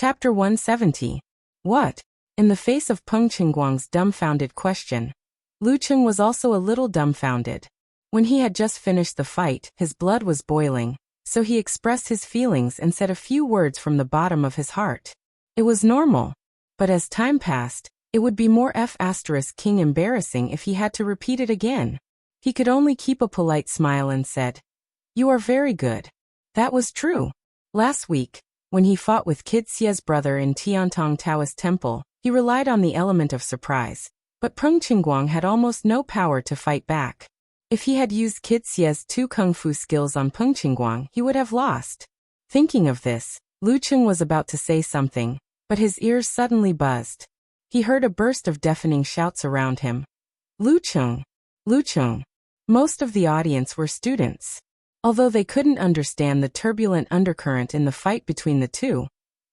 Chapter 170. What? In the face of Peng Qingguang's dumbfounded question, Lu Cheng was also a little dumbfounded. When he had just finished the fight, his blood was boiling, so he expressed his feelings and said a few words from the bottom of his heart. It was normal. But as time passed, it would be more King embarrassing if he had to repeat it again. He could only keep a polite smile and said, "You are very good." That was true. Last week, when he fought with Kid Xie's brother in Tiantong Taoist Temple, he relied on the element of surprise, but Peng Qingguang had almost no power to fight back. If he had used Kid Xie's 2 kung fu skills on Peng Qingguang, he would have lost. Thinking of this, Lu Cheng was about to say something, but his ears suddenly buzzed. He heard a burst of deafening shouts around him. Lu Cheng! Lu Cheng! Most of the audience were students. Although they couldn't understand the turbulent undercurrent in the fight between the two,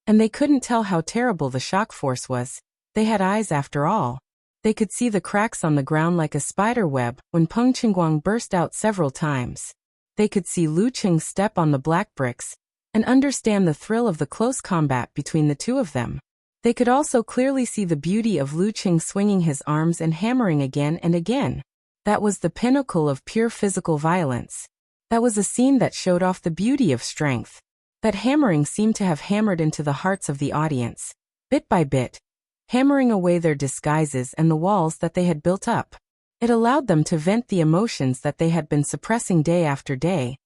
and they couldn't tell how terrible the shock force was, they had eyes after all. They could see the cracks on the ground like a spider web when Peng Qingguang burst out several times. They could see Lu Cheng step on the black bricks and understand the thrill of the close combat between the two of them. They could also clearly see the beauty of Lu Cheng swinging his arms and hammering again and again. That was the pinnacle of pure physical violence. That was a scene that showed off the beauty of strength. That hammering seemed to have hammered into the hearts of the audience, bit by bit, hammering away their disguises and the walls that they had built up. It allowed them to vent the emotions that they had been suppressing day after day,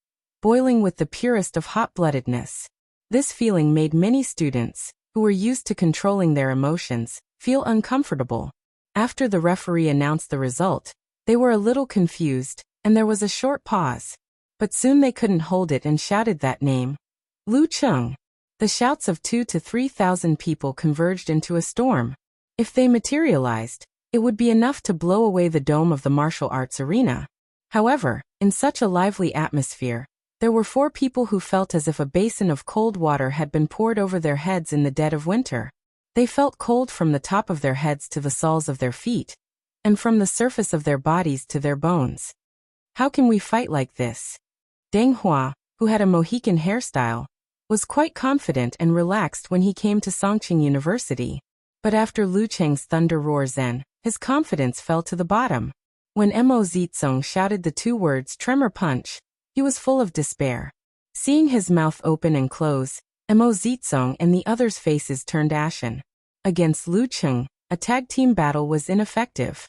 boiling with the purest of hot-bloodedness. This feeling made many students, who were used to controlling their emotions, feel uncomfortable. After the referee announced the result, they were a little confused, and there was a short pause. But soon they couldn't hold it and shouted that name. Lu Cheng. The shouts of 2,000 to 3,000 people converged into a storm. If they materialized, it would be enough to blow away the dome of the martial arts arena. However, in such a lively atmosphere, there were 4 people who felt as if a basin of cold water had been poured over their heads in the dead of winter. They felt cold from the top of their heads to the soles of their feet, and from the surface of their bodies to their bones. How can we fight like this? Deng Hua, who had a Mohican hairstyle, was quite confident and relaxed when he came to Songqing University. But after Lu Cheng's thunder roar Zen, his confidence fell to the bottom. When Mo Zizong shouted the 2 words tremor punch, he was full of despair. Seeing his mouth open and close, Mo Zizong and the others' faces turned ashen. Against Lu Cheng, a tag team battle was ineffective.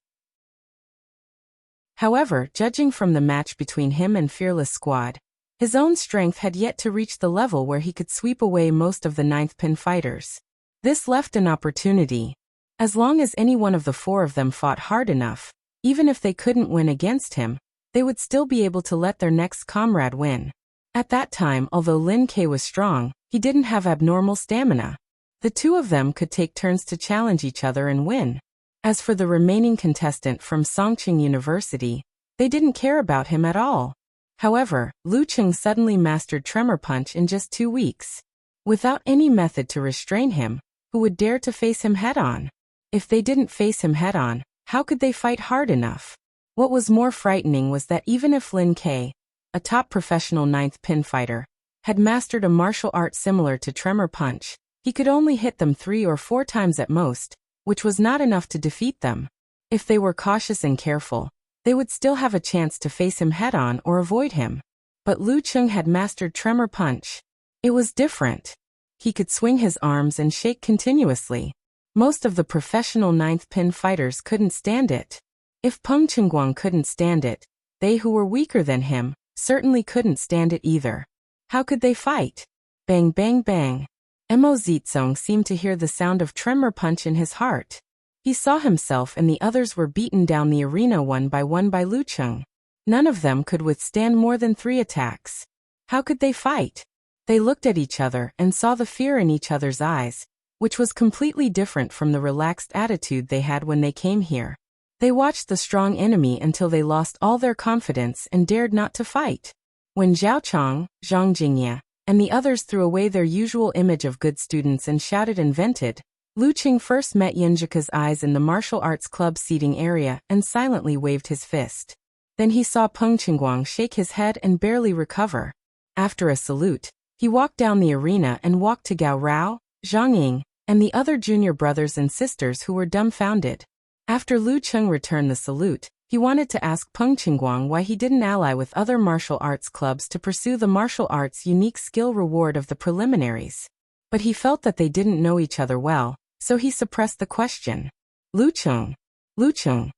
However, judging from the match between him and Fearless Squad, his own strength had yet to reach the level where he could sweep away most of the 9th pin fighters. This left an opportunity. As long as any one of the 4 of them fought hard enough, even if they couldn't win against him, they would still be able to let their next comrade win. At that time, although Lin Ke was strong, he didn't have abnormal stamina. The 2 of them could take turns to challenge each other and win. As for the remaining contestant from Songqing University, they didn't care about him at all. However, Lu Cheng suddenly mastered Tremor Punch in just 2 weeks. Without any method to restrain him, who would dare to face him head-on? If they didn't face him head-on, how could they fight hard enough? What was more frightening was that even if Lin Ke, a top professional 9th pin fighter, had mastered a martial art similar to Tremor Punch, he could only hit them 3 or 4 times at most, which was not enough to defeat them. If they were cautious and careful, they would still have a chance to face him head-on or avoid him. But Lu Cheng had mastered Tremor Punch. It was different. He could swing his arms and shake continuously. Most of the professional 9th pin fighters couldn't stand it. If Peng Qingguang couldn't stand it, they who were weaker than him certainly couldn't stand it either. How could they fight? Bang bang bang. Mo Zizong seemed to hear the sound of Tremor Punch in his heart. He saw himself and the others were beaten down the arena one by Lu Cheng. None of them could withstand more than 3 attacks. How could they fight? They looked at each other and saw the fear in each other's eyes, which was completely different from the relaxed attitude they had when they came here. They watched the strong enemy until they lost all their confidence and dared not to fight. When Zhao Chong, Zhang Jingye, and the others threw away their usual image of good students and shouted and vented, Lu Cheng first met Yinjika's eyes in the martial arts club seating area and silently waved his fist. Then he saw Peng Qingguang shake his head and barely recover. After a salute, he walked down the arena and walked to Gao Rao, Zhang Ying, and the other junior brothers and sisters who were dumbfounded. After Lu Cheng returned the salute, he wanted to ask Peng Qingguang why he didn't ally with other martial arts clubs to pursue the martial arts unique skill reward of the preliminaries. But he felt that they didn't know each other well, so he suppressed the question. Lu Cheng. Lu Cheng.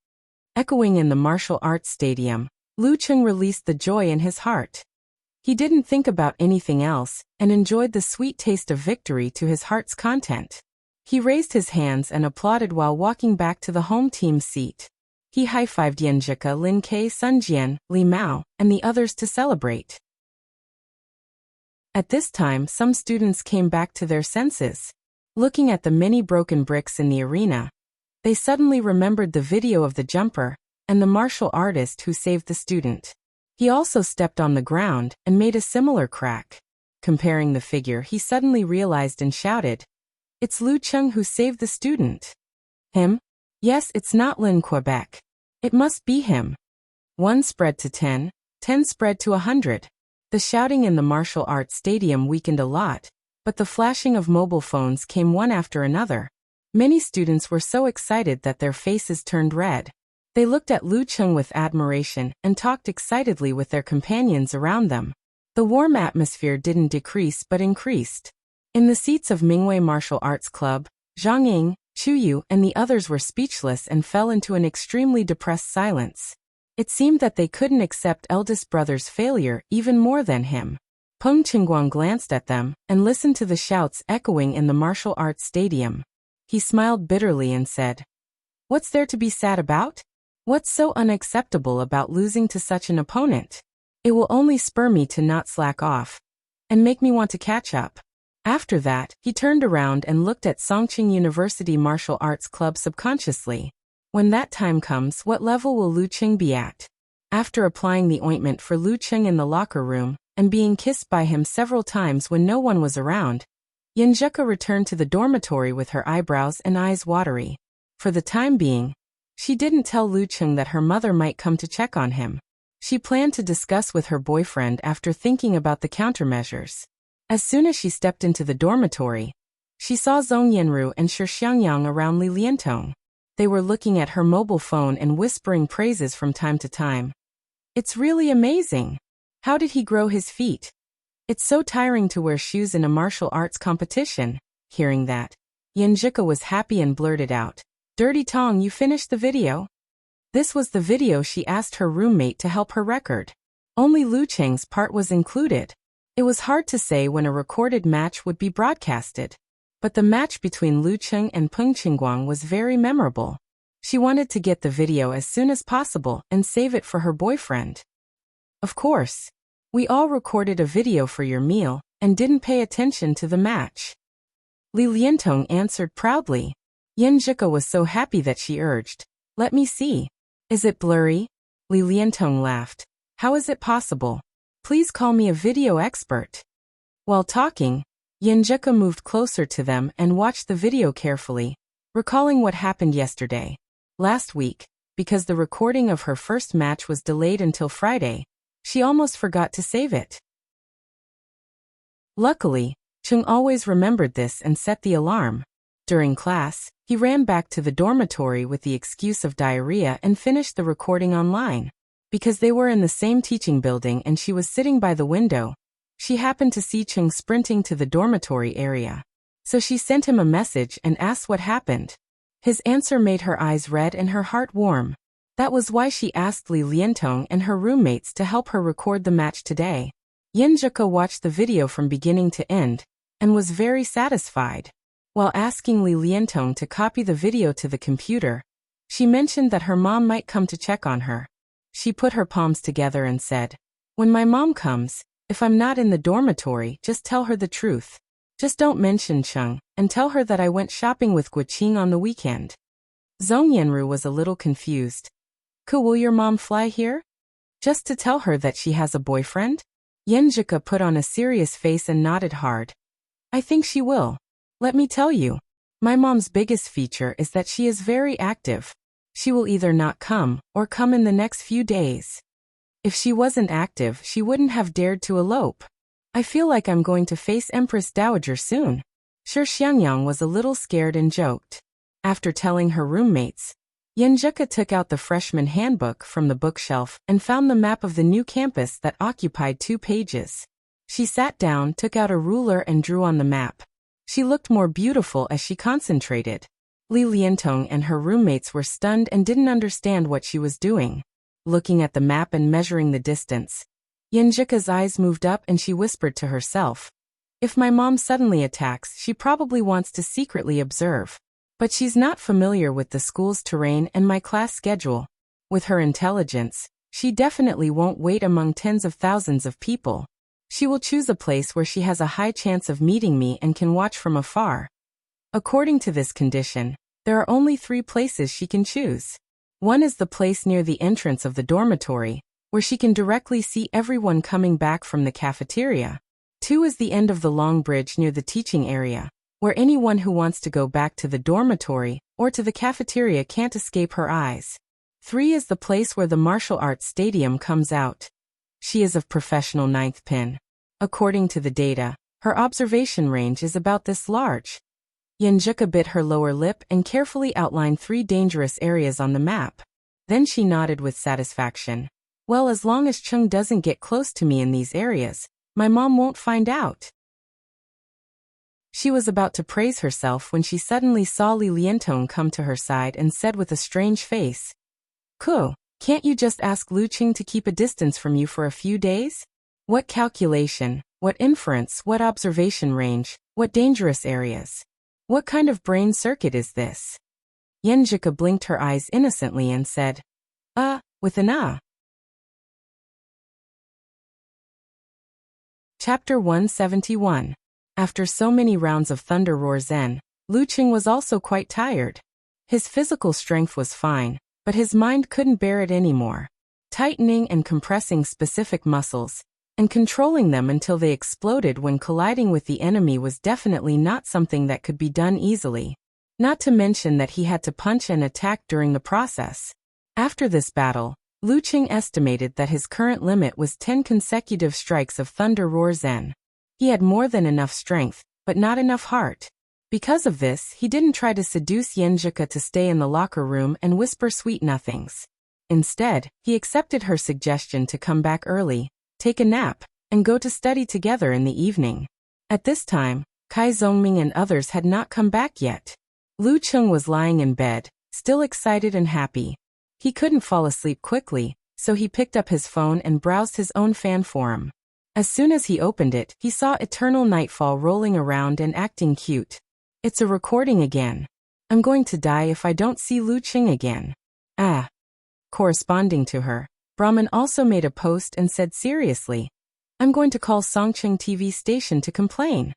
Echoing in the martial arts stadium, Lu Cheng released the joy in his heart. He didn't think about anything else, and enjoyed the sweet taste of victory to his heart's content. He raised his hands and applauded while walking back to the home team's seat. He high-fived Yanjika, Lin Kei, Sun Jian, Li Mao, and the others to celebrate. At this time, some students came back to their senses. Looking at the many broken bricks in the arena, they suddenly remembered the video of the jumper and the martial artist who saved the student. He also stepped on the ground and made a similar crack. Comparing the figure, he suddenly realized and shouted, "It's Lu Cheng who saved the student." Him? Yes, it's not Lin Quebec. It must be him. 1 spread to 10, 10 spread to 100. The shouting in the martial arts stadium weakened a lot, but the flashing of mobile phones came one after another. Many students were so excited that their faces turned red. They looked at Lu Cheng with admiration and talked excitedly with their companions around them. The warm atmosphere didn't decrease but increased. In the seats of Mingwei Martial Arts Club, Zhang Ying, Chu Yu, and the others were speechless and fell into an extremely depressed silence. It seemed that they couldn't accept eldest brother's failure even more than him. Peng Qingguang glanced at them and listened to the shouts echoing in the martial arts stadium. He smiled bitterly and said, "What's there to be sad about? What's so unacceptable about losing to such an opponent? It will only spur me to not slack off and make me want to catch up." After that, he turned around and looked at Songqing University Martial Arts Club subconsciously. When that time comes, what level will Lu Cheng be at? After applying the ointment for Lu Cheng in the locker room and being kissed by him several times when no one was around, Yanjika returned to the dormitory with her eyebrows and eyes watery. For the time being, she didn't tell Lu Cheng that her mother might come to check on him. She planned to discuss with her boyfriend after thinking about the countermeasures. As soon as she stepped into the dormitory, she saw Zhong Yanru and Shi Xiangyang around Li Liantong. They were looking at her mobile phone and whispering praises from time to time. "It's really amazing. How did he grow his feet? It's so tiring to wear shoes in a martial arts competition." Hearing that, Yanjika was happy and blurted out, "Dirty Tong, you finished the video?" This was the video she asked her roommate to help her record. Only Lu Cheng's part was included. It was hard to say when a recorded match would be broadcasted. But the match between Lu Cheng and Peng Qingguang was very memorable. She wanted to get the video as soon as possible and save it for her boyfriend. "Of course. We all recorded a video for your meal and didn't pay attention to the match," Li Liantong answered proudly. Yanjika was so happy that she urged, "Let me see. Is it blurry?" Li Liantong laughed. "How is it possible? Please call me a video expert." While talking, Yanjika moved closer to them and watched the video carefully, recalling what happened yesterday. Last week, because the recording of her first match was delayed until Friday, she almost forgot to save it. Luckily, Cheng always remembered this and set the alarm. During class, he ran back to the dormitory with the excuse of diarrhea and finished the recording online. Because they were in the same teaching building and she was sitting by the window, she happened to see Cheng sprinting to the dormitory area. So she sent him a message and asked what happened. His answer made her eyes red and her heart warm. That was why she asked Li Liantong and her roommates to help her record the match today. Yanjika watched the video from beginning to end and was very satisfied. While asking Li Liantong to copy the video to the computer, she mentioned that her mom might come to check on her. She put her palms together and said, "When my mom comes, if I'm not in the dormitory, just tell her the truth. Just don't mention Cheng, and tell her that I went shopping with Guqing on the weekend." Zhong Yanru was a little confused. "Will your mom fly here? Just to tell her that she has a boyfriend?" Yanjika put on a serious face and nodded hard. "I think she will. Let me tell you, my mom's biggest feature is that she is very active. She will either not come or come in the next few days. If she wasn't active, she wouldn't have dared to elope. I feel like I'm going to face Empress Dowager soon. Sure, Xiangyang was a little scared and joked. After telling her roommates, Yenjuka took out the freshman handbook from the bookshelf and found the map of the new campus that occupied 2 pages. She sat down, took out a ruler and drew on the map. She looked more beautiful as she concentrated. Li Liantong and her roommates were stunned and didn't understand what she was doing. Looking at the map and measuring the distance, Yenjuka's eyes moved up and she whispered to herself, "If my mom suddenly attacks, she probably wants to secretly observe. But she's not familiar with the school's terrain and my class schedule. With her intelligence, she definitely won't wait among tens of thousands of people. She will choose a place where she has a high chance of meeting me and can watch from afar." According to this condition, there are only 3 places she can choose. One is the place near the entrance of the dormitory, where she can directly see everyone coming back from the cafeteria. 2 is the end of the long bridge near the teaching area, where anyone who wants to go back to the dormitory or to the cafeteria can't escape her eyes. 3 is the place where the martial arts stadium comes out. She is of professional 9th pin. According to the data, her observation range is about this large. Yenjuka bit her lower lip and carefully outlined 3 dangerous areas on the map. Then she nodded with satisfaction. Well, as long as Chung doesn't get close to me in these areas, my mom won't find out. She was about to praise herself when she suddenly saw Li Liantong come to her side and said with a strange face, "Ku, can't you just ask Lu Qing to keep a distance from you for a few days? What calculation, what inference, what observation range, what dangerous areas? What kind of brain circuit is this?" Yenjuka blinked her eyes innocently and said, with an ah. Chapter 171. After so many rounds of Thunder Roar Zen, Lu Qing was also quite tired. His physical strength was fine, but his mind couldn't bear it anymore. Tightening and compressing specific muscles, and controlling them until they exploded when colliding with the enemy was definitely not something that could be done easily. Not to mention that he had to punch and attack during the process. After this battle, Lu Qing estimated that his current limit was 10 consecutive strikes of Thunder Roar Zen. He had more than enough strength, but not enough heart. Because of this, he didn't try to seduce Yenjuka to stay in the locker room and whisper sweet nothings. Instead, he accepted her suggestion to come back early, take a nap, and go to study together in the evening. At this time, Kai Zongming and others had not come back yet. Lu Qing was lying in bed, still excited and happy. He couldn't fall asleep quickly, so he picked up his phone and browsed his own fan forum. As soon as he opened it, he saw Eternal Nightfall rolling around and acting cute. "It's a recording again. I'm going to die if I don't see Lu Qing again." Ah. Corresponding to her, Brahman also made a post and said seriously, "I'm going to call Songcheng TV station to complain."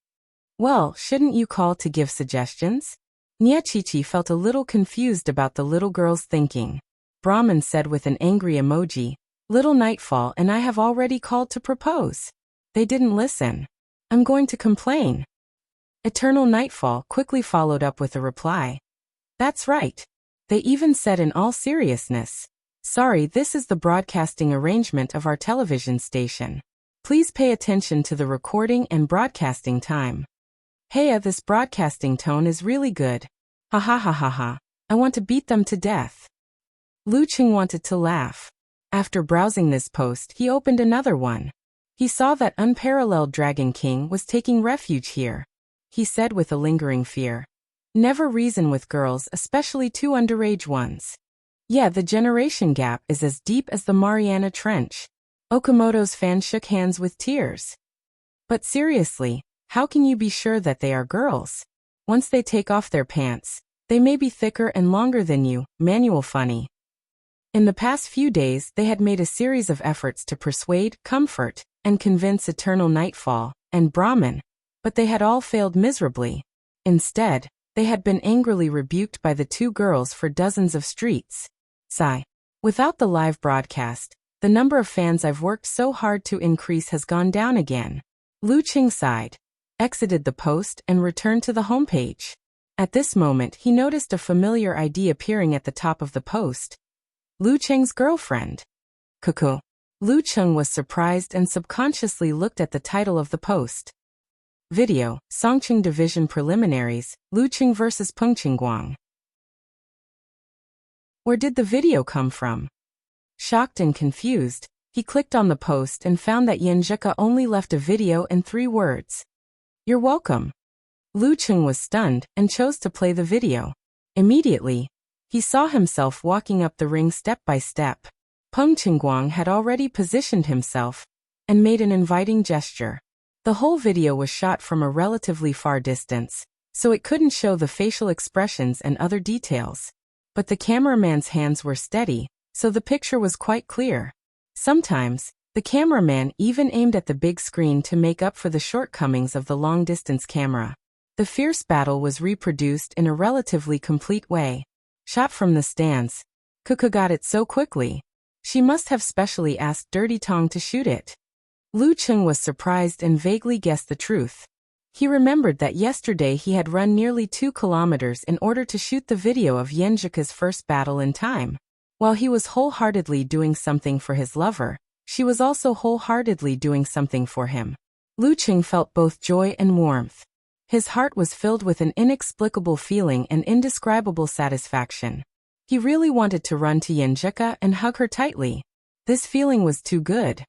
Well, shouldn't you call to give suggestions? Nyachichi felt a little confused about the little girl's thinking. Brahman said with an angry emoji, "Little Nightfall and I have already called to propose. They didn't listen. I'm going to complain." Eternal Nightfall quickly followed up with a reply. "That's right. They even said in all seriousness, 'Sorry, this is the broadcasting arrangement of our television station. Please pay attention to the recording and broadcasting time.' Heya, this broadcasting tone is really good. Ha ha ha ha ha. I want to beat them to death." Lu Qing wanted to laugh. After browsing this post, he opened another one. He saw that Unparalleled Dragon King was taking refuge here. He said with a lingering fear, "Never reason with girls, especially 2 underage ones. Yeah, the generation gap is as deep as the Mariana Trench." Okamoto's fan shook hands with tears. "But seriously, how can you be sure that they are girls? Once they take off their pants, they may be thicker and longer than you." Manual funny. In the past few days, they had made a series of efforts to persuade, comfort, and convince Eternal Nightfall and Brahman, but they had all failed miserably. Instead, they had been angrily rebuked by the 2 girls for dozens of streets. Sigh. Without the live broadcast, the number of fans I've worked so hard to increase has gone down again. Lu Qing sighed, exited the post, and returned to the homepage. At this moment, he noticed a familiar ID appearing at the top of the post. Lu Cheng's girlfriend. Cuckoo. Lu Cheng was surprised and subconsciously looked at the title of the post. Video, Songqing Division Preliminaries, Luqing vs. Pengqingguang. Where did the video come from? Shocked and confused, he clicked on the post and found that Yanzhika only left a video and 3 words. You're welcome. Luqing was stunned and chose to play the video. Immediately, he saw himself walking up the ring step by step. Pengqingguang had already positioned himself and made an inviting gesture. The whole video was shot from a relatively far distance, so it couldn't show the facial expressions and other details. But the cameraman's hands were steady, so the picture was quite clear. Sometimes, the cameraman even aimed at the big screen to make up for the shortcomings of the long-distance camera. The fierce battle was reproduced in a relatively complete way. Shot from the stands. Kuka got it so quickly. She must have specially asked Dirty Tong to shoot it. Luqing was surprised and vaguely guessed the truth. He remembered that yesterday he had run nearly 2 kilometers in order to shoot the video of Yanzhika's first battle in time. While he was wholeheartedly doing something for his lover, she was also wholeheartedly doing something for him. Luqing felt both joy and warmth. His heart was filled with an inexplicable feeling and indescribable satisfaction. He really wanted to run to Yanzhika and hug her tightly. This feeling was too good.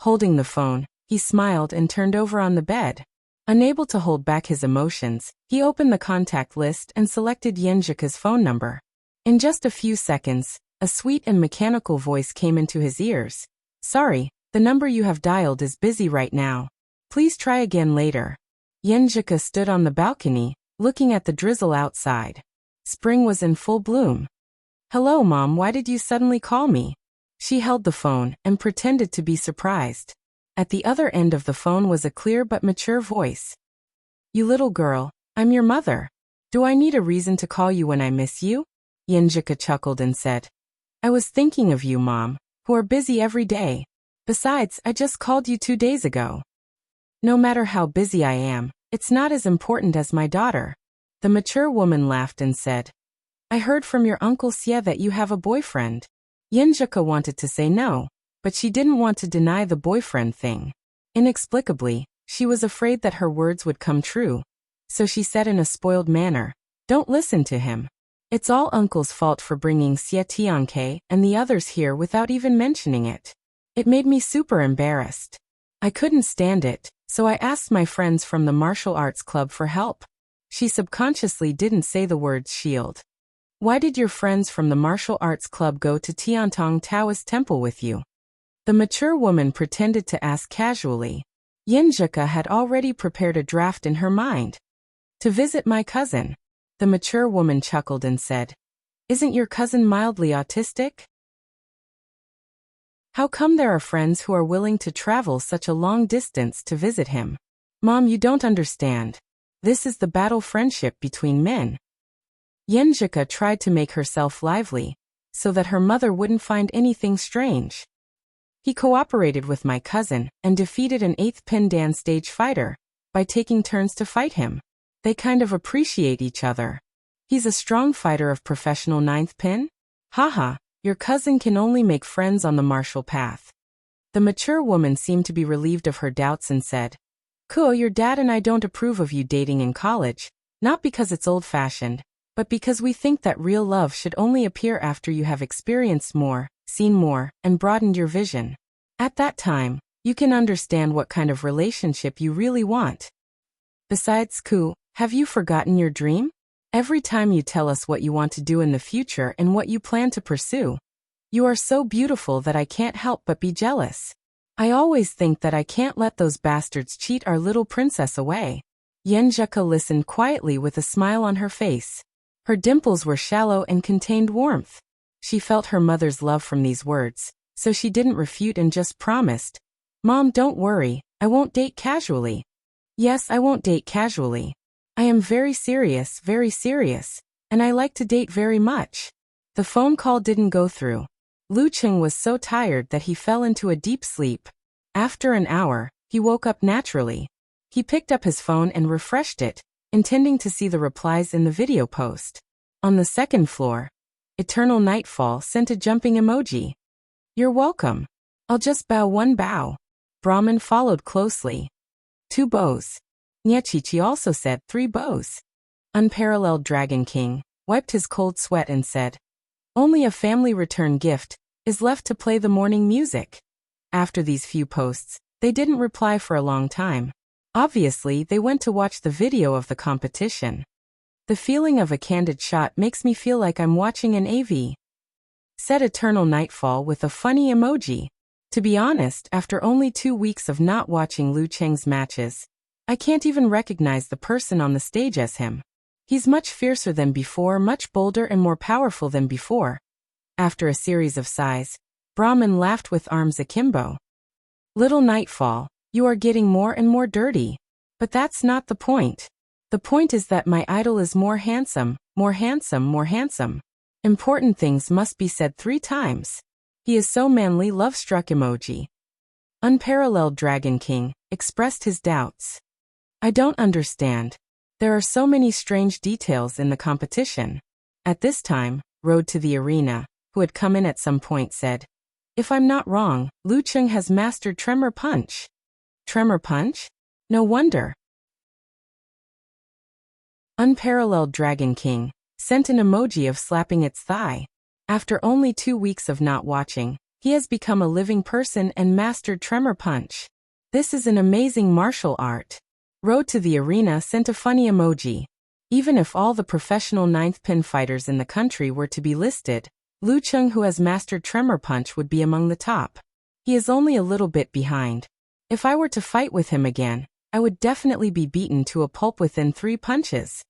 Holding the phone, he smiled and turned over on the bed. Unable to hold back his emotions, he opened the contact list and selected Yanzhika's phone number. In just a few seconds, a sweet and mechanical voice came into his ears. Sorry, the number you have dialed is busy right now. Please try again later. Yanzhika stood on the balcony, looking at the drizzle outside. Spring was in full bloom. Hello, Mom, why did you suddenly call me? She held the phone and pretended to be surprised. At the other end of the phone was a clear but mature voice. You little girl, I'm your mother. Do I need a reason to call you when I miss you? Yanzhika chuckled and said. I was thinking of you, Mom, who are busy every day. Besides, I just called you 2 days ago. No matter how busy I am, it's not as important as my daughter. The mature woman laughed and said. I heard from your Uncle Xie that you have a boyfriend. Yanzhika wanted to say no, but she didn't want to deny the boyfriend thing. Inexplicably, she was afraid that her words would come true. So she said in a spoiled manner, don't listen to him. It's all Uncle's fault for bringing Xie Tianke and the others here without even mentioning it. It made me super embarrassed. I couldn't stand it, so I asked my friends from the martial arts club for help. She subconsciously didn't say the words shield. Why did your friends from the martial arts club go to Tiantong Taoist temple with you? The mature woman pretended to ask casually. Yanzhika had already prepared a draft in her mind. To visit my cousin. The mature woman chuckled and said. Isn't your cousin mildly autistic? How come there are friends who are willing to travel such a long distance to visit him? Mom, you don't understand. This is the battle friendship between men. Yanzhika tried to make herself lively, so that her mother wouldn't find anything strange. He cooperated with my cousin and defeated an 8th Pin Dan stage fighter by taking turns to fight him. They kind of appreciate each other. He's a strong fighter of professional 9th Pin? Haha, your cousin can only make friends on the martial path. The mature woman seemed to be relieved of her doubts and said, Kuo, your dad and I don't approve of you dating in college, not because it's old-fashioned, but because we think that real love should only appear after you have experienced more, seen more, and broadened your vision. At that time, you can understand what kind of relationship you really want. Besides, Ku, have you forgotten your dream? Every time you tell us what you want to do in the future and what you plan to pursue, you are so beautiful that I can't help but be jealous. I always think that I can't let those bastards cheat our little princess away. Yanzhika listened quietly with a smile on her face. Her dimples were shallow and contained warmth. She felt her mother's love from these words, so she didn't refute and just promised, Mom, don't worry, I won't date casually. Yes, I won't date casually. I am very serious, and I like to date very much. The phone call didn't go through. Luqing was so tired that he fell into a deep sleep. After an hour, he woke up naturally. He picked up his phone and refreshed it, intending to see the replies in the video post. On the second floor, Eternal Nightfall sent a jumping emoji. You're welcome. I'll just bow one bow. Brahman followed closely. 2 bows. Nyechichi also said 3 bows. Unparalleled Dragon King wiped his cold sweat and said, only a family return gift is left to play the morning music. After these few posts, they didn't reply for a long time. Obviously, they went to watch the video of the competition. The feeling of a candid shot makes me feel like I'm watching an AV. Said Eternal Nightfall with a funny emoji. To be honest, after only 2 weeks of not watching Lu Cheng's matches, I can't even recognize the person on the stage as him. He's much fiercer than before, much bolder and more powerful than before. After a series of sighs, Brahmin laughed with arms akimbo. Little Nightfall, you are getting more and more dirty. But that's not the point. The point is that my idol is more handsome, more handsome, more handsome. Important things must be said 3 times. He is so manly, love-struck emoji. Unparalleled Dragon King expressed his doubts. I don't understand. There are so many strange details in the competition. At this time, Road to the Arena, who had come in at some point, said, if I'm not wrong, Lu Cheng has mastered Tremor Punch. Tremor Punch? No wonder. Unparalleled Dragon King sent an emoji of slapping its thigh. After only 2 weeks of not watching, he has become a living person and mastered Tremor Punch. This is an amazing martial art. Road to the Arena sent a funny emoji. Even if all the professional 9th pin fighters in the country were to be listed, Lu Cheng, who has mastered Tremor Punch, would be among the top. He is only a little bit behind. If I were to fight with him again, I would definitely be beaten to a pulp within 3 punches.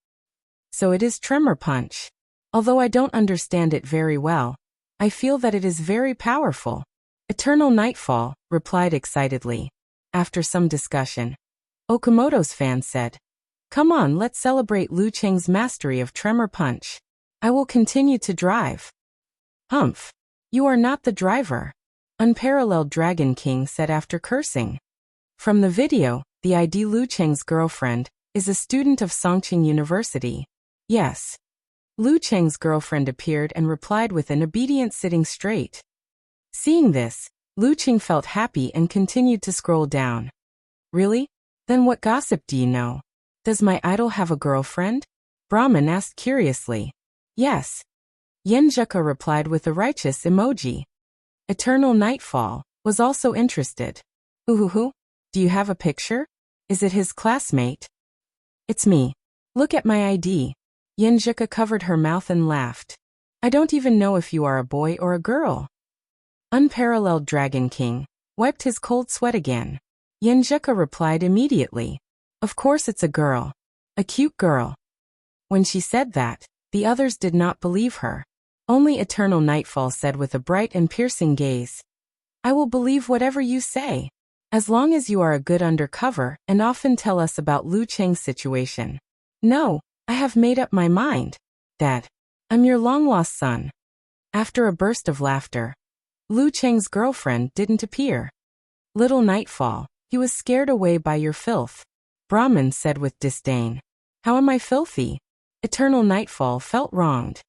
So it is Tremor Punch. Although I don't understand it very well, I feel that it is very powerful. Eternal Nightfall replied excitedly. After some discussion, Okamoto's fan said, come on, let's celebrate Lu Cheng's mastery of Tremor Punch. I will continue to drive. Humph. You are not the driver. Unparalleled Dragon King said after cursing. From the video, the ID Lu Cheng's girlfriend is a student of Songqing University. Yes. Lu Cheng's girlfriend appeared and replied with an obedient sitting straight. Seeing this, Lu Cheng felt happy and continued to scroll down. Really? Then what gossip do you know? Does my idol have a girlfriend? Brahmin asked curiously. Yes. Yenjuka replied with a righteous emoji. Eternal Nightfall was also interested. Ooh, do you have a picture? Is it his classmate? It's me. Look at my ID. Yenjuka covered her mouth and laughed. I don't even know if you are a boy or a girl. Unparalleled Dragon King wiped his cold sweat again. Yenjuka replied immediately. Of course it's a girl. A cute girl. When she said that, the others did not believe her. Only Eternal Nightfall said with a bright and piercing gaze, I will believe whatever you say, as long as you are a good undercover and often tell us about Lu Cheng's situation. No, I have made up my mind. Dad, I'm your long-lost son. After a burst of laughter, Lu Cheng's girlfriend didn't appear. Little Nightfall, he was scared away by your filth. Brahmin said with disdain. How am I filthy? Eternal Nightfall felt wronged.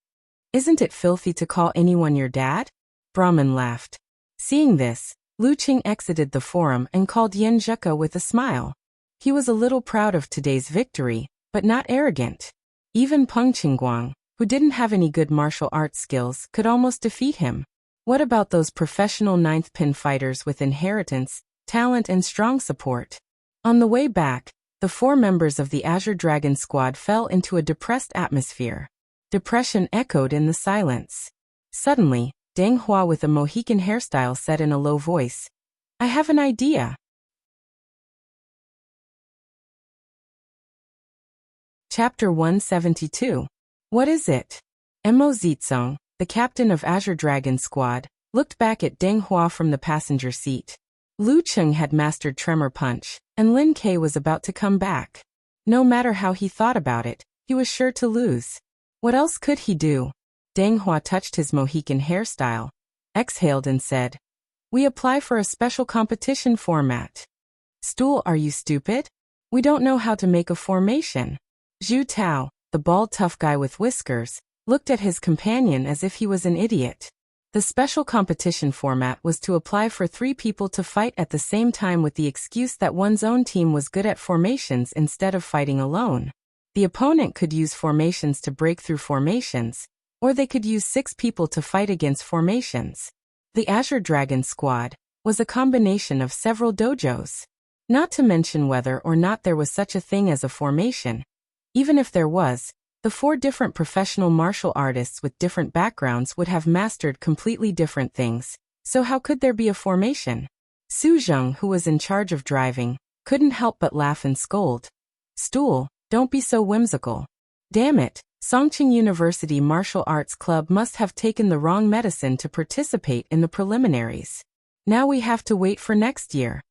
Isn't it filthy to call anyone your dad? Brahmin laughed. Seeing this, Lu Cheng exited the forum and called Yenjuka with a smile. He was a little proud of today's victory, but not arrogant. Even Peng Qingguang, who didn't have any good martial arts skills, could almost defeat him. What about those professional 9th pin fighters with inheritance, talent and strong support? On the way back, the 4 members of the Azure Dragon squad fell into a depressed atmosphere. Depression echoed in the silence. Suddenly, Deng Hua with a Mohican hairstyle said in a low voice, I have an idea. Chapter 172. What is it? Mo Zizong, the captain of Azure Dragon squad, looked back at Deng Hua from the passenger seat. Lu Cheng had mastered Tremor Punch, and Lin Ke was about to come back. No matter how he thought about it, he was sure to lose. What else could he do? Deng Hua touched his Mohican hairstyle, exhaled and said, We apply for a special competition format. Stool, are you stupid? We don't know how to make a formation. Zhu Tao, the bald tough guy with whiskers, looked at his companion as if he was an idiot. The special competition format was to apply for 3 people to fight at the same time with the excuse that one's own team was good at formations instead of fighting alone. The opponent could use formations to break through formations, or they could use 6 people to fight against formations. The Azure Dragon Squad was a combination of several dojos. Not to mention whether or not there was such a thing as a formation. Even if there was, the 4 different professional martial artists with different backgrounds would have mastered completely different things, so how could there be a formation? Su Zheng, who was in charge of driving, couldn't help but laugh and scold. "Stool, don't be so whimsical. Damn it, Songqing University Martial Arts Club must have taken the wrong medicine to participate in the preliminaries. Now we have to wait for next year."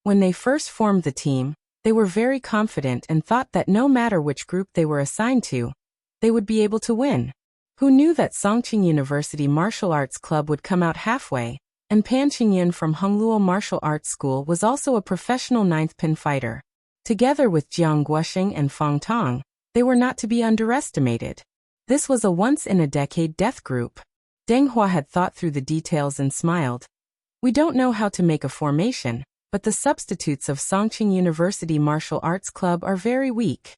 When they first formed the team, they were very confident and thought that no matter which group they were assigned to, they would be able to win. Who knew that Songqing University Martial Arts Club would come out halfway, and Pan Qingyan from Hongluo Martial Arts School was also a professional 9th pin fighter. Together with Jiang Guoxing and Fang Tong, they were not to be underestimated. This was a once-in-a-decade death group. Deng Hua had thought through the details and smiled. "We don't know how to make a formation, but the substitutes of Songqing University Martial Arts Club are very weak."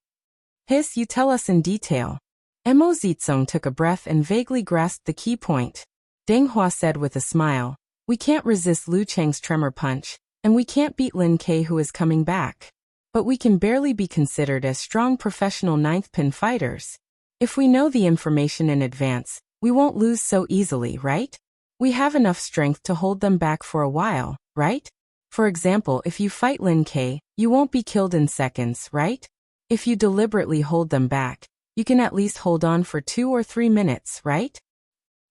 "Hiss, you tell us in detail." Mo Zizong took a breath and vaguely grasped the key point. Deng Hua said with a smile, "We can't resist Lu Cheng's tremor punch, and we can't beat Lin Ke, who is coming back. But we can barely be considered as strong professional 9th pin fighters. If we know the information in advance, we won't lose so easily, right? We have enough strength to hold them back for a while, right? For example, if you fight Lin Ke, you won't be killed in seconds, right? If you deliberately hold them back, you can at least hold on for 2 or 3 minutes, right?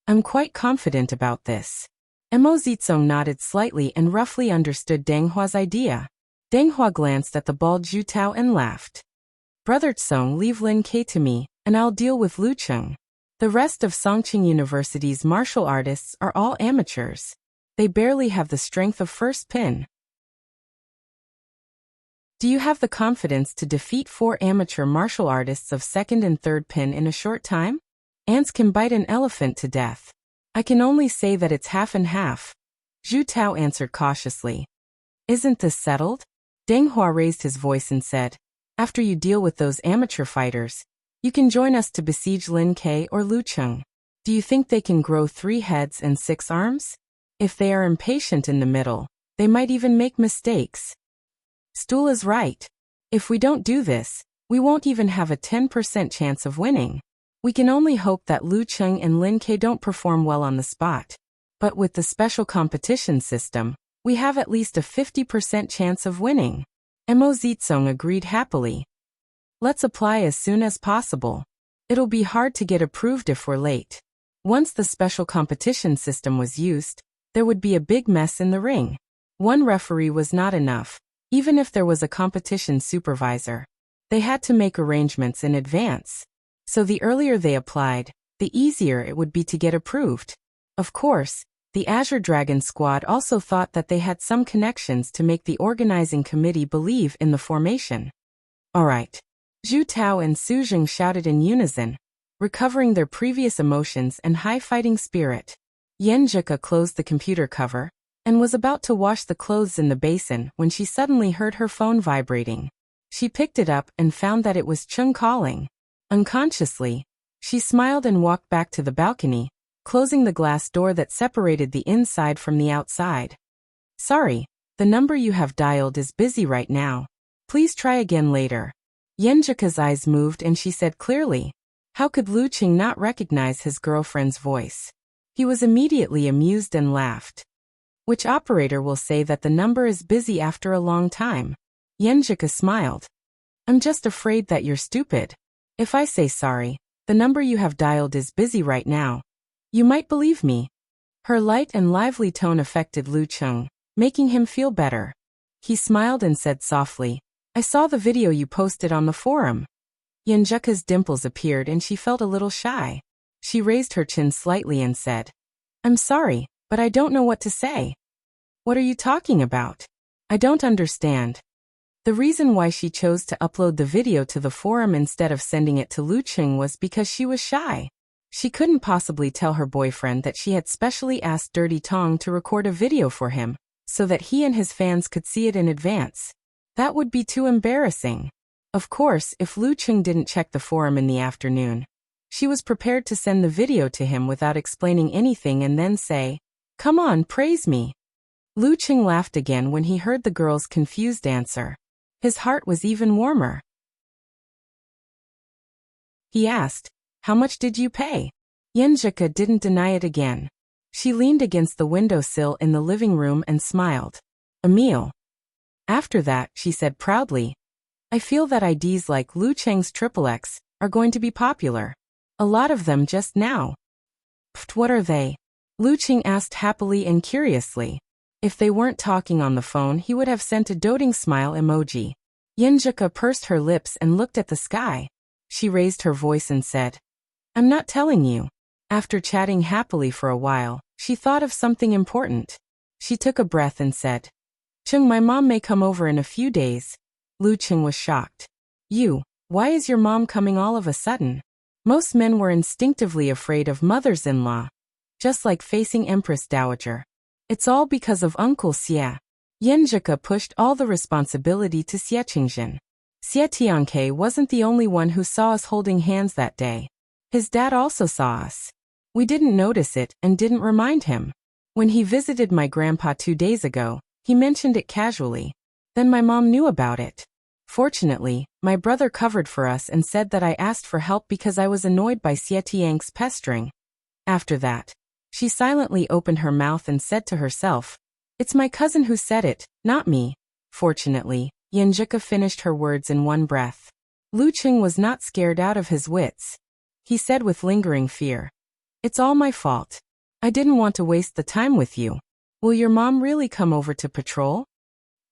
I'm quite confident about this." Mo Zizong nodded slightly and roughly understood Deng Hua's idea. Deng Hua glanced at the bald Zhu Tao and laughed. "Brother Tsong, leave Lin Ke to me, and I'll deal with Lu Cheng. The rest of Songqing University's martial artists are all amateurs. They barely have the strength of first pin. Do you have the confidence to defeat 4 amateur martial artists of second and third pin in a short time? Ants can bite an elephant to death. I can only say that it's half and half." Zhu Tao answered cautiously. "Isn't this settled?" Deng Hua raised his voice and said, "After you deal with those amateur fighters, you can join us to besiege Lin Ke or Lu Cheng. Do you think they can grow 3 heads and 6 arms? If they are impatient in the middle, they might even make mistakes." Stool is right. If we don't do this, we won't even have a 10% chance of winning. We can only hope that Lu Cheng and Lin Ke don't perform well on the spot. But with the special competition system, we have at least a 50% chance of winning. Mo Zizong agreed happily. "Let's apply as soon as possible. It'll be hard to get approved if we're late." Once the special competition system was used, there would be a big mess in the ring. One referee was not enough, even if there was a competition supervisor. They had to make arrangements in advance. So the earlier they applied, the easier it would be to get approved. Of course, the Azure Dragon Squad also thought that they had some connections to make the organizing committee believe in the formation. "All right." Zhu Tao and Su Jing shouted in unison, recovering their previous emotions and high fighting spirit. Yan Zhika closed the computer cover and was about to wash the clothes in the basin when she suddenly heard her phone vibrating. She picked it up and found that it was Chung calling. Unconsciously, she smiled and walked back to the balcony, closing the glass door that separated the inside from the outside. "Sorry, the number you have dialed is busy right now. Please try again later." Yenjika's eyes moved and she said clearly, how could Lu Qing not recognize his girlfriend's voice? He was immediately amused and laughed. "Which operator will say that the number is busy after a long time?" Yenjika smiled. "I'm just afraid that you're stupid. If I say sorry, the number you have dialed is busy right now, you might believe me." Her light and lively tone affected Lu Cheng, making him feel better. He smiled and said softly, "I saw the video you posted on the forum." Yenjika's dimples appeared and she felt a little shy. She raised her chin slightly and said, "I'm sorry, but I don't know what to say." "What are you talking about? I don't understand." The reason why she chose to upload the video to the forum instead of sending it to Lu Cheng was because she was shy. She couldn't possibly tell her boyfriend that she had specially asked Dirty Tong to record a video for him, so that he and his fans could see it in advance. That would be too embarrassing. Of course, if Lu Cheng didn't check the forum in the afternoon, she was prepared to send the video to him without explaining anything and then say, "Come on, praise me." Lu Cheng laughed again when he heard the girl's confused answer. His heart was even warmer. He asked, "How much did you pay?" Yenjika didn't deny it again. She leaned against the windowsill in the living room and smiled. "A meal." After that, she said proudly, "I feel that IDs like Lu Cheng's XXX are going to be popular. A lot of them just now." "Pft, what are they?" Lu Cheng asked happily and curiously. If they weren't talking on the phone, he would have sent a doting smile emoji. Yenjika pursed her lips and looked at the sky. She raised her voice and said, "I'm not telling you." After chatting happily for a while, she thought of something important. She took a breath and said, "Chung, my mom may come over in a few days." Lu Cheng was shocked. Why is your mom coming all of a sudden?" Most men were instinctively afraid of mothers-in-law, just like facing Empress Dowager. "It's all because of Uncle Xie." Yenjika pushed all the responsibility to Xie Qingjin. Xie Tianke wasn't the only one who saw us holding hands that day. His dad also saw us. We didn't notice it and didn't remind him. When he visited my grandpa 2 days ago, he mentioned it casually. Then my mom knew about it. Fortunately, my brother covered for us and said that I asked for help because I was annoyed by Xie Tiang's pestering. After that, she silently opened her mouth and said to herself, "It's my cousin who said it, not me." Fortunately, Yenjika finished her words in one breath. Lu Cheng was not scared out of his wits. He said with lingering fear, "It's all my fault. I didn't want to waste the time with you. Will your mom really come over to patrol?"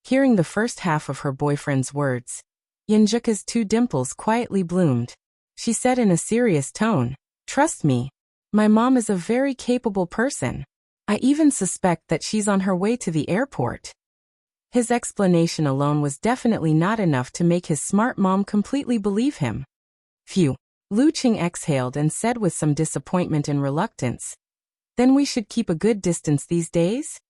Hearing the first half of her boyfriend's words, Yenjika's 2 dimples quietly bloomed. She said in a serious tone, "Trust me. My mom is a very capable person. I even suspect that she's on her way to the airport." His explanation alone was definitely not enough to make his smart mom completely believe him. Phew. Lu Cheng exhaled and said with some disappointment and reluctance, "Then we should keep a good distance these days?"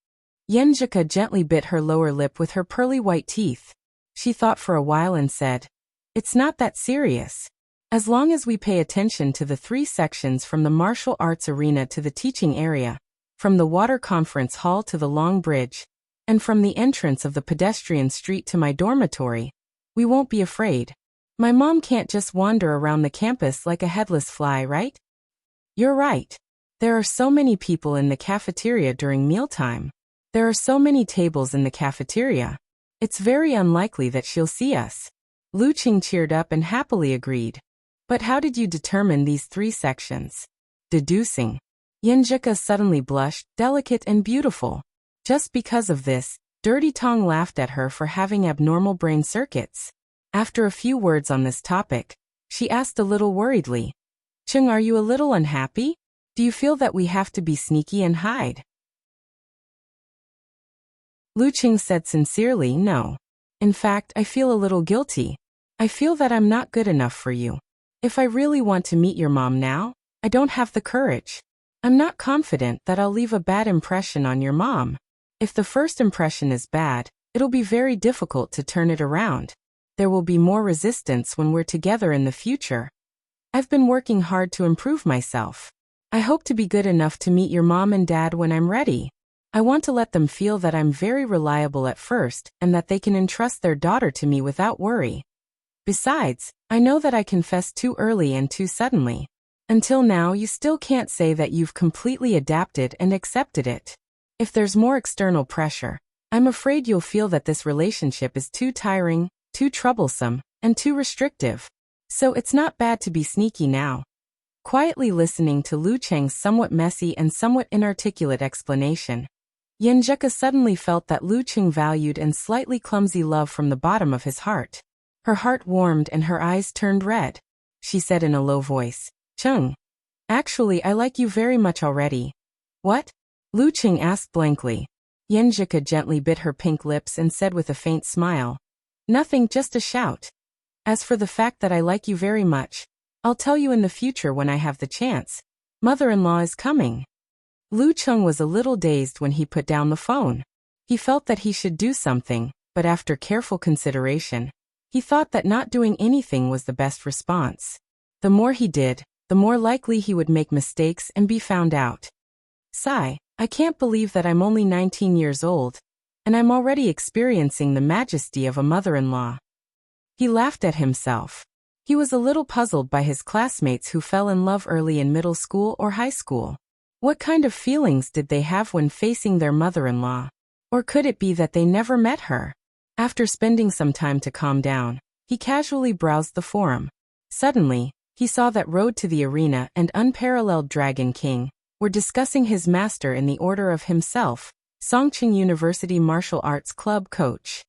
Yenjika gently bit her lower lip with her pearly white teeth. She thought for a while and said, "It's not that serious. As long as we pay attention to the 3 sections from the martial arts arena to the teaching area, from the water conference hall to the long bridge, and from the entrance of the pedestrian street to my dormitory, we won't be afraid. My mom can't just wander around the campus like a headless fly, right?" "You're right. There are so many people in the cafeteria during mealtime. There are so many tables in the cafeteria. It's very unlikely that she'll see us." Lu Cheng cheered up and happily agreed. "But how did you determine these 3 sections?" "Deducing." Yenjika suddenly blushed, delicate and beautiful. Just because of this, Dirty Tong laughed at her for having abnormal brain circuits. After a few words on this topic, she asked a little worriedly, "Chung, are you a little unhappy? Do you feel that we have to be sneaky and hide?" Lu Cheng said sincerely, "No. In fact, I feel a little guilty. I feel that I'm not good enough for you. If I really want to meet your mom now, I don't have the courage. I'm not confident that I'll leave a bad impression on your mom. If the first impression is bad, it'll be very difficult to turn it around. There will be more resistance when we're together in the future. I've been working hard to improve myself. I hope to be good enough to meet your mom and dad when I'm ready. I want to let them feel that I'm very reliable at first and that they can entrust their daughter to me without worry. Besides, I know that I confessed too early and too suddenly. Until now, you still can't say that you've completely adapted and accepted it. If there's more external pressure, I'm afraid you'll feel that this relationship is too tiring, too troublesome, and too restrictive. So it's not bad to be sneaky now." Quietly listening to Lu Cheng's somewhat messy and somewhat inarticulate explanation, Yenjika suddenly felt that Lu Cheng valued and slightly clumsy love from the bottom of his heart. Her heart warmed and her eyes turned red. She said in a low voice, "Chung, actually I like you very much already." "What?" Lu Cheng asked blankly. Yenjika gently bit her pink lips and said with a faint smile, "Nothing, just a shout. As for the fact that I like you very much, I'll tell you in the future when I have the chance. Mother-in-law is coming. Lu Cheng was a little dazed when he put down the phone. He felt that he should do something, but after careful consideration, he thought that not doing anything was the best response. The more he did, the more likely he would make mistakes and be found out. Sigh, I can't believe that I'm only 19 years old, and I'm already experiencing the majesty of a mother-in-law. He laughed at himself. He was a little puzzled by his classmates who fell in love early in middle school or high school. What kind of feelings did they have when facing their mother-in-law? Or could it be that they never met her? After spending some time to calm down, he casually browsed the forum. Suddenly, he saw that Road to the Arena and Unparalleled Dragon King were discussing his master in the order of himself, Songqing University Martial Arts Club coach.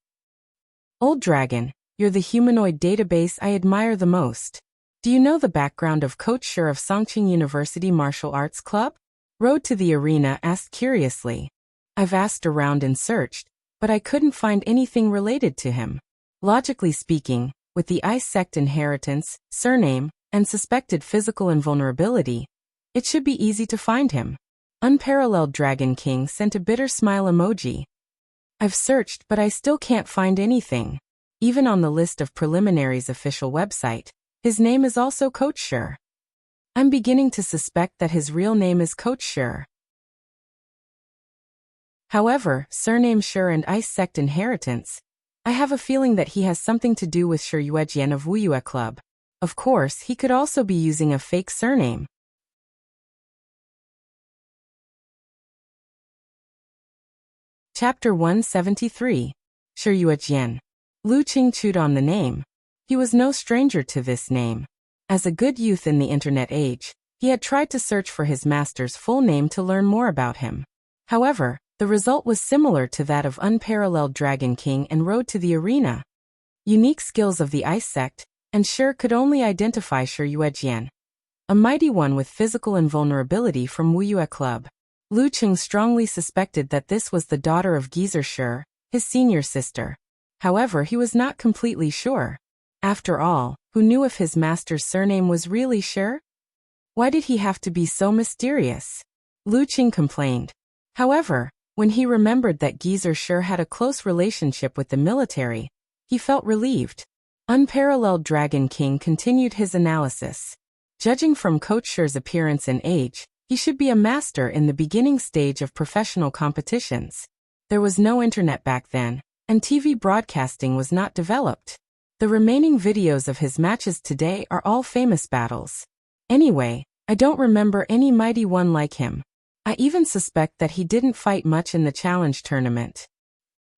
Old Dragon, you're the humanoid database I admire the most. Do you know the background of Coach Shi of Songqing University Martial Arts Club? Road to the Arena asked curiously. I've asked around and searched, but I couldn't find anything related to him. Logically speaking, with the Ice Sect inheritance, surname, and suspected physical invulnerability, it should be easy to find him. Unparalleled Dragon King sent a bitter smile emoji. I've searched, but I still can't find anything. Even on the list of preliminaries official website, his name is also Coach Shi. I'm beginning to suspect that his real name is Coach Shi. However, surname Shi and Ice Sect inheritance, I have a feeling that he has something to do with Shi Yuejian of Wuyue Club. Of course, he could also be using a fake surname. Chapter 173. Shi Yuejian. Lu Qing chewed on the name. He was no stranger to this name. As a good youth in the internet age, he had tried to search for his master's full name to learn more about him. However, the result was similar to that of Unparalleled Dragon King and Road to the Arena. Unique skills of the Ice Sect, and Shi could only identify Shi Yuejian, a mighty one with physical invulnerability from Wuyue Club. Lu Qing strongly suspected that this was the daughter of Geezer Shi, his senior sister. However, he was not completely sure. After all, who knew if his master's surname was really Shi? Why did he have to be so mysterious? Lu Qing complained. However, when he remembered that Geezer Shi had a close relationship with the military, he felt relieved. Unparalleled Dragon King continued his analysis. Judging from Coach Shi's appearance and age, he should be a master in the beginning stage of professional competitions. There was no internet back then, and TV broadcasting was not developed. The remaining videos of his matches today are all famous battles. Anyway, I don't remember any mighty one like him. I even suspect that he didn't fight much in the challenge tournament.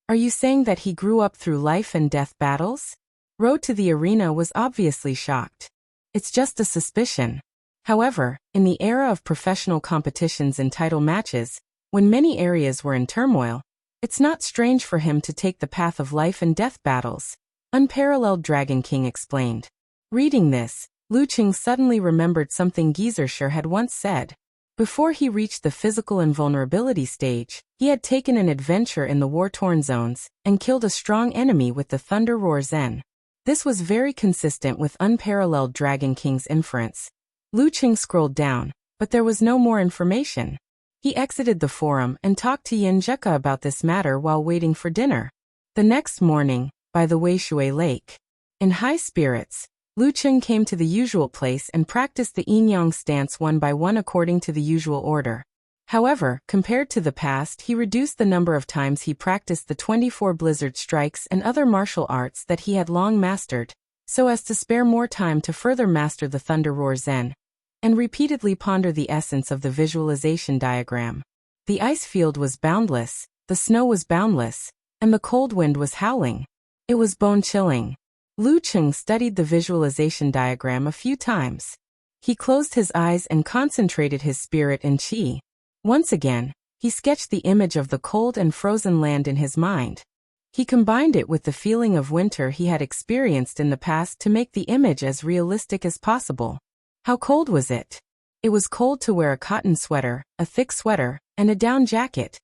Are you saying that he grew up through life and death battles? Road to the Arena was obviously shocked. It's just a suspicion. However, in the era of professional competitions and title matches, when many areas were in turmoil, it's not strange for him to take the path of life and death battles, Unparalleled Dragon King explained. Reading this, Lu Qing suddenly remembered something Geezer Shi had once said. Before he reached the physical invulnerability stage, he had taken an adventure in the war-torn zones and killed a strong enemy with the Thunder Roar Zen. This was very consistent with Unparalleled Dragon King's inference. Lu Qing scrolled down, but there was no more information. He exited the forum and talked to Yin Zheka about this matter while waiting for dinner. The next morning, by the Weishui Lake. In high spirits, Lu Qing came to the usual place and practiced the yin-yang stance one by one according to the usual order. However, compared to the past, he reduced the number of times he practiced the 24 blizzard strikes and other martial arts that he had long mastered, so as to spare more time to further master the Thunder Roar Zen, and repeatedly ponder the essence of the visualization diagram. The ice field was boundless, the snow was boundless, and the cold wind was howling. It was bone-chilling. Lu Qing studied the visualization diagram a few times. He closed his eyes and concentrated his spirit in qi. Once again, he sketched the image of the cold and frozen land in his mind. He combined it with the feeling of winter he had experienced in the past to make the image as realistic as possible. How cold was it? It was cold to wear a cotton sweater, a thick sweater, and a down jacket.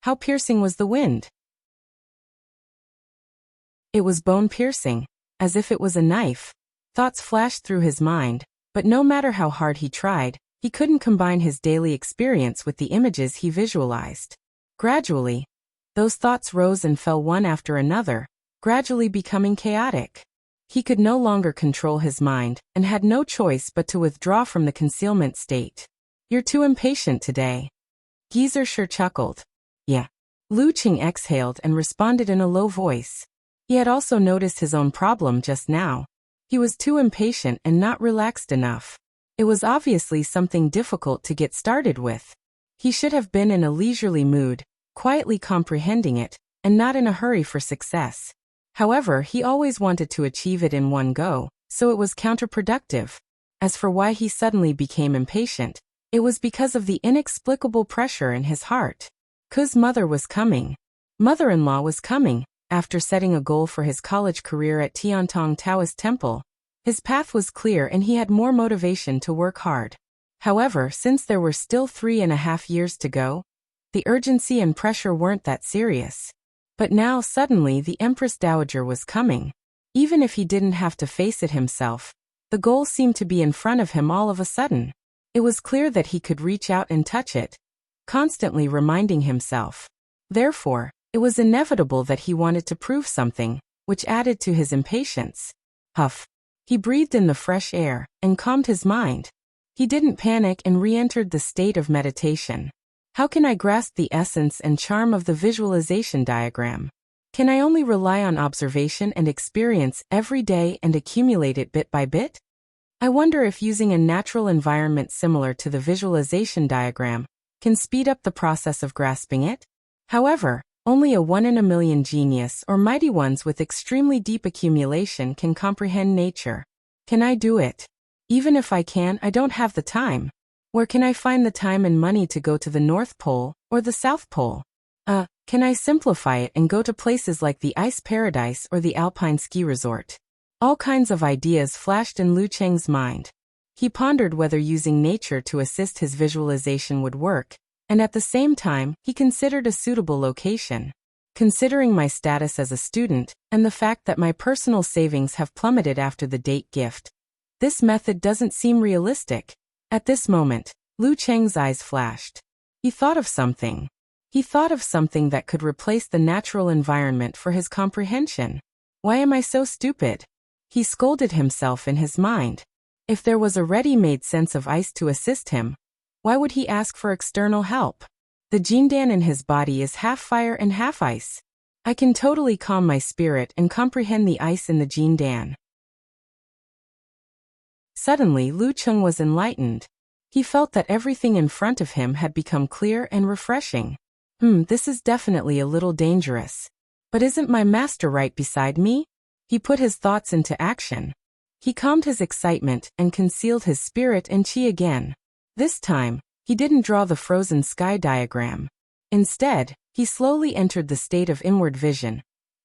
How piercing was the wind? It was bone-piercing, as if it was a knife. Thoughts flashed through his mind, but no matter how hard he tried, He couldn't combine his daily experience with the images he visualized. Gradually, those thoughts rose and fell one after another, gradually becoming chaotic. He could no longer control his mind and had no choice but to withdraw from the concealment state. "You're too impatient today." Geezer sure chuckled. "Yeah." Lu Qing exhaled and responded in a low voice. He had also noticed his own problem just now. He was too impatient and not relaxed enough. It was obviously something difficult to get started with. He should have been in a leisurely mood, quietly comprehending it, and not in a hurry for success. However, he always wanted to achieve it in one go, so it was counterproductive. As for why he suddenly became impatient, it was because of the inexplicable pressure in his heart. Ku's mother was coming. Mother-in-law was coming. After setting a goal for his college career at Tiantong Taoist Temple, his path was clear and he had more motivation to work hard. However, since there were still 3.5 years to go, the urgency and pressure weren't that serious. But now suddenly the Empress Dowager was coming. Even if he didn't have to face it himself, the goal seemed to be in front of him all of a sudden. It was clear that he could reach out and touch it, constantly reminding himself. Therefore, it was inevitable that he wanted to prove something, which added to his impatience. Huff. He breathed in the fresh air and calmed his mind. He didn't panic and re-entered the state of meditation. How can I grasp the essence and charm of the visualization diagram? Can I only rely on observation and experience every day and accumulate it bit by bit? I wonder if using a natural environment similar to the visualization diagram can speed up the process of grasping it. However, only a 1 in a million genius or mighty ones with extremely deep accumulation can comprehend nature. Can I do it? Even if I can, I don't have the time. Where can I find the time and money to go to the North Pole or the South Pole? Can I simplify it and go to places like the Ice Paradise or the Alpine Ski Resort? All kinds of ideas flashed in Lu Cheng's mind. He pondered whether using nature to assist his visualization would work, and at the same time, he considered a suitable location. Considering my status as a student, and the fact that my personal savings have plummeted after the date gift, this method doesn't seem realistic. At this moment, Lu Cheng's eyes flashed. He thought of something. He thought of something that could replace the natural environment for his comprehension. Why am I so stupid? He scolded himself in his mind. If there was a ready-made sense of ice to assist him, why would he ask for external help? The Jindan in his body is half fire and half ice. I can totally calm my spirit and comprehend the ice in the Jindan. Suddenly, Lu Cheng was enlightened. He felt that everything in front of him had become clear and refreshing. This is definitely a little dangerous. But isn't my master right beside me? He put his thoughts into action. He calmed his excitement and concealed his spirit and chi again. This time, he didn't draw the frozen sky diagram. Instead, he slowly entered the state of inward vision,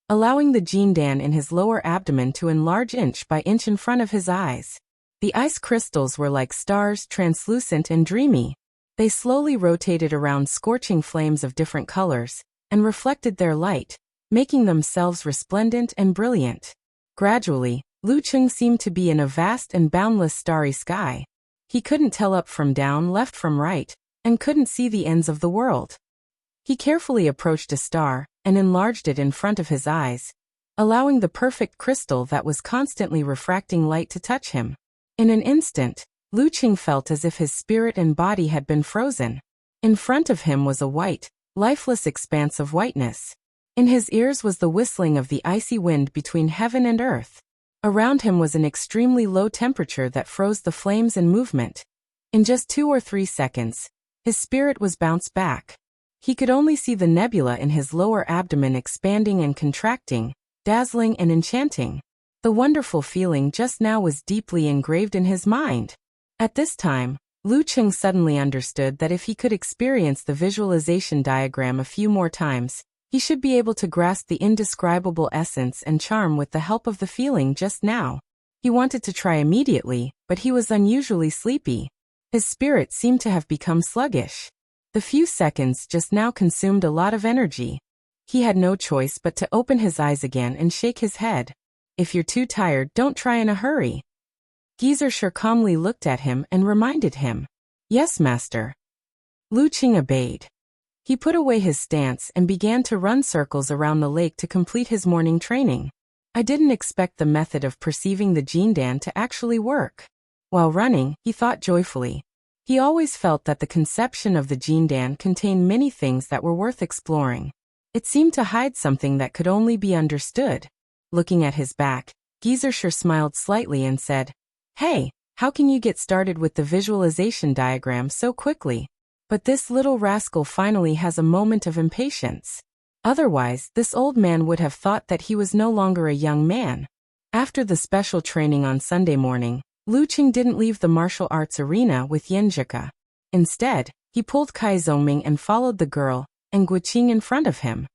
allowing the Jindan in his lower abdomen to enlarge inch by inch in front of his eyes. The ice crystals were like stars, translucent and dreamy. They slowly rotated around scorching flames of different colors, and reflected their light, making themselves resplendent and brilliant. Gradually, Lu Cheng seemed to be in a vast and boundless starry sky. He couldn't tell up from down, left from right, and couldn't see the ends of the world. He carefully approached a star, and enlarged it in front of his eyes, allowing the perfect crystal that was constantly refracting light to touch him. In an instant, Lu Cheng felt as if his spirit and body had been frozen. In front of him was a white, lifeless expanse of whiteness. In his ears was the whistling of the icy wind between heaven and earth. Around him was an extremely low temperature that froze the flames and movement. In just 2 or 3 seconds, his spirit was bounced back. He could only see the nebula in his lower abdomen expanding and contracting, dazzling and enchanting. The wonderful feeling just now was deeply engraved in his mind. At this time, Lu Cheng suddenly understood that if he could experience the visualization diagram a few more times, he should be able to grasp the indescribable essence and charm with the help of the feeling just now. He wanted to try immediately, but he was unusually sleepy. His spirit seemed to have become sluggish. The few seconds just now consumed a lot of energy. He had no choice but to open his eyes again and shake his head. If you're too tired, don't try in a hurry. Geezer calmly looked at him and reminded him. Yes, master. Luqing obeyed. He put away his stance and began to run circles around the lake to complete his morning training. I didn't expect the method of perceiving the jindan to actually work. While running, he thought joyfully. He always felt that the conception of the jindan contained many things that were worth exploring. It seemed to hide something that could only be understood. Looking at his back, Geyser smiled slightly and said, "Hey, how can you get started with the visualization diagram so quickly?" But this little rascal finally has a moment of impatience. Otherwise, this old man would have thought that he was no longer a young man. After the special training on Sunday morning, Luqing didn't leave the martial arts arena with Yenjika. Instead, he pulled Kai Zongming and followed the girl, and Guqing in front of him.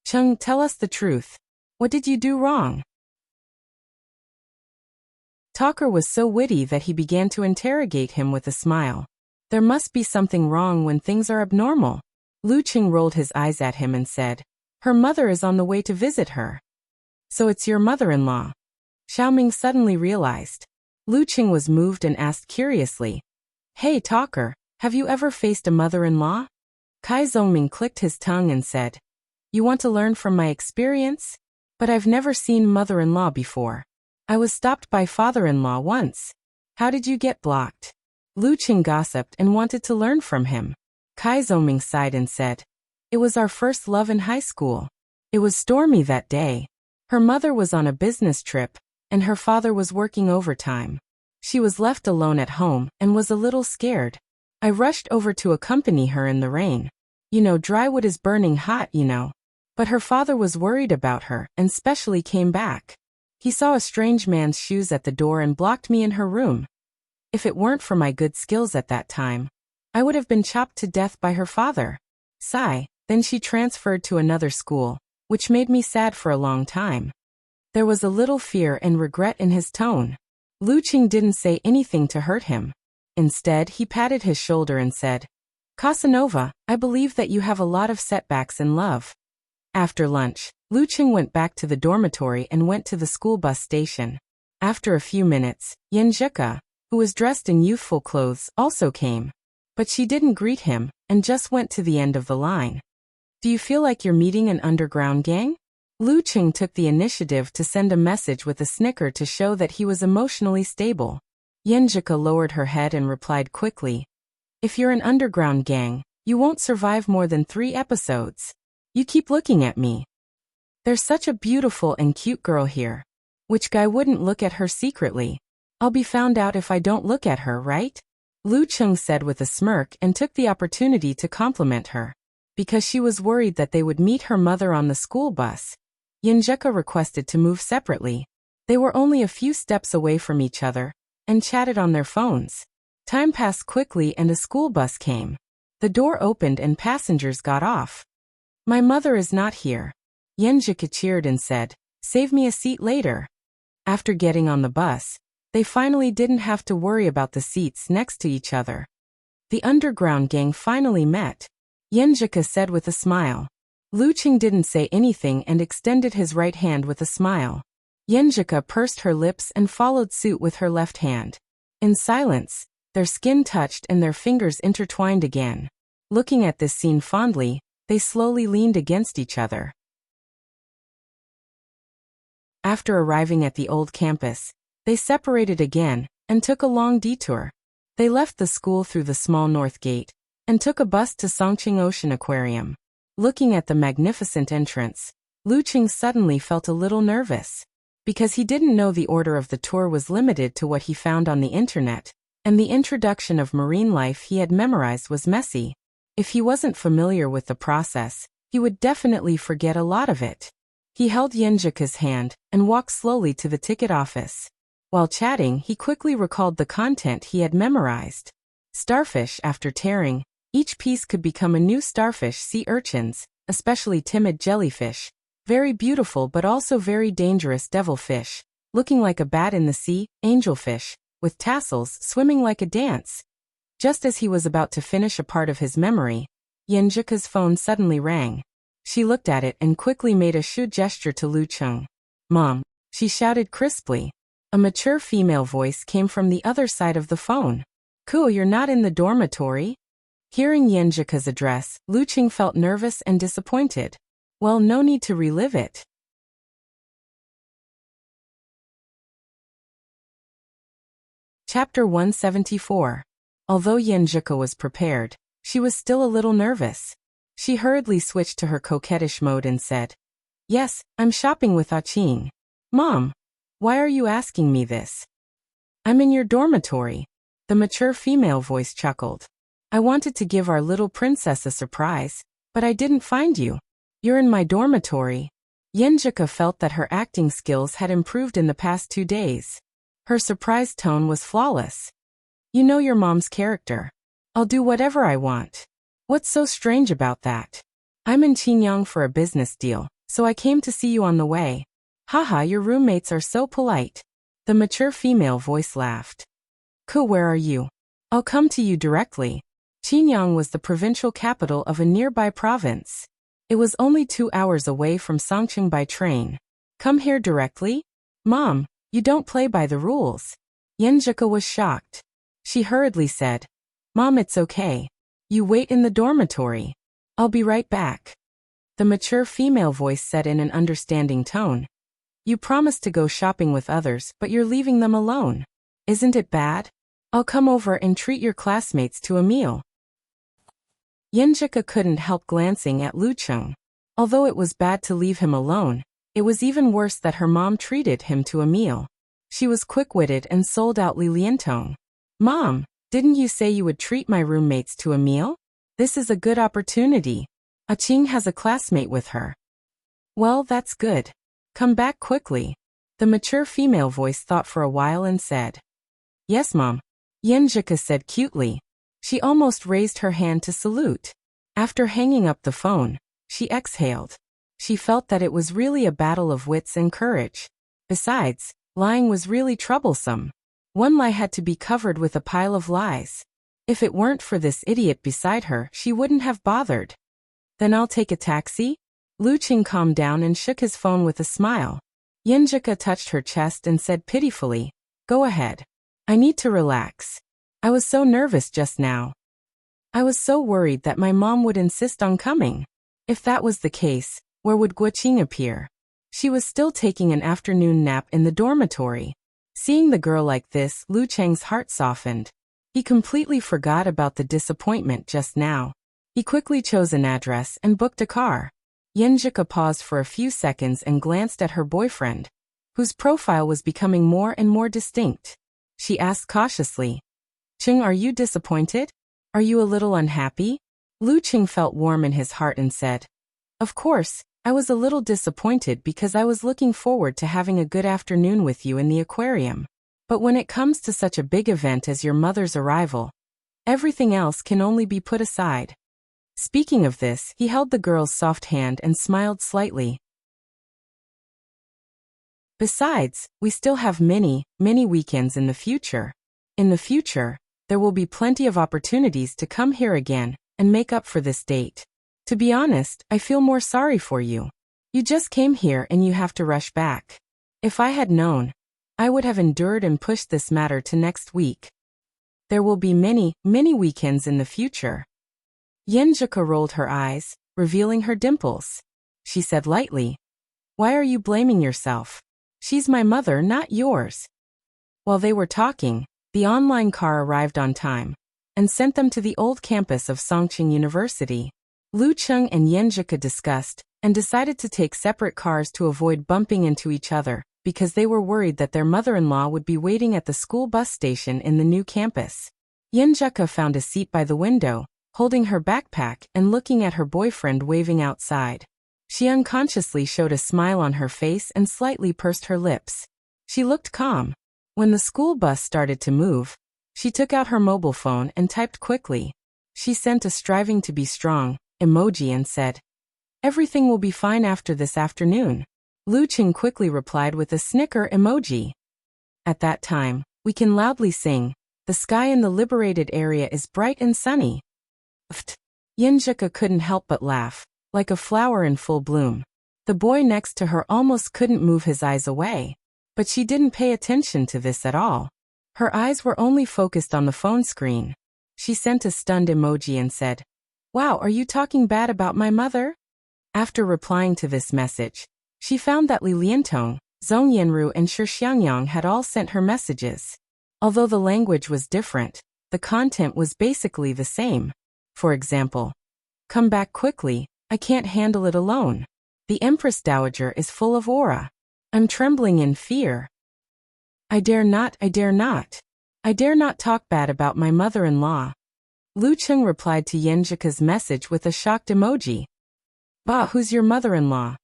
"Cheng, tell us the truth. What did you do wrong?" Talker was so witty that he began to interrogate him with a smile. There must be something wrong when things are abnormal. Luqing rolled his eyes at him and said, "Her mother is on the way to visit her." "So it's your mother-in-law?" Xiaoming suddenly realized. Luqing was moved and asked curiously, "Hey, Talker, have you ever faced a mother-in-law?" Kai Zongming clicked his tongue and said, "You want to learn from my experience? But I've never seen mother-in-law before. I was stopped by father-in-law once. How did you get blocked?" Luqing gossiped and wanted to learn from him. Kai Zongming sighed and said, "It was our first love in high school. It was stormy that day. Her mother was on a business trip, and her father was working overtime. She was left alone at home and was a little scared. I rushed over to accompany her in the rain. Dry wood is burning hot, But her father was worried about her and specially came back. He saw a strange man's shoes at the door and blocked me in her room. If it weren't for my good skills at that time, I would have been chopped to death by her father." Sigh, then she transferred to another school, which made me sad for a long time. There was a little fear and regret in his tone. Luqing didn't say anything to hurt him. Instead, he patted his shoulder and said, "Casanova, I believe that you have a lot of setbacks in love." After lunch, Luqing went back to the dormitory and went to the school bus station. After a few minutes, Yenjika, who was dressed in youthful clothes, also came. But she didn't greet him, and just went to the end of the line. "Do you feel like you're meeting an underground gang?" Luqing took the initiative to send a message with a snicker to show that he was emotionally stable. Yenjika lowered her head and replied quickly, "If you're an underground gang, you won't survive more than 3 episodes. You keep looking at me. There's such a beautiful and cute girl here. Which guy wouldn't look at her secretly? I'll be found out if I don't look at her, right?" Luqing said with a smirk and took the opportunity to compliment her. Because she was worried that they would meet her mother on the school bus, Yenjika requested to move separately. They were only a few steps away from each other, and chatted on their phones. Time passed quickly and a school bus came. The door opened and passengers got off. "My mother is not here," Yenjika cheered and said, "Save me a seat later." After getting on the bus, they finally didn't have to worry about the seats next to each other. The underground gang finally met. Yenjika said with a smile. Luqing didn't say anything and extended his right hand with a smile. Yenjika pursed her lips and followed suit with her left hand. In silence, their skin touched and their fingers intertwined again. Looking at this scene fondly, they slowly leaned against each other. After arriving at the old campus, they separated again and took a long detour. They left the school through the small north gate and took a bus to Songqing Ocean Aquarium. Looking at the magnificent entrance, Luqing suddenly felt a little nervous. Because he didn't know the order of the tour was limited to what he found on the internet, and the introduction of marine life he had memorized was messy. If he wasn't familiar with the process, he would definitely forget a lot of it. He held Yenjika's hand and walked slowly to the ticket office. While chatting, he quickly recalled the content he had memorized. Starfish, after tearing, each piece could become a new starfish. Sea urchins, especially timid jellyfish, very beautiful but also very dangerous devilfish, looking like a bat in the sea, angelfish, with tassels swimming like a dance. Just as he was about to finish a part of his memory, Yenjika's phone suddenly rang. She looked at it and quickly made a shoe gesture to Luqing. "Mom," she shouted crisply. A mature female voice came from the other side of the phone. Cool, you're not in the dormitory? Hearing Yenjika's address, Luqing felt nervous and disappointed. Well, no need to relive it. Chapter 174. Although Yenjika was prepared, she was still a little nervous. She hurriedly switched to her coquettish mode and said, "Yes, I'm shopping with Qing. Mom, why are you asking me this?" "I'm in your dormitory." The mature female voice chuckled. "I wanted to give our little princess a surprise, but I didn't find you. You're in my dormitory." Yenjika felt that her acting skills had improved in the past 2 days. Her surprised tone was flawless. "You know your mom's character. I'll do whatever I want. What's so strange about that? I'm in Qingyang for a business deal, so I came to see you on the way." "Haha, your roommates are so polite." The mature female voice laughed. "Cool, where are you? I'll come to you directly." Qingyang was the provincial capital of a nearby province. It was only 2 hours away from Songqing by train. "Come here directly? Mom, you don't play by the rules." Yenjika was shocked. She hurriedly said, "Mom, it's okay. You wait in the dormitory. I'll be right back." The mature female voice said in an understanding tone, "You promised to go shopping with others, but you're leaving them alone. Isn't it bad? I'll come over and treat your classmates to a meal." Yenjika couldn't help glancing at Luqing. Although it was bad to leave him alone, it was even worse that her mom treated him to a meal. She was quick-witted and sold out Li Liantong. "Mom, didn't you say you would treat my roommates to a meal? This is a good opportunity. Qing has a classmate with her." "Well, that's good. Come back quickly." The mature female voice thought for a while and said, "Yes, Mom." Yenjika said cutely. She almost raised her hand to salute. After hanging up the phone, she exhaled. She felt that it was really a battle of wits and courage. Besides, lying was really troublesome. One lie had to be covered with a pile of lies. If it weren't for this idiot beside her, she wouldn't have bothered. "Then I'll take a taxi?" Luqing calmed down and shook his phone with a smile. Yenjika touched her chest and said pitifully, "Go ahead. I need to relax. I was so nervous just now. I was so worried that my mom would insist on coming. If that was the case, where would Qing appear?" She was still taking an afternoon nap in the dormitory. Seeing the girl like this, Luqing's heart softened. He completely forgot about the disappointment just now. He quickly chose an address and booked a car. Yenjika paused for a few seconds and glanced at her boyfriend, whose profile was becoming more and more distinct. She asked cautiously, "Qing, are you disappointed? Are you a little unhappy?" Luqing felt warm in his heart and said, "Of course, I was a little disappointed because I was looking forward to having a good afternoon with you in the aquarium. But when it comes to such a big event as your mother's arrival, everything else can only be put aside." Speaking of this, he held the girl's soft hand and smiled slightly. "Besides, we still have many, many weekends in the future. In the future, there will be plenty of opportunities to come here again and make up for this date. To be honest, I feel more sorry for you. You just came here and you have to rush back. If I had known, I would have endured and pushed this matter to next week. There will be many, many weekends in the future." Yenjika rolled her eyes, revealing her dimples. She said lightly, "Why are you blaming yourself? She's my mother, not yours." While they were talking, the online car arrived on time and sent them to the old campus of Songqing University. Luqing and Yenjika discussed and decided to take separate cars to avoid bumping into each other because they were worried that their mother-in-law would be waiting at the school bus station in the new campus. Yenjika found a seat by the window, holding her backpack and looking at her boyfriend waving outside. She unconsciously showed a smile on her face and slightly pursed her lips. She looked calm. When the school bus started to move, she took out her mobile phone and typed quickly. She sent a striving to be strong emoji and said, "Everything will be fine after this afternoon." Luqing quickly replied with a snicker emoji. At that time, we can loudly sing, "The sky in the liberated area is bright and sunny." Pft. Yenjika couldn't help but laugh, like a flower in full bloom. The boy next to her almost couldn't move his eyes away, but she didn't pay attention to this at all. Her eyes were only focused on the phone screen. She sent a stunned emoji and said, "Wow, are you talking bad about my mother?" After replying to this message, she found that Li Liantong, Zhong Yanru and Shi Xiangyang had all sent her messages. Although the language was different, the content was basically the same. For example, "Come back quickly, I can't handle it alone. The Empress Dowager is full of aura. I'm trembling in fear. I dare not, I dare not. I dare not talk bad about my mother-in-law." Lu Cheng replied to Yenjika's message with a shocked emoji. "Bah, who's your mother-in-law?"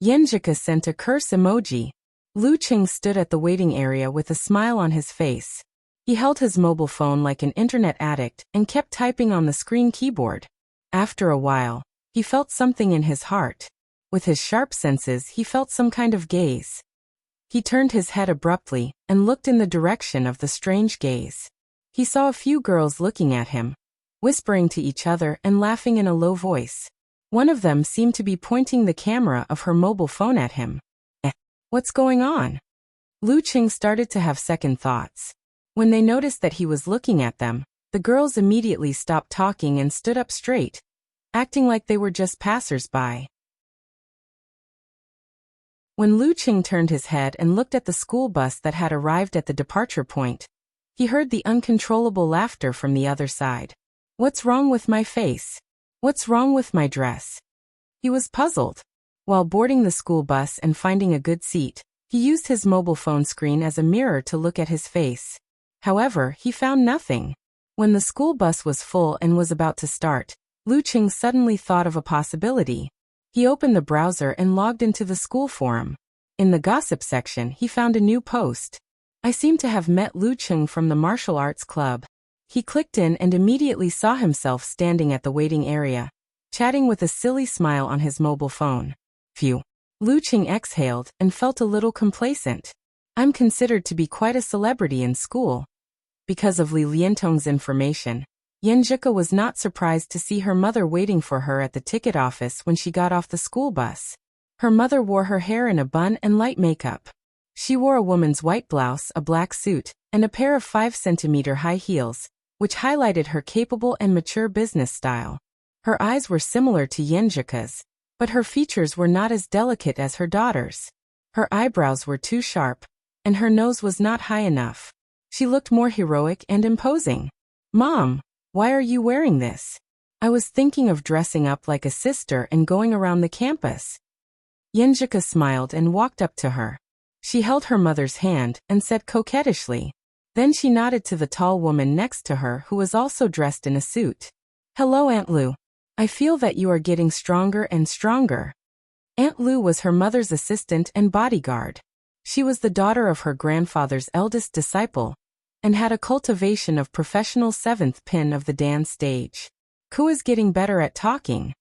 Yenjika sent a curse emoji. Lu Cheng stood at the waiting area with a smile on his face. He held his mobile phone like an internet addict and kept typing on the screen keyboard. After a while, he felt something in his heart. With his sharp senses, he felt some kind of gaze. He turned his head abruptly and looked in the direction of the strange gaze. He saw a few girls looking at him, whispering to each other and laughing in a low voice. One of them seemed to be pointing the camera of her mobile phone at him. What's going on? Lu Cheng started to have second thoughts. When they noticed that he was looking at them, the girls immediately stopped talking and stood up straight, acting like they were just passers-by. When Lu Cheng turned his head and looked at the school bus that had arrived at the departure point, he heard the uncontrollable laughter from the other side. "What's wrong with my face? What's wrong with my dress?" He was puzzled. While boarding the school bus and finding a good seat, he used his mobile phone screen as a mirror to look at his face. However, he found nothing. When the school bus was full and was about to start, Lu Cheng suddenly thought of a possibility. He opened the browser and logged into the school forum. In the gossip section, he found a new post. "I seem to have met Lu Cheng from the martial arts club." He clicked in and immediately saw himself standing at the waiting area, chatting with a silly smile on his mobile phone. Phew. Lu Cheng exhaled and felt a little complacent. "I'm considered to be quite a celebrity in school." Because of Li Liantong's information, Yenjika was not surprised to see her mother waiting for her at the ticket office when she got off the school bus. Her mother wore her hair in a bun and light makeup. She wore a woman's white blouse, a black suit, and a pair of 5-centimeter high heels, which highlighted her capable and mature business style. Her eyes were similar to Yenjika's, but her features were not as delicate as her daughter's. Her eyebrows were too sharp, and her nose was not high enough. She looked more heroic and imposing. "Mom, why are you wearing this?" "I was thinking of dressing up like a sister and going around the campus." Yenjika smiled and walked up to her. She held her mother's hand and said coquettishly. Then she nodded to the tall woman next to her who was also dressed in a suit. "Hello, Aunt Lu. I feel that you are getting stronger and stronger." Aunt Lu was her mother's assistant and bodyguard. She was the daughter of her grandfather's eldest disciple, and had a cultivation of professional seventh pin of the dance stage. "Ku is getting better at talking."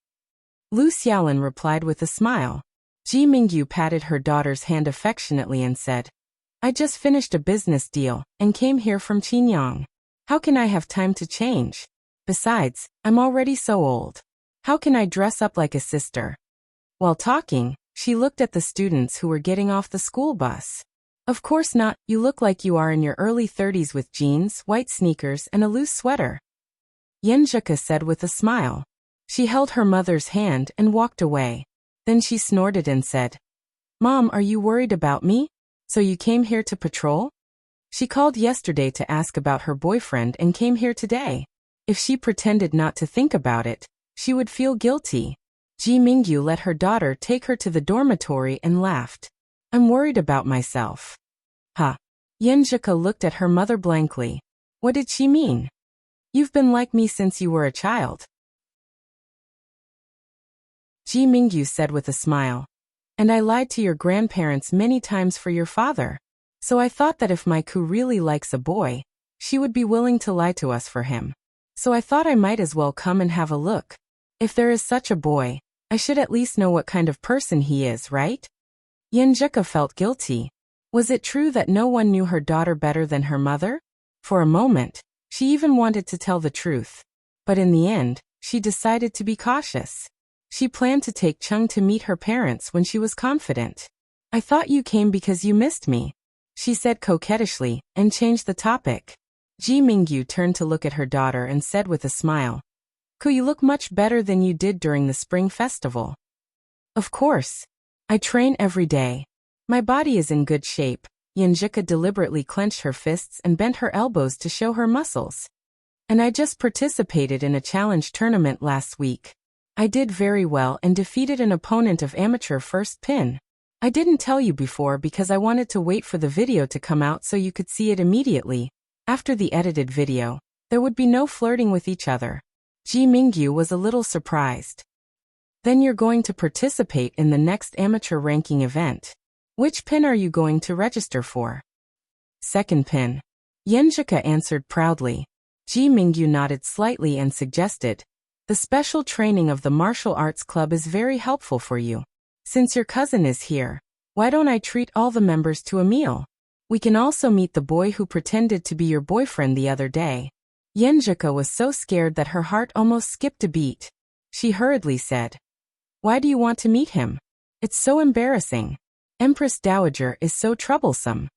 Lu Xiaolin replied with a smile. Ji Mingyu patted her daughter's hand affectionately and said, "I just finished a business deal and came here from Qinyang. How can I have time to change? Besides, I'm already so old. How can I dress up like a sister?" While talking, she looked at the students who were getting off the school bus. "Of course not, you look like you are in your early 30s with jeans, white sneakers, and a loose sweater," Yenjika said with a smile. She held her mother's hand and walked away. Then she snorted and said, "Mom, are you worried about me? So you came here to patrol?" She called yesterday to ask about her boyfriend and came here today. If she pretended not to think about it, she would feel guilty. Ji Mingyu let her daughter take her to the dormitory and laughed. "I'm worried about myself." "Huh." Yenjika looked at her mother blankly. What did she mean? "You've been like me since you were a child," Ji Mingyu said with a smile. "And I lied to your grandparents many times for your father. So I thought that if my Ku really likes a boy, she would be willing to lie to us for him. So I thought I might as well come and have a look. If there is such a boy, I should at least know what kind of person he is, right?" Yenjika felt guilty. Was it true that no one knew her daughter better than her mother? For a moment, she even wanted to tell the truth. But in the end, she decided to be cautious. She planned to take Chung to meet her parents when she was confident. "I thought you came because you missed me." she said coquettishly, and changed the topic. Ji Mingyu turned to look at her daughter and said with a smile, "Could you look much better than you did during the spring festival?" "Of course. I train every day. My body is in good shape." Yenjika deliberately clenched her fists and bent her elbows to show her muscles. "And I just participated in a challenge tournament last week. I did very well and defeated an opponent of amateur first pin. I didn't tell you before because I wanted to wait for the video to come out so you could see it immediately. After the edited video, there would be no flirting with each other." Ji Mingyu was a little surprised. "Then you're going to participate in the next amateur ranking event. Which pin are you going to register for?" "Second pin." Yenjika answered proudly. Ji Mingyu nodded slightly and suggested, "The special training of the martial arts club is very helpful for you. Since your cousin is here, why don't I treat all the members to a meal? We can also meet the boy who pretended to be your boyfriend the other day." Yenjika was so scared that her heart almost skipped a beat. She hurriedly said, "Why do you want to meet him? It's so embarrassing. Empress Dowager is so troublesome."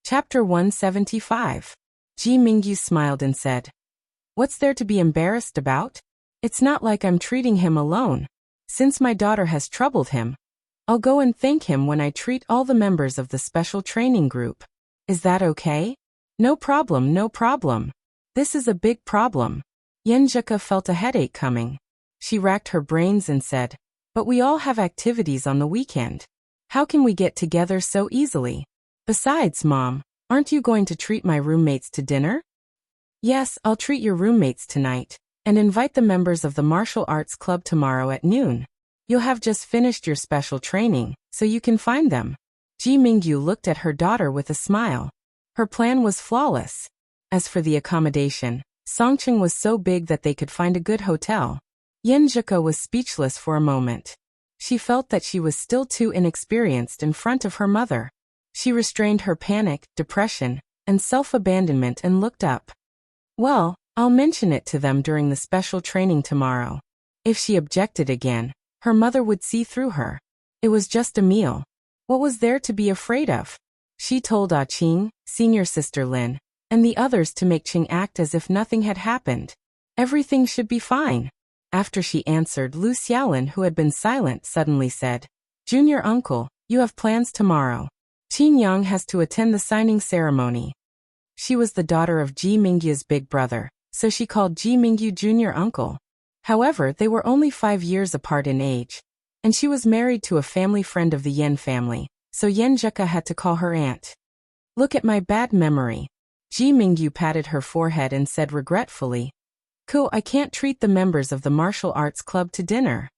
Chapter 175. Ji Mingyu smiled and said, "What's there to be embarrassed about? It's not like I'm treating him alone. Since my daughter has troubled him, I'll go and thank him when I treat all the members of the special training group. Is that okay?" "No problem, no problem. This is a big problem." Yenjika felt a headache coming. She racked her brains and said, "But we all have activities on the weekend. How can we get together so easily? Besides, Mom, aren't you going to treat my roommates to dinner?" "Yes, I'll treat your roommates tonight, and invite the members of the martial arts club tomorrow at noon. You'll have just finished your special training, so you can find them." Ji Mingyu looked at her daughter with a smile. Her plan was flawless. As for the accommodation, Songcheng was so big that they could find a good hotel. Yenjika was speechless for a moment. She felt that she was still too inexperienced in front of her mother. She restrained her panic, depression, and self-abandonment and looked up. "Well, I'll mention it to them during the special training tomorrow." If she objected again, her mother would see through her. It was just a meal. What was there to be afraid of? She told Ah Qing, senior sister Lin, and the others to make Qing act as if nothing had happened. Everything should be fine. After she answered, Lu Xiaolin, who had been silent, suddenly said, "Junior uncle, you have plans tomorrow. Qin Yang has to attend the signing ceremony." She was the daughter of Ji Mingyu's big brother, so she called Ji Mingyu junior uncle. However, they were only 5 years apart in age, and she was married to a family friend of the Yen family, so Yenjika had to call her aunt. "Look at my bad memory." Ji Mingyu patted her forehead and said regretfully, I can't treat the members of the martial arts club to dinner."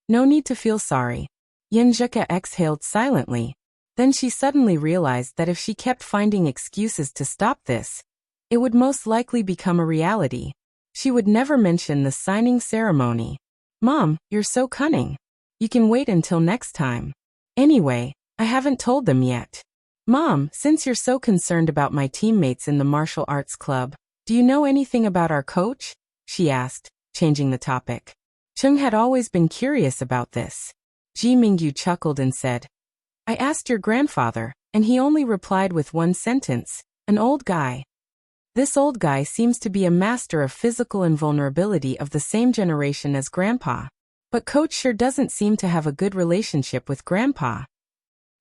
"No need to feel sorry." Yenjika exhaled silently. Then she suddenly realized that if she kept finding excuses to stop this, it would most likely become a reality. She would never mention the signing ceremony. "Mom, you're so cunning. You can wait until next time. Anyway, I haven't told them yet." "Mom, since you're so concerned about my teammates in the martial arts club, do you know anything about our coach?" she asked, changing the topic. Chung had always been curious about this. Ji Mingyu chuckled and said, "I asked your grandfather, and he only replied with one sentence, an old guy. This old guy seems to be a master of physical invulnerability of the same generation as Grandpa. But Coach sure doesn't seem to have a good relationship with Grandpa."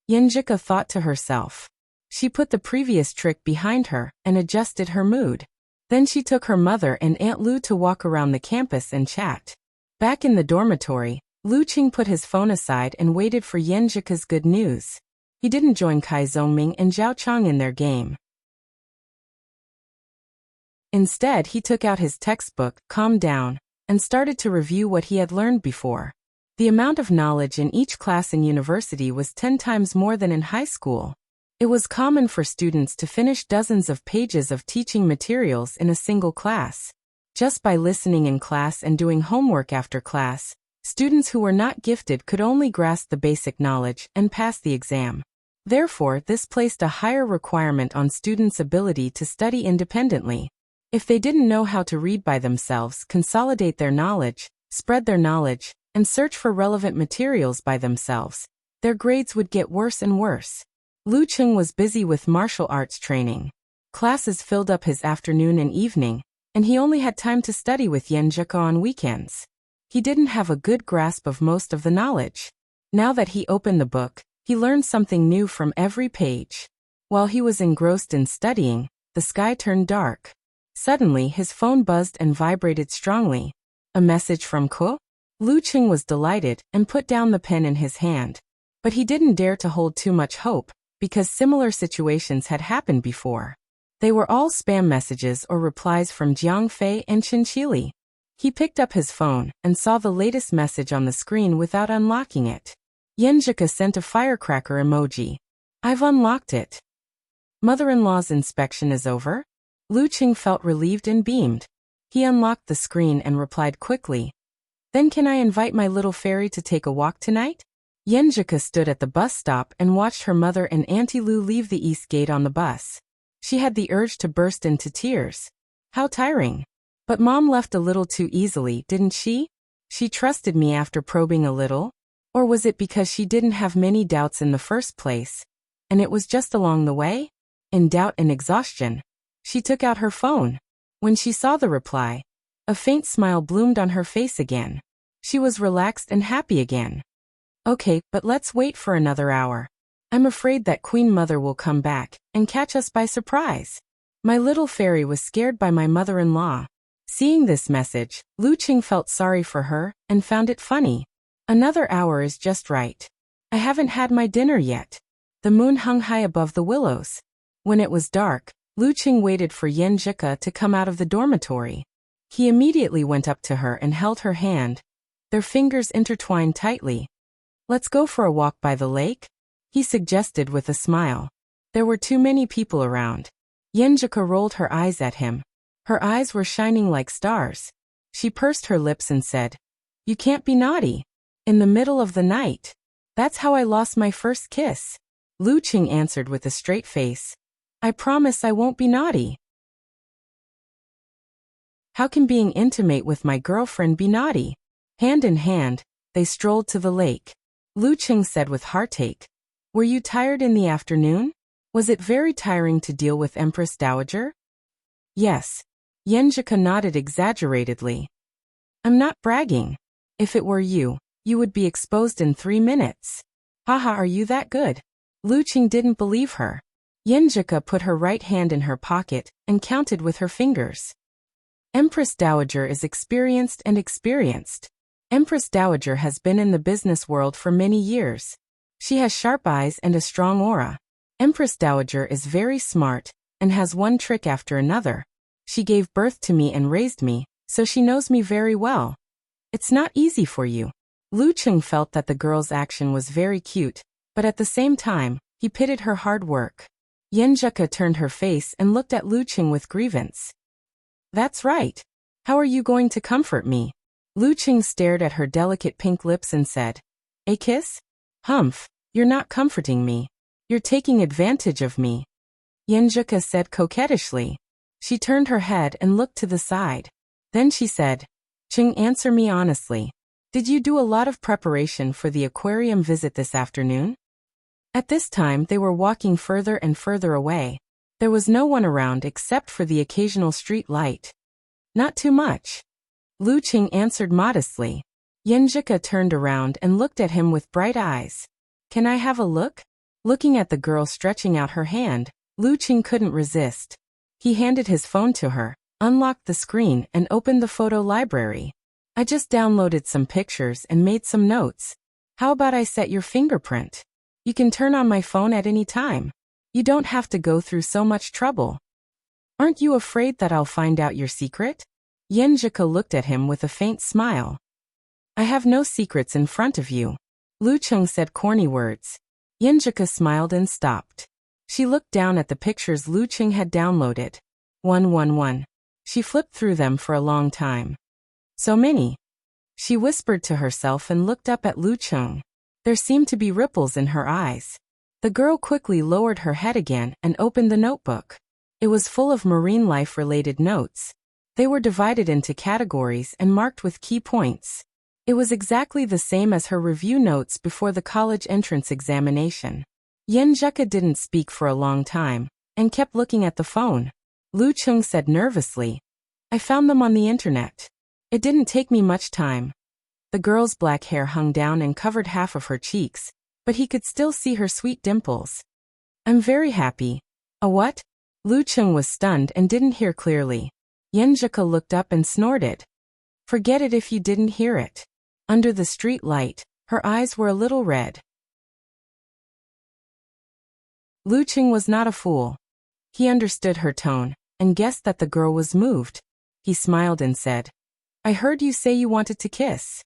Yenjika thought to herself. She put the previous trick behind her and adjusted her mood. Then she took her mother and Aunt Lu to walk around the campus and chat. Back in the dormitory, Lu Qing put his phone aside and waited for Yenjika's good news. He didn't join Kai Zhongming and Zhao Chang in their game. Instead, he took out his textbook, calmed down, and started to review what he had learned before. The amount of knowledge in each class in university was 10 times more than in high school. It was common for students to finish dozens of pages of teaching materials in a single class. Just by listening in class and doing homework after class, students who were not gifted could only grasp the basic knowledge and pass the exam. Therefore, this placed a higher requirement on students' ability to study independently. If they didn't know how to read by themselves, consolidate their knowledge, spread their knowledge, and search for relevant materials by themselves, their grades would get worse and worse. Lu Cheng was busy with martial arts training. Classes filled up his afternoon and evening, and he only had time to study with Yen Zhika on weekends. He didn't have a good grasp of most of the knowledge. Now that he opened the book, he learned something new from every page. While he was engrossed in studying, the sky turned dark. Suddenly his phone buzzed and vibrated strongly. A message from Ko? Lu Cheng was delighted and put down the pen in his hand. But he didn't dare to hold too much hope, because similar situations had happened before. They were all spam messages or replies from Jiang Fei and Qin Qili. He picked up his phone and saw the latest message on the screen without unlocking it. Yen Zhika sent a firecracker emoji. I've unlocked it. Mother-in-law's inspection is over? Lu Cheng felt relieved and beamed. He unlocked the screen and replied quickly. Then can I invite my little fairy to take a walk tonight? Yen Zhika stood at the bus stop and watched her mother and Auntie Lu leave the east gate on the bus. She had the urge to burst into tears. How tiring. But Mom left a little too easily, didn't she? She trusted me after probing a little? Or was it because she didn't have many doubts in the first place? And it was just along the way? In doubt and exhaustion, she took out her phone. When she saw the reply, a faint smile bloomed on her face again. She was relaxed and happy again. Okay, but let's wait for another hour. I'm afraid that Queen Mother will come back and catch us by surprise. My little fairy was scared by my mother-in-law. Seeing this message, Lu Cheng felt sorry for her and found it funny. Another hour is just right. I haven't had my dinner yet. The moon hung high above the willows. When it was dark, Lu Cheng waited for Yen Zhika to come out of the dormitory. He immediately went up to her and held her hand. Their fingers intertwined tightly. Let's go for a walk by the lake? He suggested with a smile. There were too many people around. Yen Zhika rolled her eyes at him. Her eyes were shining like stars. She pursed her lips and said, You can't be naughty. In the middle of the night. That's how I lost my first kiss. Lu Cheng answered with a straight face. I promise I won't be naughty. How can being intimate with my girlfriend be naughty? Hand in hand, they strolled to the lake. Lu Cheng said with heartache. Were you tired in the afternoon? Was it very tiring to deal with Empress Dowager? Yes. Yen Zhika nodded exaggeratedly. I'm not bragging. If it were you, you would be exposed in 3 minutes. Haha, are you that good? Lu Cheng didn't believe her. Yen Zhika put her right hand in her pocket and counted with her fingers. Empress Dowager is experienced and experienced. Empress Dowager has been in the business world for many years. She has sharp eyes and a strong aura. Empress Dowager is very smart and has one trick after another. She gave birth to me and raised me, so she knows me very well. It's not easy for you. Lu Cheng felt that the girl's action was very cute, but at the same time, he pitied her hard work. Yen Zhika turned her face and looked at Lu Cheng with grievance. That's right. How are you going to comfort me? Lu Cheng stared at her delicate pink lips and said, A kiss? Humph, you're not comforting me. You're taking advantage of me. Yen Zhika said coquettishly. She turned her head and looked to the side. Then she said, Cheng, answer me honestly. Did you do a lot of preparation for the aquarium visit this afternoon? At this time they were walking further and further away. There was no one around except for the occasional street light. Not too much. Lu Cheng answered modestly. Yen Zhika turned around and looked at him with bright eyes. Can I have a look? Looking at the girl stretching out her hand, Lu Cheng couldn't resist. He handed his phone to her, unlocked the screen and opened the photo library. I just downloaded some pictures and made some notes. How about I set your fingerprint? You can turn on my phone at any time. You don't have to go through so much trouble. Aren't you afraid that I'll find out your secret? Yen Zhika looked at him with a faint smile. I have no secrets in front of you. Lu Cheng said corny words. Yen Zhika smiled and stopped. She looked down at the pictures Lu Cheng had downloaded. 111. She flipped through them for a long time. So many. She whispered to herself and looked up at Lu Cheng. There seemed to be ripples in her eyes. The girl quickly lowered her head again and opened the notebook. It was full of marine life-related notes. They were divided into categories and marked with key points. It was exactly the same as her review notes before the college entrance examination. Yenjeka didn't speak for a long time, and kept looking at the phone. Lu Chung said nervously, "I found them on the internet. It didn't take me much time." The girl's black hair hung down and covered half of her cheeks, but he could still see her sweet dimples. "I'm very happy." "A what?" Lu Chung was stunned and didn't hear clearly. Yenjeka looked up and snorted. "Forget it if you didn't hear it." Under the street light, her eyes were a little red. Lu Chung was not a fool. He understood her tone, and guessed that the girl was moved. He smiled and said, "I heard you say you wanted to kiss."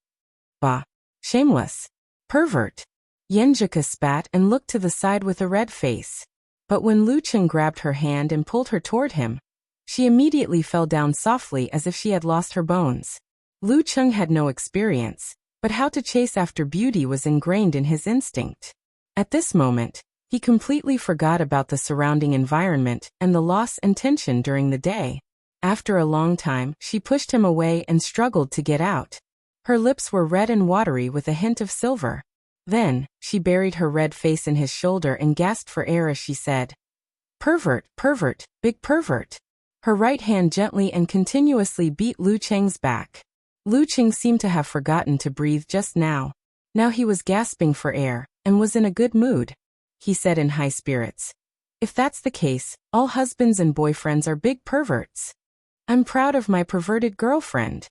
"Bah. Shameless. Pervert." Yenjeka spat and looked to the side with a red face. But when Lu Chung grabbed her hand and pulled her toward him, she immediately fell down softly as if she had lost her bones. Lu Chung had no experience, but how to chase after beauty was ingrained in his instinct. At this moment, he completely forgot about the surrounding environment and the loss and tension during the day. After a long time, she pushed him away and struggled to get out. Her lips were red and watery with a hint of silver. Then, she buried her red face in his shoulder and gasped for air as she said, "Pervert, pervert, big pervert." Her right hand gently and continuously beat Lu Cheng's back. Lu Cheng seemed to have forgotten to breathe just now. Now he was gasping for air, and was in a good mood. He said in high spirits, "If that's the case, all husbands and boyfriends are big perverts. I'm proud of my perverted girlfriend."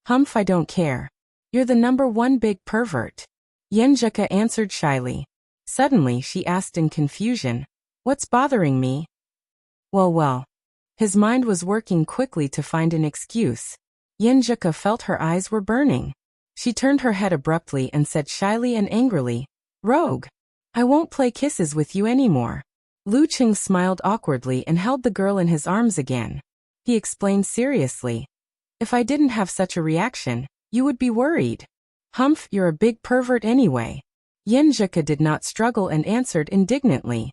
"Humph, I don't care. You're the #1 big pervert." Yenjeka answered shyly. Suddenly she asked in confusion, "What's bothering me?" Well. His mind was working quickly to find an excuse. Yenjeka felt her eyes were burning. She turned her head abruptly and said shyly and angrily, "Rogue! I won't play kisses with you anymore." Lu Cheng smiled awkwardly and held the girl in his arms again. He explained seriously, "If I didn't have such a reaction, you would be worried." "Humph, you're a big pervert anyway." Yenjeka did not struggle and answered indignantly.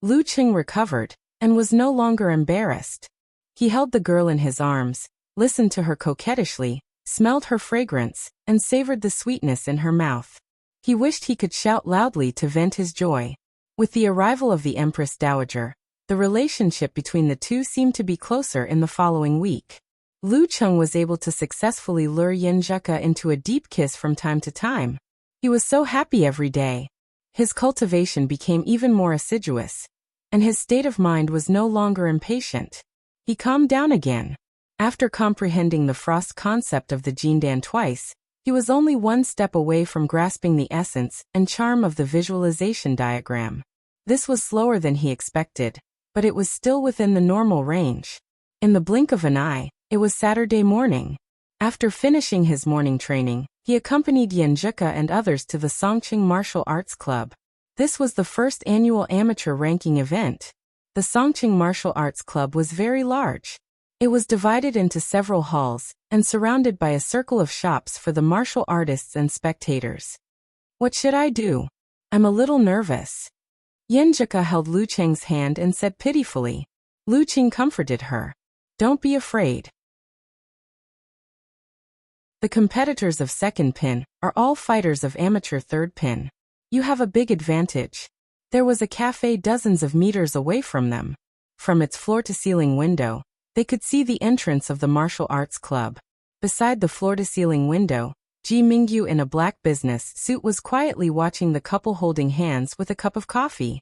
Lu Cheng recovered, and was no longer embarrassed. He held the girl in his arms, listened to her coquettishly, smelled her fragrance, and savored the sweetness in her mouth. He wished he could shout loudly to vent his joy. With the arrival of the Empress Dowager, the relationship between the two seemed to be closer in the following week. Lu Chung was able to successfully lure Yenjeka into a deep kiss from time to time. He was so happy every day. His cultivation became even more assiduous, and his state of mind was no longer impatient. He calmed down again. After comprehending the frost concept of the Jindan twice, he was only one step away from grasping the essence and charm of the visualization diagram. This was slower than he expected, but it was still within the normal range. In the blink of an eye, it was Saturday morning. After finishing his morning training, he accompanied Yenjeka and others to the Songqing Martial Arts Club. This was the first annual amateur ranking event. The Songqing Martial Arts Club was very large. It was divided into several halls, and surrounded by a circle of shops for the martial artists and spectators. "What should I do? I'm a little nervous." Yenjeka held Lu Cheng's hand and said pitifully. Lu Cheng comforted her. "Don't be afraid. The competitors of second pin are all fighters of amateur third pin. You have a big advantage." There was a cafe dozens of meters away from them. From its floor-to-ceiling window, they could see the entrance of the martial arts club. Beside the floor-to-ceiling window, Ji Mingyu in a black business suit was quietly watching the couple holding hands with a cup of coffee.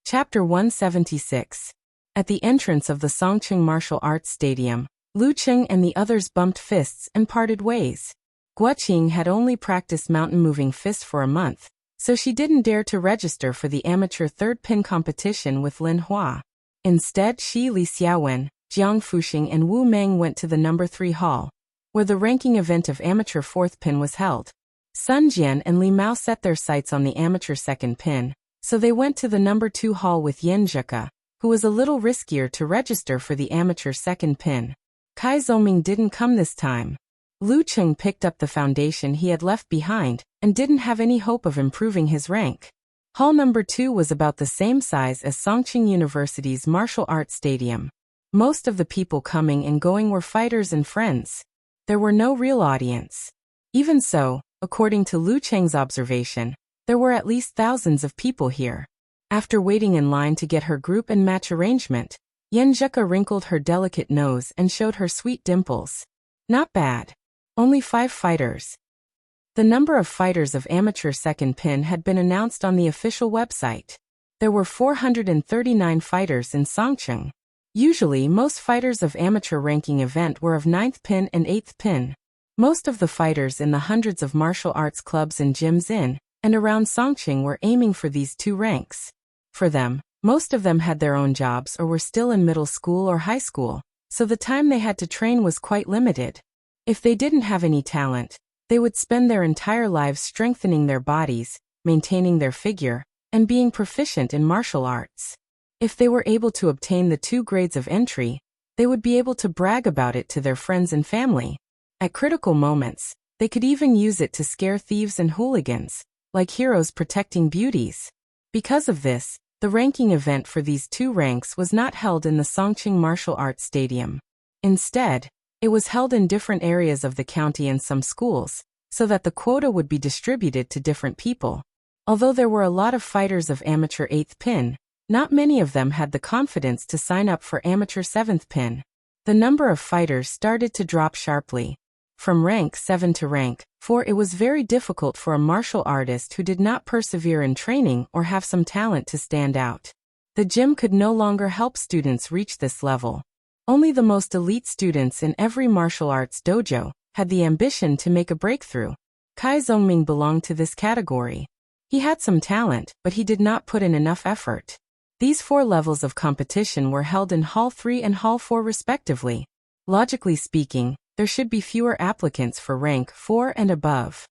Chapter 176. At the entrance of the Songqing Martial Arts Stadium, Lu Cheng and the others bumped fists and parted ways. Guoqing had only practiced mountain-moving fists for a month, so she didn't dare to register for the amateur third pin competition with Lin Hua. Instead, she, Li Xiaowen, Jiang Fuxing and Wu Meng went to the No. 3 hall, where the ranking event of amateur fourth pin was held. Sun Jian and Li Mao set their sights on the amateur second pin, so they went to the No. 2 hall with Yenjeka, who was a little riskier to register for the amateur second pin. Kai Zoming didn't come this time. Lu Cheng picked up the foundation he had left behind, and didn't have any hope of improving his rank. Hall No. 2 was about the same size as Songqing University's martial arts stadium. Most of the people coming and going were fighters and friends. There were no real audience. Even so, according to Lu Cheng's observation, there were at least thousands of people here. After waiting in line to get her group and match arrangement, Yenjika wrinkled her delicate nose and showed her sweet dimples. Not bad. Only 5 fighters. The number of fighters of amateur second pin had been announced on the official website. There were 439 fighters in Songcheng. Usually, most fighters of amateur ranking event were of 9th pin and 8th pin. Most of the fighters in the hundreds of martial arts clubs and gyms in and around Songcheng were aiming for these 2 ranks. For them, most of them had their own jobs or were still in middle school or high school, so the time they had to train was quite limited. If they didn't have any talent, they would spend their entire lives strengthening their bodies, maintaining their figure, and being proficient in martial arts. If they were able to obtain the 2 grades of entry, they would be able to brag about it to their friends and family. At critical moments, they could even use it to scare thieves and hooligans, like heroes protecting beauties. Because of this, the ranking event for these 2 ranks was not held in the Songcheng Martial Arts Stadium. Instead, it was held in different areas of the county and some schools, so that the quota would be distributed to different people. Although there were a lot of fighters of amateur 8th pin, not many of them had the confidence to sign up for amateur 7th pin. The number of fighters started to drop sharply. From rank 7 to rank 4, it was very difficult for a martial artist who did not persevere in training or have some talent to stand out. The gym could no longer help students reach this level. Only the most elite students in every martial arts dojo had the ambition to make a breakthrough. Kai Zhongming belonged to this category. He had some talent, but he did not put in enough effort. These 4 levels of competition were held in Hall 3 and Hall 4 respectively. Logically speaking, there should be fewer applicants for rank 4 and above.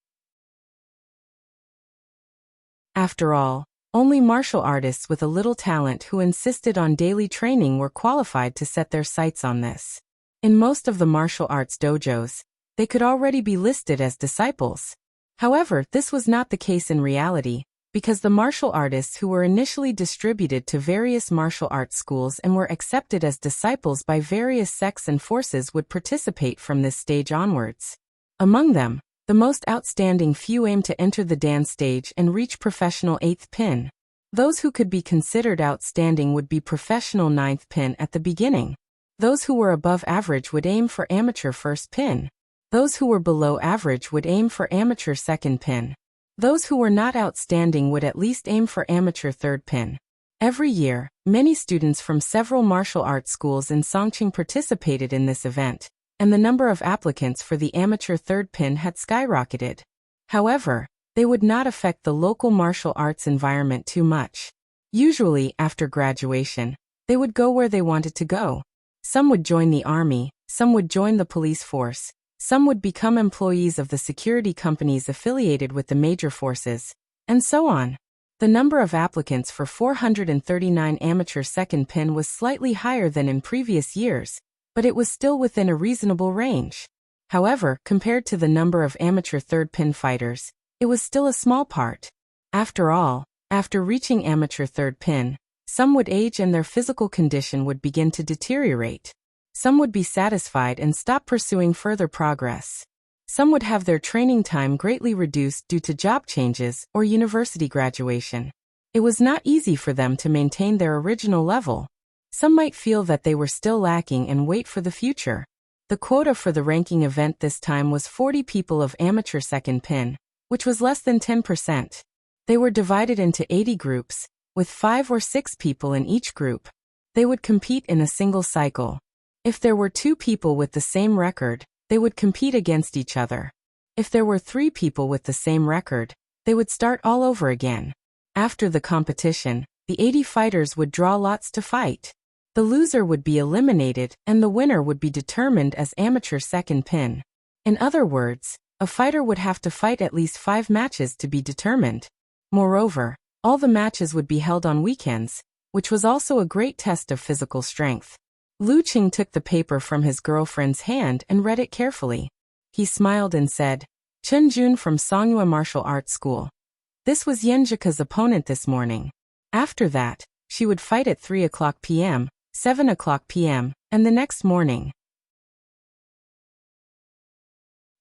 After all, only martial artists with a little talent who insisted on daily training were qualified to set their sights on this. In most of the martial arts dojos, they could already be listed as disciples. However, this was not the case in reality, because the martial artists who were initially distributed to various martial arts schools and were accepted as disciples by various sects and forces would participate from this stage onwards. Among them, the most outstanding few aimed to enter the Dan stage and reach professional 8th pin. Those who could be considered outstanding would be professional 9th pin at the beginning. Those who were above average would aim for amateur 1st pin. Those who were below average would aim for amateur 2nd pin. Those who were not outstanding would at least aim for amateur 3rd pin. Every year, many students from several martial arts schools in Songcheng participated in this event, and the number of applicants for the amateur 3rd pin had skyrocketed. However, they would not affect the local martial arts environment too much. Usually, after graduation, they would go where they wanted to go. Some would join the army, some would join the police force, some would become employees of the security companies affiliated with the major forces, and so on. The number of applicants for 439 amateur 2nd pin was slightly higher than in previous years, but it was still within a reasonable range. However, compared to the number of amateur 3rd pin fighters, it was still a small part. After all, after reaching amateur 3rd pin, some would age and their physical condition would begin to deteriorate. Some would be satisfied and stop pursuing further progress. Some would have their training time greatly reduced due to job changes or university graduation. It was not easy for them to maintain their original level. Some might feel that they were still lacking and wait for the future. The quota for the ranking event this time was 40 people of amateur 2nd pin, which was less than 10%. They were divided into 80 groups, with 5 or 6 people in each group. They would compete in a single cycle. If there were 2 people with the same record, they would compete against each other. If there were 3 people with the same record, they would start all over again. After the competition, the 80 fighters would draw lots to fight. The loser would be eliminated and the winner would be determined as amateur 2nd pin. In other words, a fighter would have to fight at least 5 matches to be determined. Moreover, all the matches would be held on weekends, which was also a great test of physical strength. Lu Qing took the paper from his girlfriend's hand and read it carefully. He smiled and said, "Chen Jun from Songhua Martial Arts School." This was Yenjika's opponent this morning. After that, she would fight at 3 o'clock p.m., 7 o'clock p.m., And the next morning,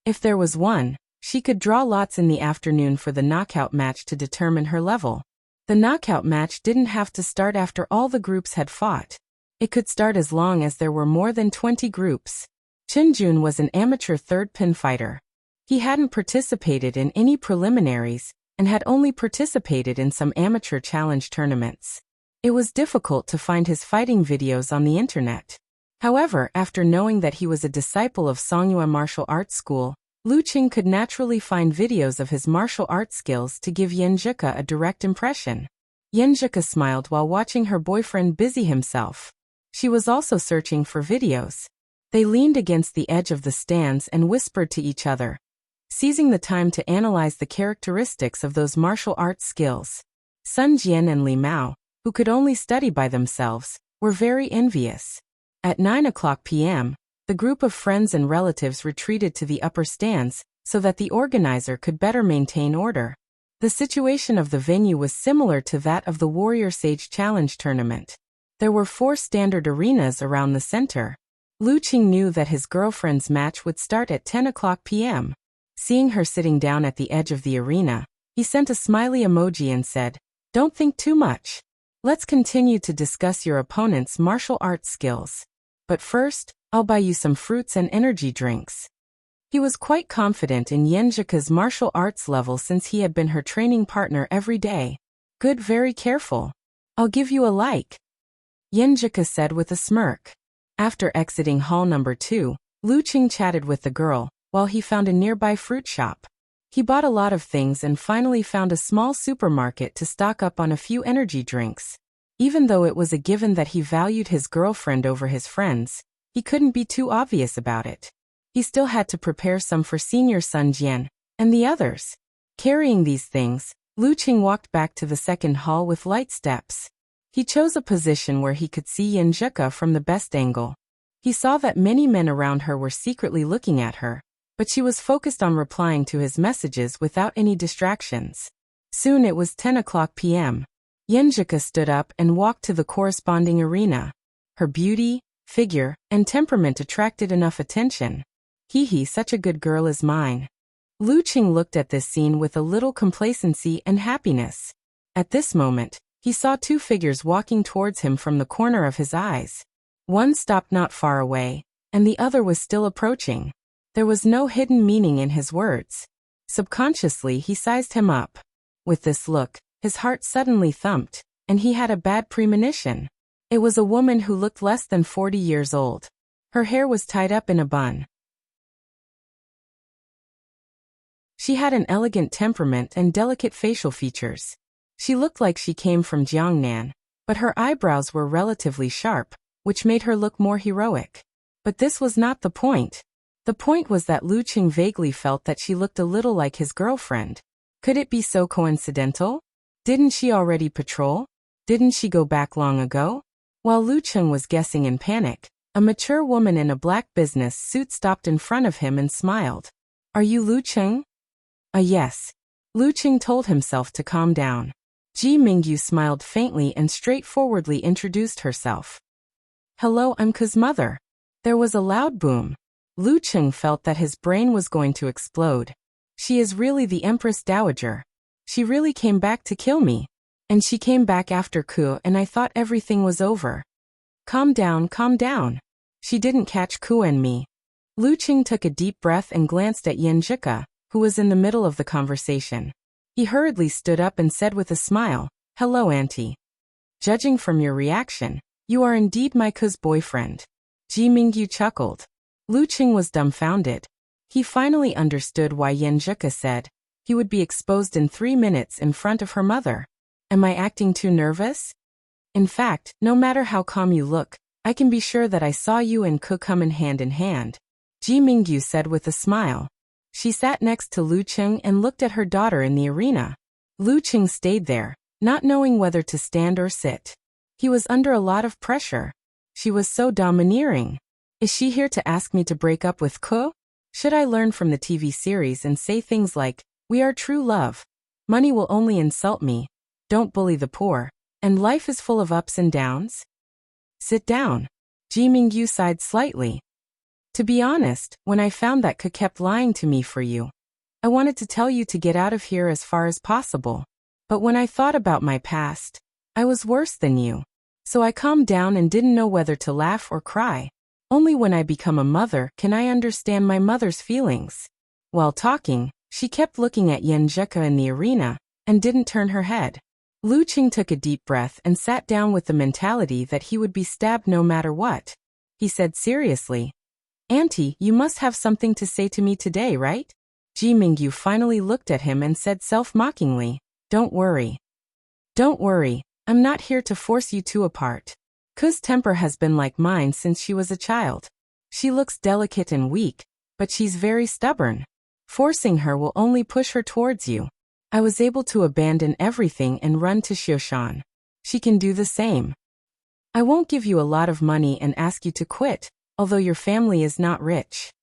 if there was one, she could draw lots in the afternoon for the knockout match to determine her level. The knockout match didn't have to start after all the groups had fought. It could start as long as there were more than 20 groups. Chinjun was an amateur third-pin fighter. He hadn't participated in any preliminaries and had only participated in some amateur challenge tournaments. It was difficult to find his fighting videos on the internet. However, after knowing that he was a disciple of Songyue Martial Arts School, Lu Qing could naturally find videos of his martial arts skills to give Yenjika a direct impression. Yenjika smiled while watching her boyfriend busy himself. She was also searching for videos. They leaned against the edge of the stands and whispered to each other, seizing the time to analyze the characteristics of those martial arts skills. Sun Jian and Li Mao, who could only study by themselves, were very envious. At 9:00 p.m., the group of friends and relatives retreated to the upper stands so that the organizer could better maintain order. The situation of the venue was similar to that of the Warrior Sage Challenge tournament. There were 4 standard arenas around the center. Lu Qing knew that his girlfriend's match would start at 10:00 p.m. Seeing her sitting down at the edge of the arena, he sent a smiley emoji and said, "Don't think too much. Let's continue to discuss your opponent's martial arts skills. But first, I'll buy you some fruits and energy drinks." He was quite confident in Yenjika's martial arts level since he had been her training partner every day. "Good, very careful. I'll give you a like," Yenjika said with a smirk. After exiting hall number 2, Lu Qing chatted with the girl while he found a nearby fruit shop. He bought a lot of things and finally found a small supermarket to stock up on a few energy drinks. Even though it was a given that he valued his girlfriend over his friends, he couldn't be too obvious about it. He still had to prepare some for senior Sun Jian and the others. Carrying these things, Lu Qing walked back to the second hall with light steps. He chose a position where he could see Yenjika from the best angle. He saw that many men around her were secretly looking at her, but she was focused on replying to his messages without any distractions. Soon it was 10:00 p.m. Yenjika stood up and walked to the corresponding arena. Her beauty, figure, and temperament attracted enough attention. "Hee, such a good girl is mine." Lu Qing looked at this scene with a little complacency and happiness. At this moment, he saw 2 figures walking towards him from the corner of his eyes. One stopped not far away, and the other was still approaching. There was no hidden meaning in his words. Subconsciously, he sized him up. With this look, his heart suddenly thumped, and he had a bad premonition. It was a woman who looked less than 40 years old. Her hair was tied up in a bun. She had an elegant temperament and delicate facial features. She looked like she came from Jiangnan, but her eyebrows were relatively sharp, which made her look more heroic. But this was not the point. The point was that Lu Qing vaguely felt that she looked a little like his girlfriend. Could it be so coincidental? Didn't she already patrol? Didn't she go back long ago? While Lu Qing was guessing in panic, a mature woman in a black business suit stopped in front of him and smiled. "Are you Lu Qing?" Yes." Lu Qing told himself to calm down. Ji Mingyu smiled faintly and straightforwardly introduced herself. "Hello, I'm Ku's mother." There was a loud boom. Lu Qing felt that his brain was going to explode. She is really the Empress Dowager. She really came back to kill me. And she came back after Ku and I thought everything was over. Calm down, calm down. She didn't catch Ku and me. Lu Qing took a deep breath and glanced at Yenjika, who was in the middle of the conversation. He hurriedly stood up and said with a smile, "Hello, Auntie. Judging from your reaction, you are indeed my Ku's boyfriend." Ji Mingyu chuckled. Lu Qing was dumbfounded. He finally understood why Yenjika said he would be exposed in 3 minutes in front of her mother. Am I acting too nervous? In fact, no matter how calm you look, I can be sure that I saw you and Ku come in hand, Ji Mingyu said with a smile. She sat next to Lu Qing and looked at her daughter in the arena. Lu Qing stayed there, not knowing whether to stand or sit. He was under a lot of pressure. She was so domineering. Is she here to ask me to break up with Ku? Should I learn from the TV series and say things like, "We are true love. Money will only insult me. Don't bully the poor. And life is full of ups and downs"? Sit down. Ji Mingyu sighed slightly. To be honest, when I found that Ke kept lying to me for you, I wanted to tell you to get out of here as far as possible. But when I thought about my past, I was worse than you. So I calmed down and didn't know whether to laugh or cry. Only when I become a mother can I understand my mother's feelings. While talking, she kept looking at Yenjika in the arena and didn't turn her head. Lu Qing took a deep breath and sat down with the mentality that he would be stabbed no matter what. He said seriously, "Auntie, you must have something to say to me today, right?" Ji Mingyu finally looked at him and said self-mockingly, "Don't worry. Don't worry, I'm not here to force you two apart. Ku's temper has been like mine since she was a child. She looks delicate and weak, but she's very stubborn. Forcing her will only push her towards you. I was able to abandon everything and run to Xioshan. She can do the same. I won't give you a lot of money and ask you to quit, although your family is not rich."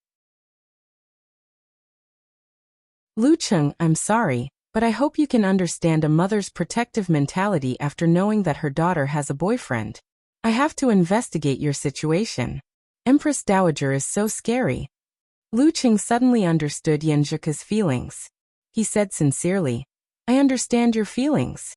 Lu Qing, I'm sorry, but I hope you can understand a mother's protective mentality after knowing that her daughter has a boyfriend. I have to investigate your situation. Empress Dowager is so scary. Lu Qing suddenly understood Yenjika's feelings. He said sincerely, "I understand your feelings."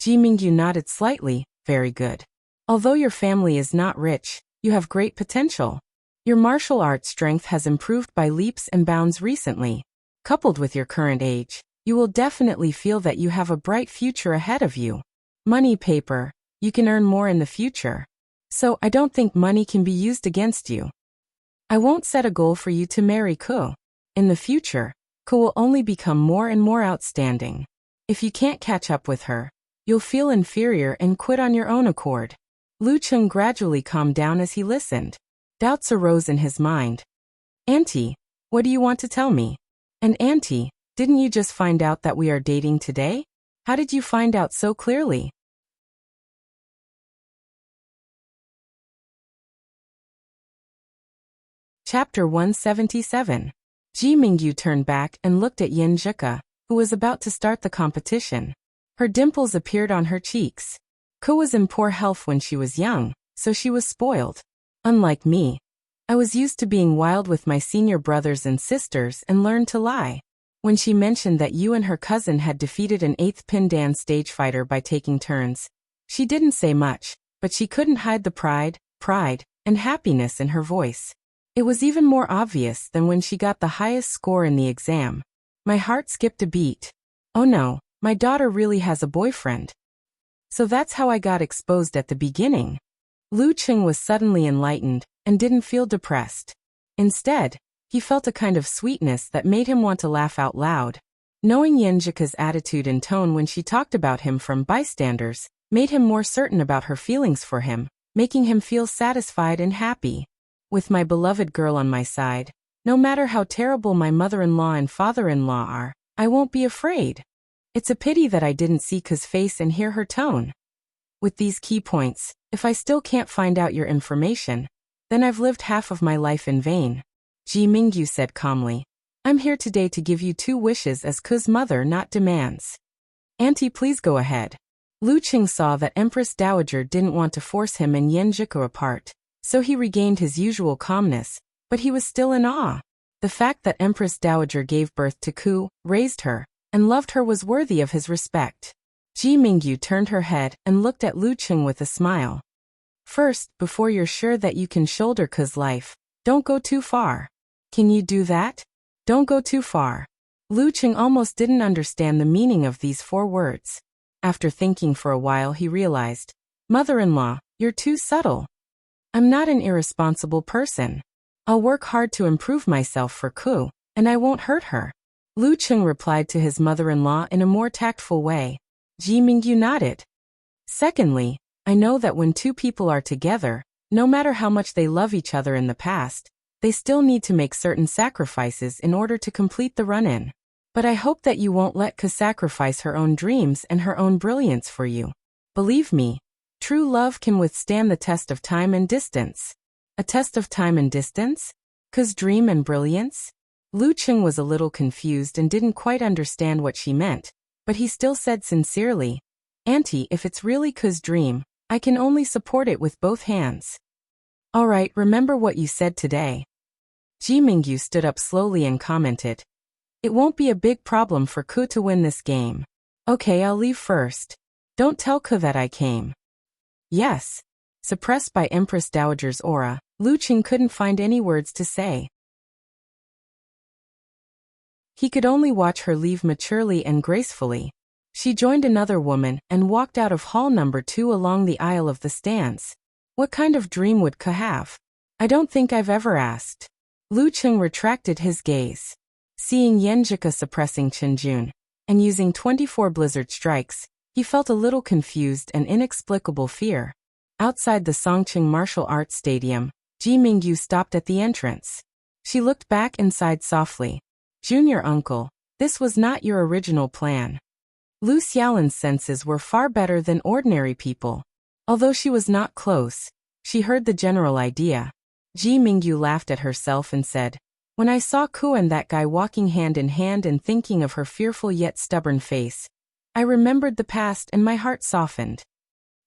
Ji Mingyu nodded slightly, "Very good. Although your family is not rich, you have great potential. Your martial arts strength has improved by leaps and bounds recently. Coupled with your current age, you will definitely feel that you have a bright future ahead of you. Money paper, you can earn more in the future. So I don't think money can be used against you. I won't set a goal for you to marry Ku. In the future, Ku will only become more and more outstanding. If you can't catch up with her, you'll feel inferior and quit on your own accord." Lu Qing gradually calmed down as he listened. Doubts arose in his mind. "Auntie, what do you want to tell me? And Auntie, didn't you just find out that we are dating today? How did you find out so clearly?" Chapter 177. Ji Mingyu turned back and looked at Yenjika, who was about to start the competition. Her dimples appeared on her cheeks. Ku was in poor health when she was young, so she was spoiled. Unlike me, I was used to being wild with my senior brothers and sisters and learned to lie. When she mentioned that you and her cousin had defeated an 8th Pindan stage fighter by taking turns, she didn't say much, but she couldn't hide the pride, and happiness in her voice. It was even more obvious than when she got the highest score in the exam. My heart skipped a beat. Oh no, my daughter really has a boyfriend. So that's how I got exposed at the beginning. Lu Qing was suddenly enlightened and didn't feel depressed. Instead, he felt a kind of sweetness that made him want to laugh out loud. Knowing Yenjika's attitude and tone when she talked about him from bystanders made him more certain about her feelings for him, making him feel satisfied and happy. With my beloved girl on my side, no matter how terrible my mother-in-law and father-in-law are, I won't be afraid. It's a pity that I didn't see Ku's face and hear her tone. With these key points, if I still can't find out your information, then I've lived half of my life in vain. Ji Mingyu said calmly, "I'm here today to give you 2 wishes as Ku's mother, not demands." "Auntie, please go ahead." Lu Qing saw that Empress Dowager didn't want to force him and Yenjika apart, so he regained his usual calmness, but he was still in awe. The fact that Empress Dowager gave birth to Ku, raised her, and loved her was worthy of his respect. Ji Mingyu turned her head and looked at Lu Qing with a smile. "First, before you're sure that you can shoulder Ku's life, don't go too far. Can you do that? Don't go too far." Lu Qing almost didn't understand the meaning of these 4 words. After thinking for a while he realized, "Mother-in-law, you're too subtle. I'm not an irresponsible person. I'll work hard to improve myself for Ku, and I won't hurt her." Lu Qing replied to his mother-in-law in a more tactful way. Ji Mingyu nodded. "Secondly, I know that when 2 people are together, no matter how much they love each other in the past, they still need to make certain sacrifices in order to complete the run-in. But I hope that you won't let Ku sacrifice her own dreams and her own brilliance for you. Believe me, true love can withstand the test of time and distance." A test of time and distance? Ku's dream and brilliance? Lu Qing was a little confused and didn't quite understand what she meant, but he still said sincerely, "Auntie, if it's really Ku's dream, I can only support it with both hands." All right, remember what you said today. Ji Mingyu stood up slowly and commented. It won't be a big problem for Ku to win this game. Okay, I'll leave first. Don't tell Ku that I came. Yes. Suppressed by Empress Dowager's aura, Lu Qing couldn't find any words to say. He could only watch her leave maturely and gracefully. She joined another woman and walked out of hall number 2 along the aisle of the stands. What kind of dream would Ke have? I don't think I've ever asked. Lu Qing retracted his gaze. Seeing Yenjika suppressing Chenjun and using 24 blizzard strikes, he felt a little confused and inexplicable fear. Outside the Songqing Martial Arts Stadium, Ji Mingyu stopped at the entrance. She looked back inside softly. Junior uncle, this was not your original plan. Lu Xiaolan's senses were far better than ordinary people. Although she was not close, she heard the general idea. Ji Mingyu laughed at herself and said, when I saw Ku and that guy walking hand in hand and thinking of her fearful yet stubborn face, I remembered the past and my heart softened.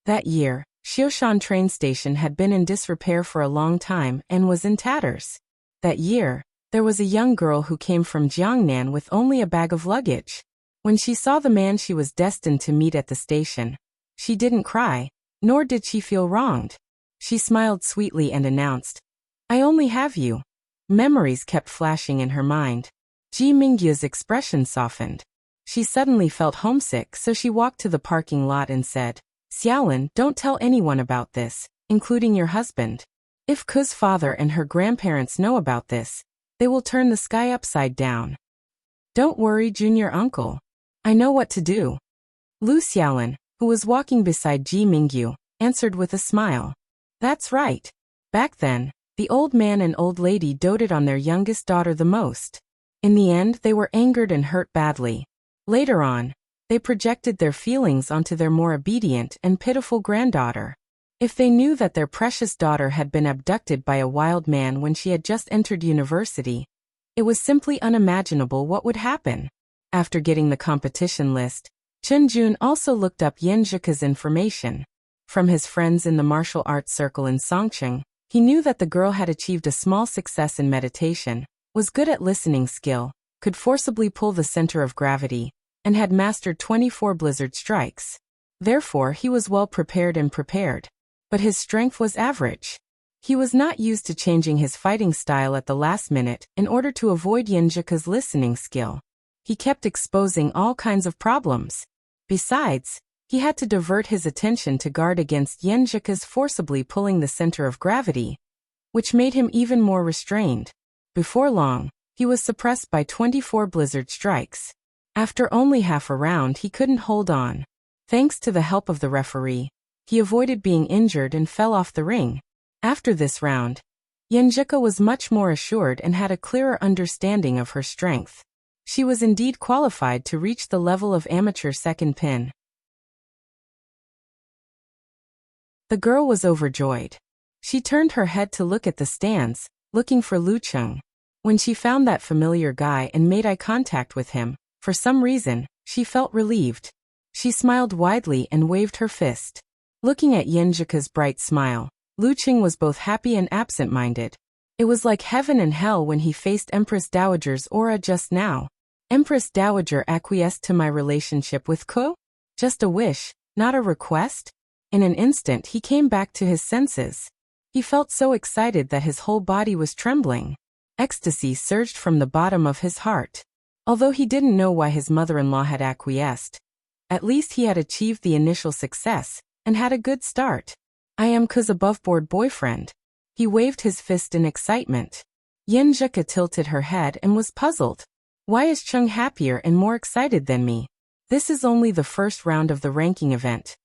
That year, Xiushan train station had been in disrepair for a long time and was in tatters. That year, there was a young girl who came from Jiangnan with only a bag of luggage. When she saw the man she was destined to meet at the station, she didn't cry, nor did she feel wronged. She smiled sweetly and announced, I only have you. Memories kept flashing in her mind. Ji Mingyu's expression softened. She suddenly felt homesick, so she walked to the parking lot and said, Xiaolan, don't tell anyone about this, including your husband. If Ku's father and her grandparents know about this, they will turn the sky upside down. Don't worry, junior uncle. I know what to do. Lu Xiaolan, who was walking beside Ji Mingyu, answered with a smile. That's right. Back then, the old man and old lady doted on their youngest daughter the most. In the end, they were angered and hurt badly. Later on, they projected their feelings onto their more obedient and pitiful granddaughter. If they knew that their precious daughter had been abducted by a wild man when she had just entered university, it was simply unimaginable what would happen. After getting the competition list, Chen Jun also looked up Yenjika's information. From his friends in the martial arts circle in Songqing, he knew that the girl had achieved a small success in meditation, was good at listening skill, could forcibly pull the center of gravity, and had mastered 24 blizzard strikes. Therefore, he was well prepared. But his strength was average. He was not used to changing his fighting style at the last minute in order to avoid Yenjika's listening skill. He kept exposing all kinds of problems. Besides, he had to divert his attention to guard against Yenjika's forcibly pulling the center of gravity, which made him even more restrained. Before long, he was suppressed by 24 blizzard strikes. After only half a round, he couldn't hold on. Thanks to the help of the referee, he avoided being injured and fell off the ring. After this round, Yenjika was much more assured and had a clearer understanding of her strength. She was indeed qualified to reach the level of amateur second pin. The girl was overjoyed. She turned her head to look at the stands, looking for Lu Qing. When she found that familiar guy and made eye contact with him, for some reason, she felt relieved. She smiled widely and waved her fist. Looking at Yenjika's bright smile, Lu Qing was both happy and absent-minded. It was like heaven and hell when he faced Empress Dowager's aura just now. Empress Dowager acquiesced to my relationship with Ku? Just a wish, not a request? In an instant he came back to his senses. He felt so excited that his whole body was trembling. Ecstasy surged from the bottom of his heart. Although he didn't know why his mother-in-law had acquiesced, at least he had achieved the initial success and had a good start. I am Ku's above-board boyfriend. He waved his fist in excitement. Yenjika tilted her head and was puzzled. Why is Chung happier and more excited than me? This is only the first round of the ranking event.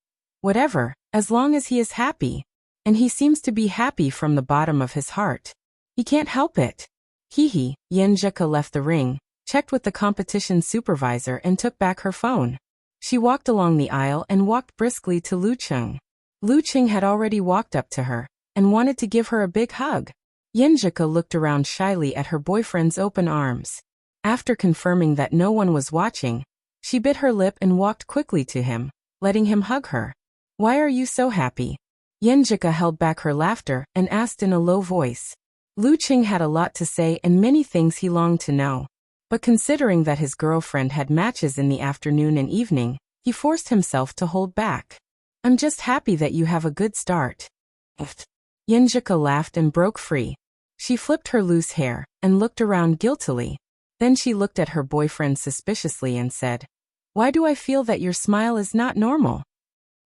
Whatever, as long as he is happy. And he seems to be happy from the bottom of his heart. He can't help it. Hee. Yenjika left the ring, checked with the competition supervisor and took back her phone. She walked along the aisle and walked briskly to Lu Qing. Lu Qing had already walked up to her and wanted to give her a big hug. Yenjika looked around shyly at her boyfriend's open arms. After confirming that no one was watching, she bit her lip and walked quickly to him, letting him hug her. Why are you so happy? Yenjika held back her laughter and asked in a low voice. Lu Qing had a lot to say and many things he longed to know. But considering that his girlfriend had matches in the afternoon and evening, he forced himself to hold back. I'm just happy that you have a good start. Yenjika laughed and broke free. She flipped her loose hair and looked around guiltily. Then she looked at her boyfriend suspiciously and said, Why do I feel that your smile is not normal?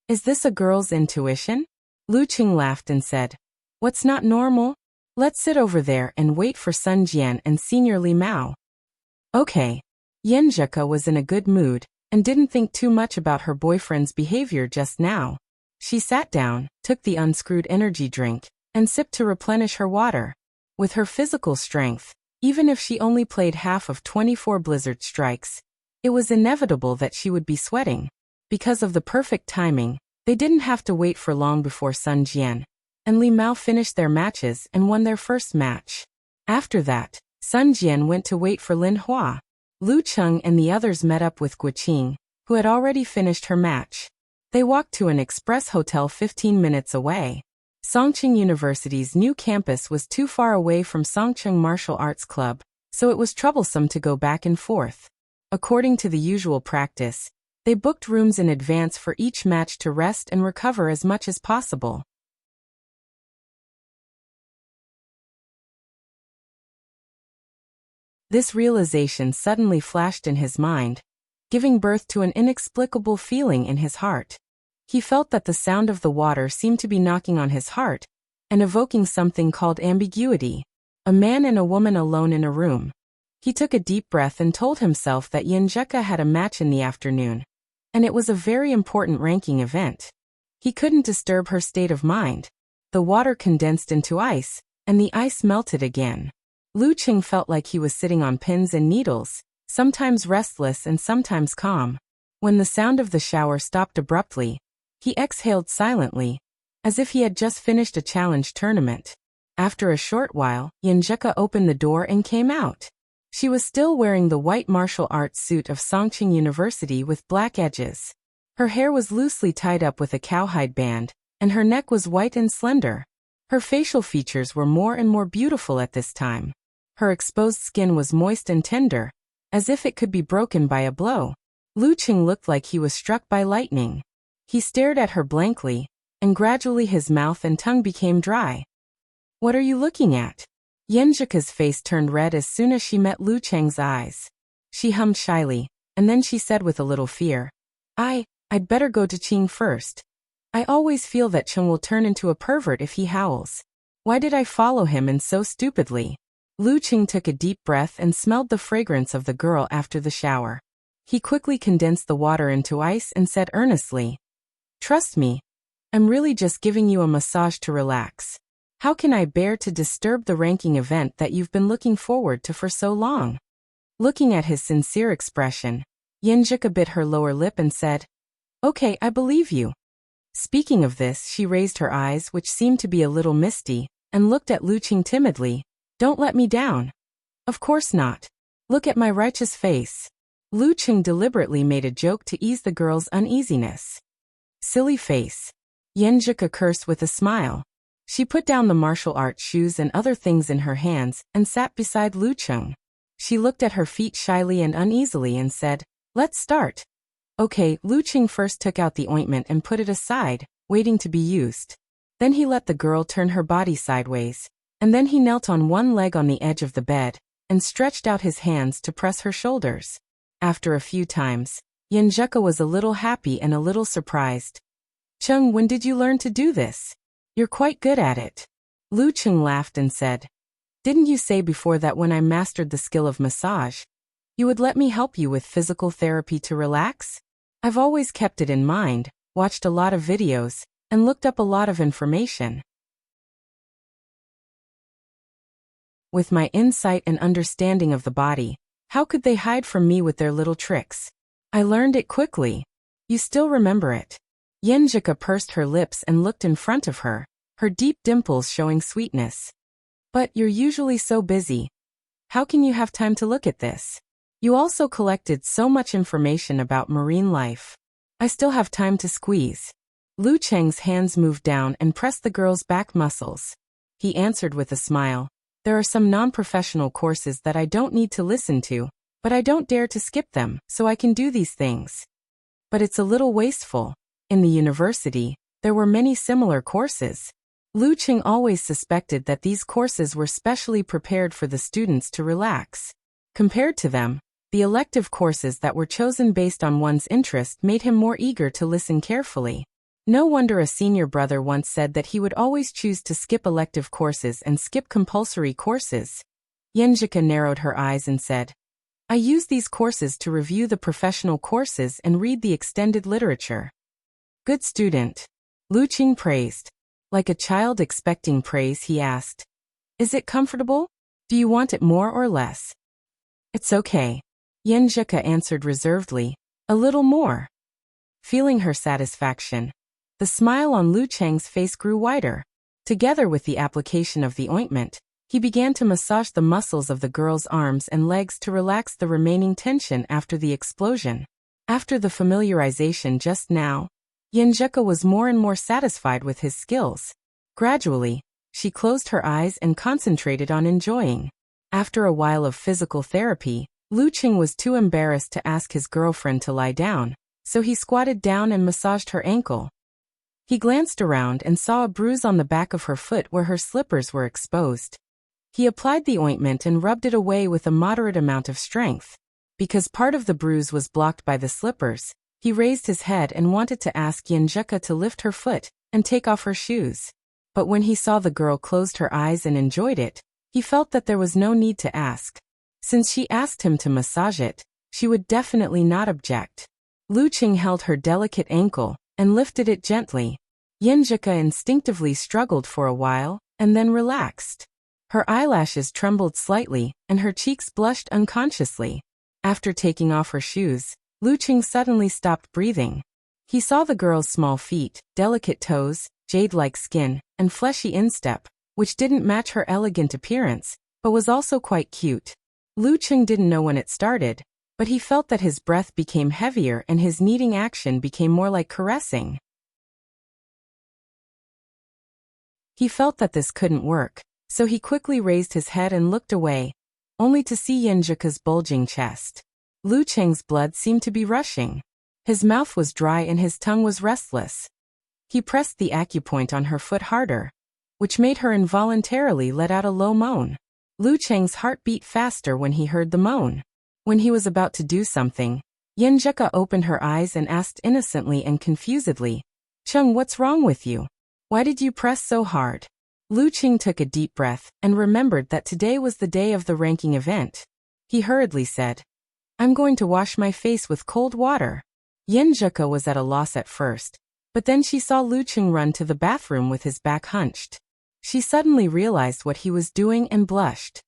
Is this a girl's intuition? Lu Qing laughed and said, What's not normal? Let's sit over there and wait for Sun Jian and Senior Li Mao. Okay. Yenjika was in a good mood and didn't think too much about her boyfriend's behavior just now. She sat down, took the unscrewed energy drink, and sipped to replenish her water. With her physical strength, even if she only played half of 24 blizzard strikes, it was inevitable that she would be sweating. Because of the perfect timing, they didn't have to wait for long before Sun Jian and Li Mao finished their matches and won their first match. After that, Sun Jian went to wait for Lin Hua. Lu Cheng and the others met up with Guqing, who had already finished her match. They walked to an express hotel 15 minutes away. Songqing University's new campus was too far away from Songqing Martial Arts Club, so it was troublesome to go back and forth. According to the usual practice, they booked rooms in advance for each match to rest and recover as much as possible. This realization suddenly flashed in his mind, giving birth to an inexplicable feeling in his heart. He felt that the sound of the water seemed to be knocking on his heart and evoking something called ambiguity. A man and a woman alone in a room. He took a deep breath and told himself that Yenjika had a match in the afternoon, and it was a very important ranking event. He couldn't disturb her state of mind. The water condensed into ice, and the ice melted again. Lu Qing felt like he was sitting on pins and needles, sometimes restless and sometimes calm. When the sound of the shower stopped abruptly, he exhaled silently, as if he had just finished a challenge tournament. After a short while, Yenjika opened the door and came out. She was still wearing the white martial arts suit of Songqing University with black edges. Her hair was loosely tied up with a cowhide band, and her neck was white and slender. Her facial features were more and more beautiful at this time. Her exposed skin was moist and tender, as if it could be broken by a blow. Lu Qing looked like he was struck by lightning. He stared at her blankly, and gradually his mouth and tongue became dry. What are you looking at? Yenjika's face turned red as soon as she met Lu Cheng's eyes. She hummed shyly, and then she said with a little fear, I'd better go to Qing first. I always feel that Cheng will turn into a pervert if he howls. Why did I follow him and so stupidly? Lu Qing took a deep breath and smelled the fragrance of the girl after the shower. He quickly condensed the water into ice and said earnestly, Trust me. I'm really just giving you a massage to relax. How can I bear to disturb the ranking event that you've been looking forward to for so long? Looking at his sincere expression, Yenjika bit her lower lip and said, Okay, I believe you. Speaking of this, she raised her eyes, which seemed to be a little misty, and looked at Lu Qing timidly. Don't let me down. Of course not. Look at my righteous face. Lu Qing deliberately made a joke to ease the girl's uneasiness. Silly face. Yenjika cursed with a smile. She put down the martial arts shoes and other things in her hands and sat beside Lu Qing. She looked at her feet shyly and uneasily and said, Let's start. Okay, Lu Qing first took out the ointment and put it aside, waiting to be used. Then he let the girl turn her body sideways, and then he knelt on one leg on the edge of the bed and stretched out his hands to press her shoulders. After a few times, Yenjika was a little happy and a little surprised. Cheng, when did you learn to do this? You're quite good at it. Lu Qing laughed and said, Didn't you say before that when I mastered the skill of massage, you would let me help you with physical therapy to relax? I've always kept it in mind, watched a lot of videos, and looked up a lot of information. With my insight and understanding of the body, how could they hide from me with their little tricks? I learned it quickly. You still remember it. Yenjika pursed her lips and looked in front of her, her deep dimples showing sweetness. But you're usually so busy. How can you have time to look at this? You also collected so much information about marine life. I still have time to squeeze. Lu Cheng's hands moved down and pressed the girl's back muscles. He answered with a smile. There are some non-professional courses that I don't need to listen to, but I don't dare to skip them, so I can do these things. But it's a little wasteful. In the university, there were many similar courses. Lu Cheng always suspected that these courses were specially prepared for the students to relax. Compared to them, the elective courses that were chosen based on one's interest made him more eager to listen carefully. No wonder a senior brother once said that he would always choose to skip elective courses and skip compulsory courses. Yenjika narrowed her eyes and said, I use these courses to review the professional courses and read the extended literature. Good student. Lu Cheng praised. Like a child expecting praise, he asked, Is it comfortable? Do you want it more or less? It's okay. Yenjika answered reservedly, a little more. Feeling her satisfaction, the smile on Lu Cheng's face grew wider. Together with the application of the ointment, he began to massage the muscles of the girl's arms and legs to relax the remaining tension after the explosion. After the familiarization just now, Yenjika was more and more satisfied with his skills. Gradually, she closed her eyes and concentrated on enjoying. After a while of physical therapy, Lu Cheng was too embarrassed to ask his girlfriend to lie down, so he squatted down and massaged her ankle. He glanced around and saw a bruise on the back of her foot where her slippers were exposed. He applied the ointment and rubbed it away with a moderate amount of strength. Because part of the bruise was blocked by the slippers, he raised his head and wanted to ask Yenjika to lift her foot and take off her shoes. But when he saw the girl closed her eyes and enjoyed it, he felt that there was no need to ask. Since she asked him to massage it, she would definitely not object. Lu Cheng held her delicate ankle and lifted it gently. Yenjika instinctively struggled for a while and then relaxed. Her eyelashes trembled slightly and her cheeks blushed unconsciously. After taking off her shoes, Lu Cheng suddenly stopped breathing. He saw the girl's small feet, delicate toes, jade-like skin, and fleshy instep, which didn't match her elegant appearance, but was also quite cute. Lu Cheng didn't know when it started, but he felt that his breath became heavier and his kneading action became more like caressing. He felt that this couldn't work, so he quickly raised his head and looked away, only to see Yenjika's bulging chest. Lu Cheng's blood seemed to be rushing. His mouth was dry and his tongue was restless. He pressed the acupoint on her foot harder, which made her involuntarily let out a low moan. Lu Cheng's heart beat faster when he heard the moan. When he was about to do something, Yenjika opened her eyes and asked innocently and confusedly, Cheng, what's wrong with you? Why did you press so hard? Lu Cheng took a deep breath and remembered that today was the day of the ranking event. He hurriedly said, I'm going to wash my face with cold water. Yenjika was at a loss at first, but then she saw Lu Cheng run to the bathroom with his back hunched. She suddenly realized what he was doing and blushed.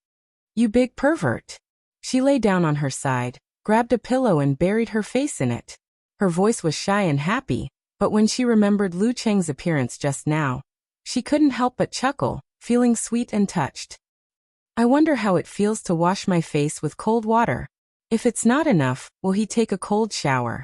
You big pervert. She lay down on her side, grabbed a pillow and buried her face in it. Her voice was shy and happy, but when she remembered Lu Cheng's appearance just now, she couldn't help but chuckle, feeling sweet and touched. I wonder how it feels to wash my face with cold water. If it's not enough, will he take a cold shower?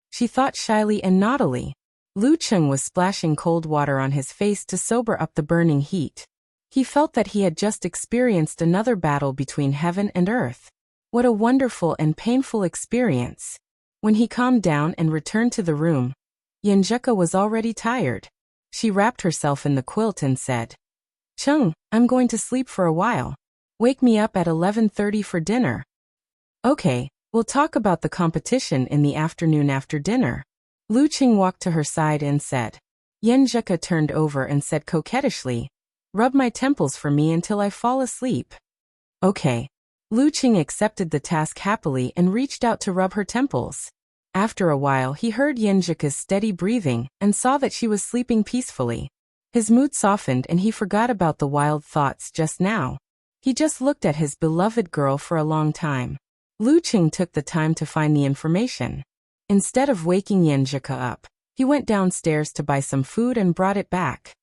She thought shyly and naughtily. Lu Cheng was splashing cold water on his face to sober up the burning heat. He felt that he had just experienced another battle between heaven and earth. What a wonderful and painful experience. When he calmed down and returned to the room, Yenjika was already tired. She wrapped herself in the quilt and said, Cheng, I'm going to sleep for a while. Wake me up at 11:30 for dinner. Okay, we'll talk about the competition in the afternoon after dinner. Lu Cheng walked to her side and said. Yenjika turned over and said coquettishly, Rub my temples for me until I fall asleep. Okay. Lu Cheng accepted the task happily and reached out to rub her temples. After a while he heard Yenjika's steady breathing and saw that she was sleeping peacefully. His mood softened and he forgot about the wild thoughts just now. He just looked at his beloved girl for a long time. Lu Cheng took the time to find the information. Instead of waking Yenjika up, he went downstairs to buy some food and brought it back.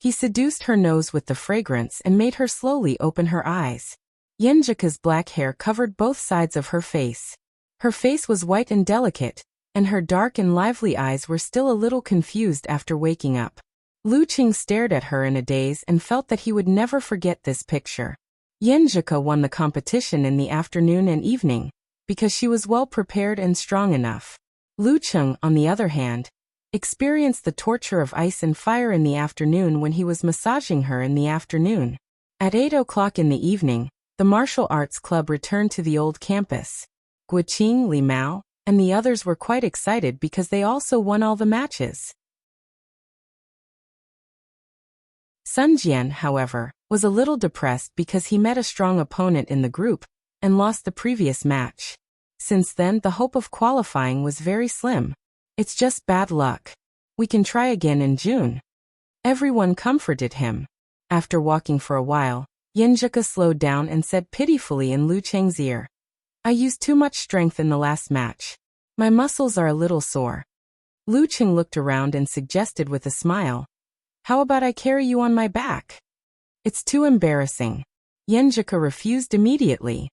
He seduced her nose with the fragrance and made her slowly open her eyes. Yenjika's black hair covered both sides of her face. Her face was white and delicate, and her dark and lively eyes were still a little confused after waking up. Lu Qing stared at her in a daze and felt that he would never forget this picture. Yenjika won the competition in the afternoon and evening, because she was well prepared and strong enough. Lu Qing, on the other hand, experienced the torture of ice and fire in the afternoon when he was massaging her in the afternoon. At 8 o'clock in the evening, the martial arts club returned to the old campus. Guoqing, Li Mao, and the others were quite excited because they also won all the matches. Sun Jian, however, was a little depressed because he met a strong opponent in the group and lost the previous match. Since then, the hope of qualifying was very slim. It's just bad luck. We can try again in June. Everyone comforted him. After walking for a while, Yenjika slowed down and said pitifully in Lu Cheng's ear, "I used too much strength in the last match. My muscles are a little sore." Lu Cheng looked around and suggested with a smile, "How about I carry you on my back?" "It's too embarrassing." Yenjika refused immediately.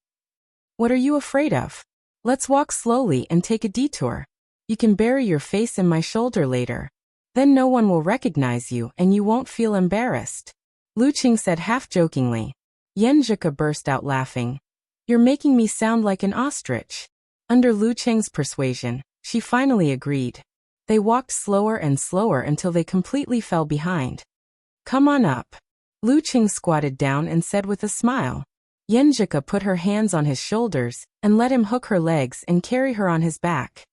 "What are you afraid of? Let's walk slowly and take a detour. You can bury your face in my shoulder later. Then no one will recognize you and you won't feel embarrassed," Lu Qing said half-jokingly. Yenjika burst out laughing. "You're making me sound like an ostrich." Under Lu Qing's persuasion, she finally agreed. They walked slower and slower until they completely fell behind. "Come on up." Lu Qing squatted down and said with a smile. Yenjika put her hands on his shoulders and let him hook her legs and carry her on his back.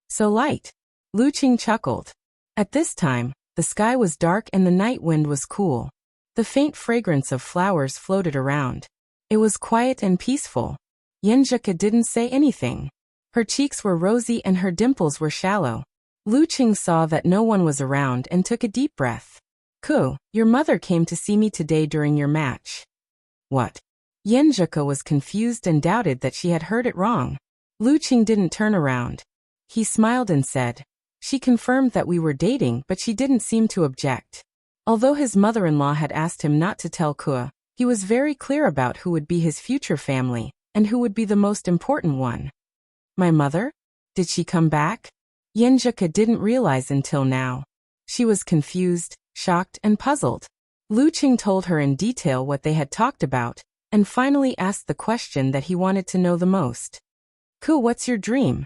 "So light," Lu Qing chuckled. At this time, the sky was dark and the night wind was cool. The faint fragrance of flowers floated around. It was quiet and peaceful. Yenjika didn't say anything. Her cheeks were rosy and her dimples were shallow. Lu Qing saw that no one was around and took a deep breath. "Ku, your mother came to see me today during your match." "What?" Yenjika was confused and doubted that she had heard it wrong. Lu Qing didn't turn around. He smiled and said, "She confirmed that we were dating, but she didn't seem to object." Although his mother-in-law had asked him not to tell Ku, he was very clear about who would be his future family and who would be the most important one. "My mother? Did she come back?" Yenjika didn't realize until now. She was confused, shocked, and puzzled. Lu Qing told her in detail what they had talked about, and finally asked the question that he wanted to know the most. "Ku, what's your dream?"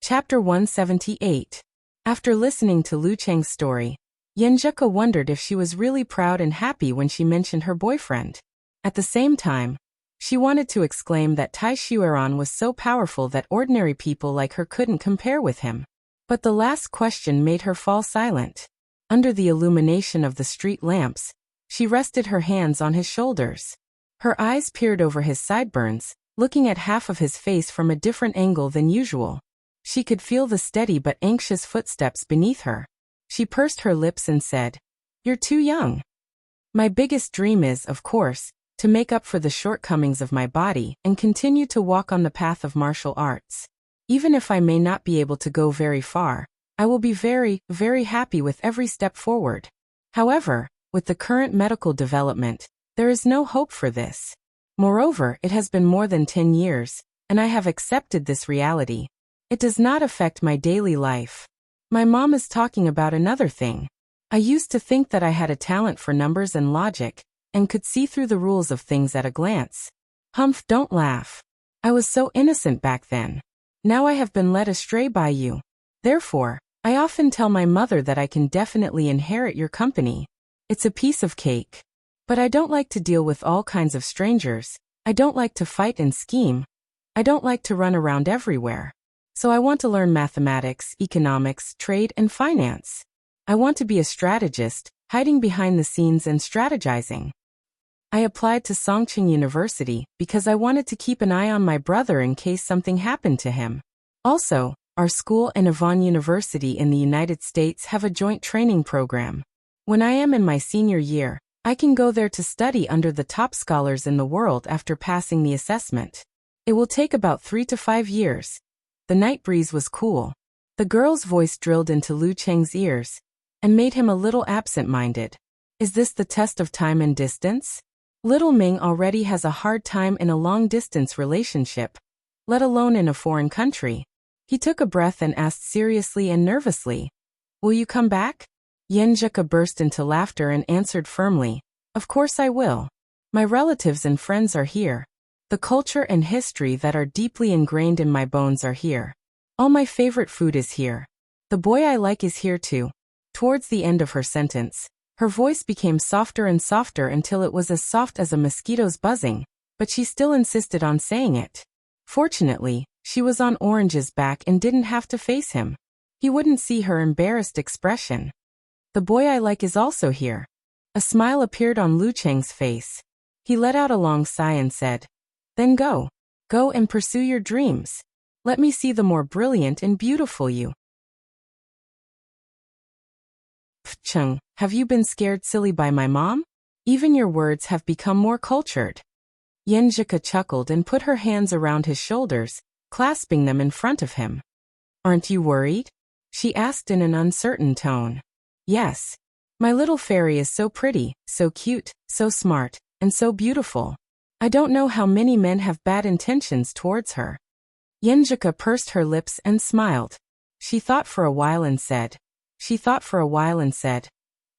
Chapter 178. After listening to Lu Cheng's story, Yenjika wondered if she was really proud and happy when she mentioned her boyfriend. At the same time, she wanted to exclaim that Tai Xueran was so powerful that ordinary people like her couldn't compare with him. But the last question made her fall silent. Under the illumination of the street lamps, she rested her hands on his shoulders. Her eyes peered over his sideburns, looking at half of his face from a different angle than usual. She could feel the steady but anxious footsteps beneath her. She pursed her lips and said, "You're too young. My biggest dream is, of course, to make up for the shortcomings of my body and continue to walk on the path of martial arts. Even if I may not be able to go very far, I will be very, very happy with every step forward. However, with the current medical development, there is no hope for this. Moreover, it has been more than 10 years, and I have accepted this reality. It does not affect my daily life. My mom is talking about another thing. I used to think that I had a talent for numbers and logic, and could see through the rules of things at a glance. Humph, don't laugh. I was so innocent back then. Now I have been led astray by you. Therefore, I often tell my mother that I can definitely inherit your company. It's a piece of cake. But I don't like to deal with all kinds of strangers. I don't like to fight and scheme. I don't like to run around everywhere. So I want to learn mathematics, economics, trade, and finance. I want to be a strategist, hiding behind the scenes and strategizing. I applied to Songqing University because I wanted to keep an eye on my brother in case something happened to him. Also, our school and Yvonne University in the United States have a joint training program. When I am in my senior year, I can go there to study under the top scholars in the world after passing the assessment. It will take about 3 to 5 years. The night breeze was cool. The girl's voice drilled into Lu Cheng's ears and made him a little absent-minded. Is this the test of time and distance? Little Ming already has a hard time in a long-distance relationship, let alone in a foreign country. He took a breath and asked seriously and nervously, "Will you come back?" Yenjika burst into laughter and answered firmly, "Of course I will. My relatives and friends are here. The culture and history that are deeply ingrained in my bones are here. All my favorite food is here. The boy I like is here too." Towards the end of her sentence, her voice became softer and softer until it was as soft as a mosquito's buzzing, but she still insisted on saying it. Fortunately, she was on Orange's back and didn't have to face him. He wouldn't see her embarrassed expression. "The boy I like is also here." A smile appeared on Lu Cheng's face. He let out a long sigh and said, "Then go. Go and pursue your dreams. Let me see the more brilliant and beautiful you." "Chung, have you been scared silly by my mom? Even your words have become more cultured." Yenjika chuckled and put her hands around his shoulders, clasping them in front of him. "Aren't you worried?" she asked in an uncertain tone. "Yes. My little fairy is so pretty, so cute, so smart, and so beautiful. I don't know how many men have bad intentions towards her." Yenjika pursed her lips and smiled. She thought for a while and said,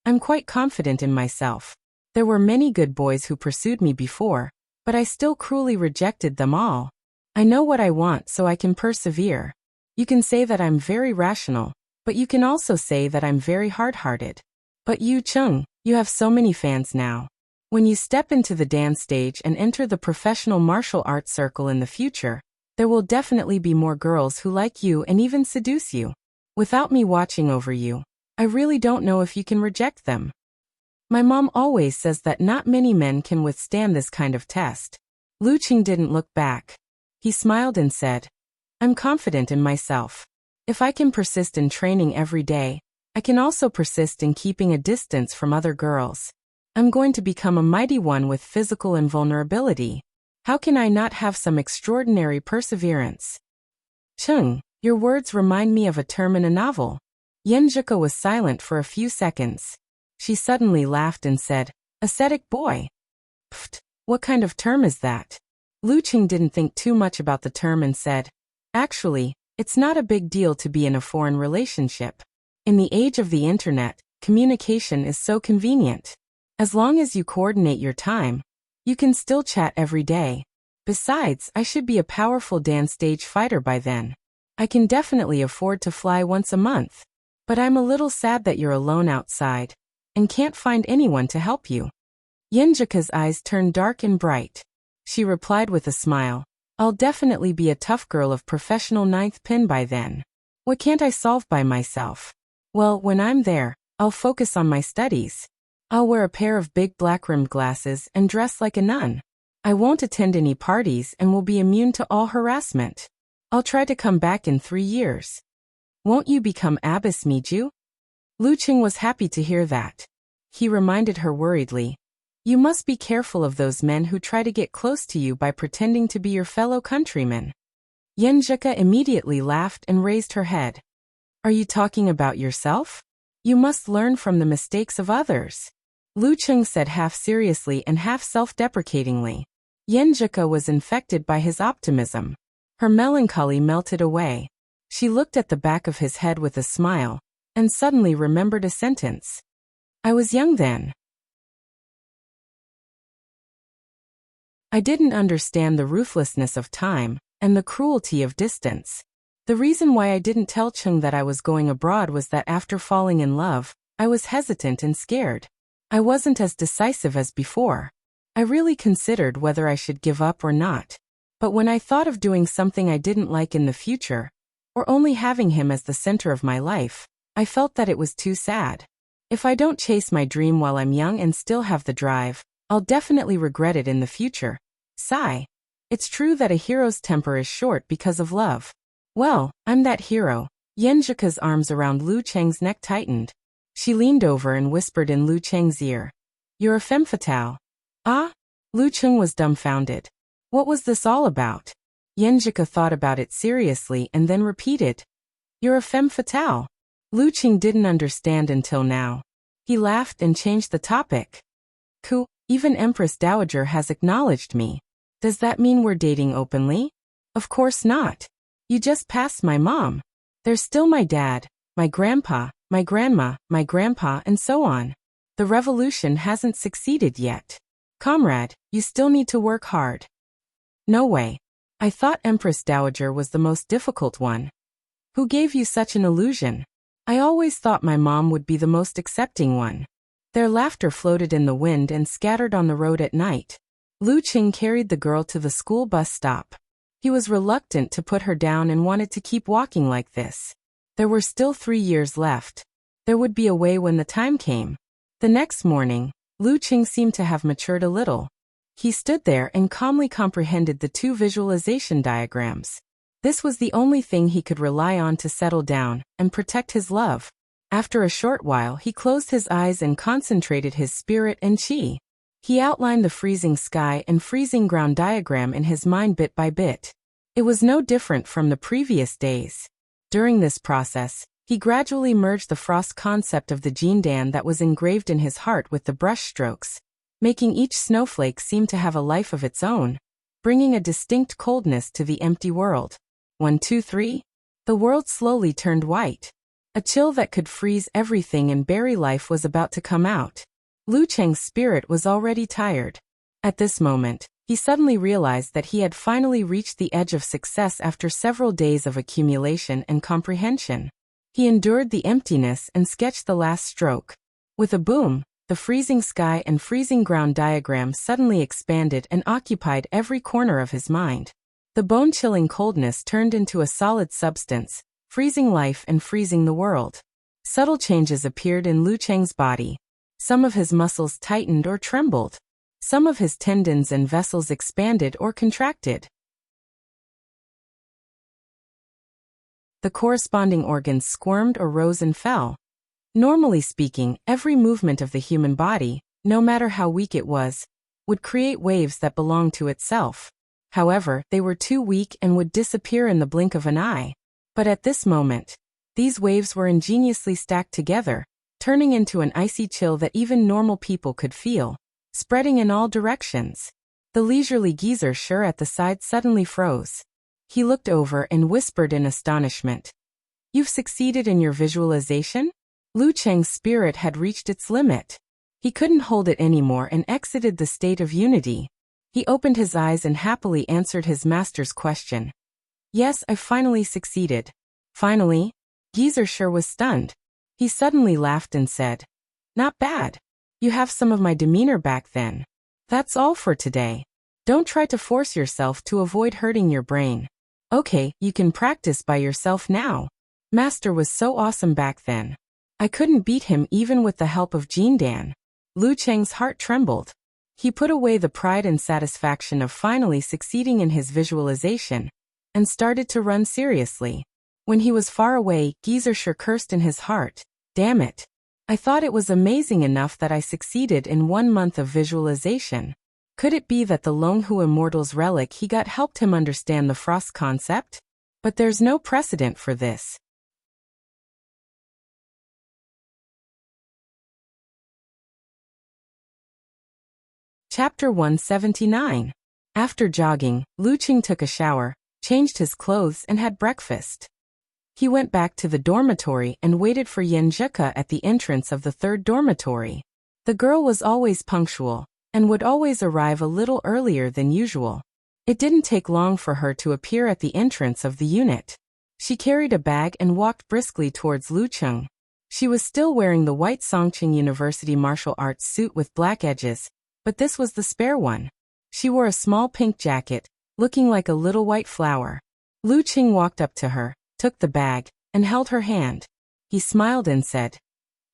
"I'm quite confident in myself. There were many good boys who pursued me before, but I still cruelly rejected them all. I know what I want, so I can persevere. You can say that I'm very rational, but you can also say that I'm very hard-hearted. But you, Chung, you have so many fans now. When you step into the dance stage and enter the professional martial arts circle in the future, there will definitely be more girls who like you and even seduce you. Without me watching over you, I really don't know if you can reject them. My mom always says that not many men can withstand this kind of test." Lu Qing didn't look back. He smiled and said, "I'm confident in myself. If I can persist in training every day, I can also persist in keeping a distance from other girls. I'm going to become a mighty one with physical invulnerability. How can I not have some extraordinary perseverance?" "Chung, your words remind me of a term in a novel." Yenjika was silent for a few seconds. She suddenly laughed and said, "Ascetic boy." "Pfft, what kind of term is that?" Lu Qing didn't think too much about the term and said, "Actually, it's not a big deal to be in a foreign relationship. In the age of the internet, communication is so convenient. As long as you coordinate your time, you can still chat every day. Besides, I should be a powerful dance stage fighter by then. I can definitely afford to fly once a month. But I'm a little sad that you're alone outside and can't find anyone to help you." Yenjika's eyes turned dark and bright. She replied with a smile, "I'll definitely be a tough girl of professional ninth pin by then. What can't I solve by myself? Well, when I'm there, I'll focus on my studies. I'll wear a pair of big black-rimmed glasses and dress like a nun. I won't attend any parties and will be immune to all harassment. I'll try to come back in 3 years. Won't you become Abbess Miju?" Lu Qing was happy to hear that. He reminded her worriedly, "You must be careful of those men who try to get close to you by pretending to be your fellow countrymen." Yenjika immediately laughed and raised her head. "Are you talking about yourself? You must learn from the mistakes of others," Lu Qing said half seriously and half self-deprecatingly. Yenjika was infected by his optimism. Her melancholy melted away. She looked at the back of his head with a smile, and suddenly remembered a sentence. "I was young then. I didn't understand the ruthlessness of time and the cruelty of distance. The reason why I didn't tell Chung that I was going abroad was that after falling in love, I was hesitant and scared. I wasn't as decisive as before. I really considered whether I should give up or not. But when I thought of doing something I didn't like in the future, or only having him as the center of my life, I felt that it was too sad. If I don't chase my dream while I'm young and still have the drive, I'll definitely regret it in the future." Sigh. It's true that a hero's temper is short because of love. Well, I'm that hero. Yenjika's arms around Lu Cheng's neck tightened. She leaned over and whispered in Lu Cheng's ear, "You're a femme fatale." "Ah?" Lu Cheng was dumbfounded. What was this all about? Yenjika thought about it seriously and then repeated, "You're a femme fatale." Lu Qing didn't understand until now. He laughed and changed the topic. "Cool, Even Empress Dowager has acknowledged me. Does that mean we're dating openly? Of course not. You just passed my mom. There's still my dad, my grandpa, my grandma, my grandpa, and so on. The revolution hasn't succeeded yet. Comrade, you still need to work hard. No way. I thought Empress Dowager was the most difficult one. Who gave you such an illusion? I always thought my mom would be the most accepting one. Their laughter floated in the wind and scattered on the road at night. Lu Qing carried the girl to the school bus stop. He was reluctant to put her down and wanted to keep walking like this. There were still 3 years left. There would be a way when the time came. The next morning, Lu Qing seemed to have matured a little. He stood there and calmly comprehended the 2 visualization diagrams. This was the only thing he could rely on to settle down and protect his love. After a short while, he closed his eyes and concentrated his spirit and chi. He outlined the freezing sky and freezing ground diagram in his mind bit by bit. It was no different from the previous days. During this process, he gradually merged the frost concept of the Jindan that was engraved in his heart with the brush strokes, making each snowflake seem to have a life of its own, bringing a distinct coldness to the empty world. 1, 2, 3. The world slowly turned white. A chill that could freeze everything and bury life was about to come out. Lu Cheng's spirit was already tired. At this moment, he suddenly realized that he had finally reached the edge of success after several days of accumulation and comprehension. He endured the emptiness and sketched the last stroke. With a boom, the freezing sky and freezing ground diagram suddenly expanded and occupied every corner of his mind. The bone-chilling coldness turned into a solid substance, freezing life and freezing the world. Subtle changes appeared in Lu Cheng's body. Some of his muscles tightened or trembled. Some of his tendons and vessels expanded or contracted. The corresponding organs squirmed or rose and fell. Normally speaking, every movement of the human body, no matter how weak it was, would create waves that belonged to itself. However, they were too weak and would disappear in the blink of an eye. But at this moment, these waves were ingeniously stacked together, turning into an icy chill that even normal people could feel, spreading in all directions. The leisurely geezer sure at the side suddenly froze. He looked over and whispered in astonishment. You've succeeded in your visualization? Lu Cheng's spirit had reached its limit. He couldn't hold it anymore and exited the state of unity. He opened his eyes and happily answered his master's question. Yes, I finally succeeded. Finally? Geezer sure was stunned. He suddenly laughed and said, Not bad. You have some of my demeanor back then. That's all for today. Don't try to force yourself to avoid hurting your brain. Okay, you can practice by yourself now. Master was so awesome back then. I couldn't beat him even with the help of Jindan. Lu Cheng's heart trembled. He put away the pride and satisfaction of finally succeeding in his visualization, and started to run seriously. When he was far away, Geezer sure cursed in his heart. Damn it. I thought it was amazing enough that I succeeded in 1 month of visualization. Could it be that the Longhu Immortal's relic he got helped him understand the frost concept? But there's no precedent for this. Chapter 179. After jogging, Lu Qing took a shower, changed his clothes and had breakfast. He went back to the dormitory and waited for Yanjika at the entrance of the 3rd dormitory. The girl was always punctual, and would always arrive a little earlier than usual. It didn't take long for her to appear at the entrance of the unit. She carried a bag and walked briskly towards Lu Cheng. She was still wearing the white Songqing University martial arts suit with black edges, but this was the spare one. She wore a small pink jacket, looking like a little white flower. Lu Qing walked up to her, took the bag, and held her hand. He smiled and said,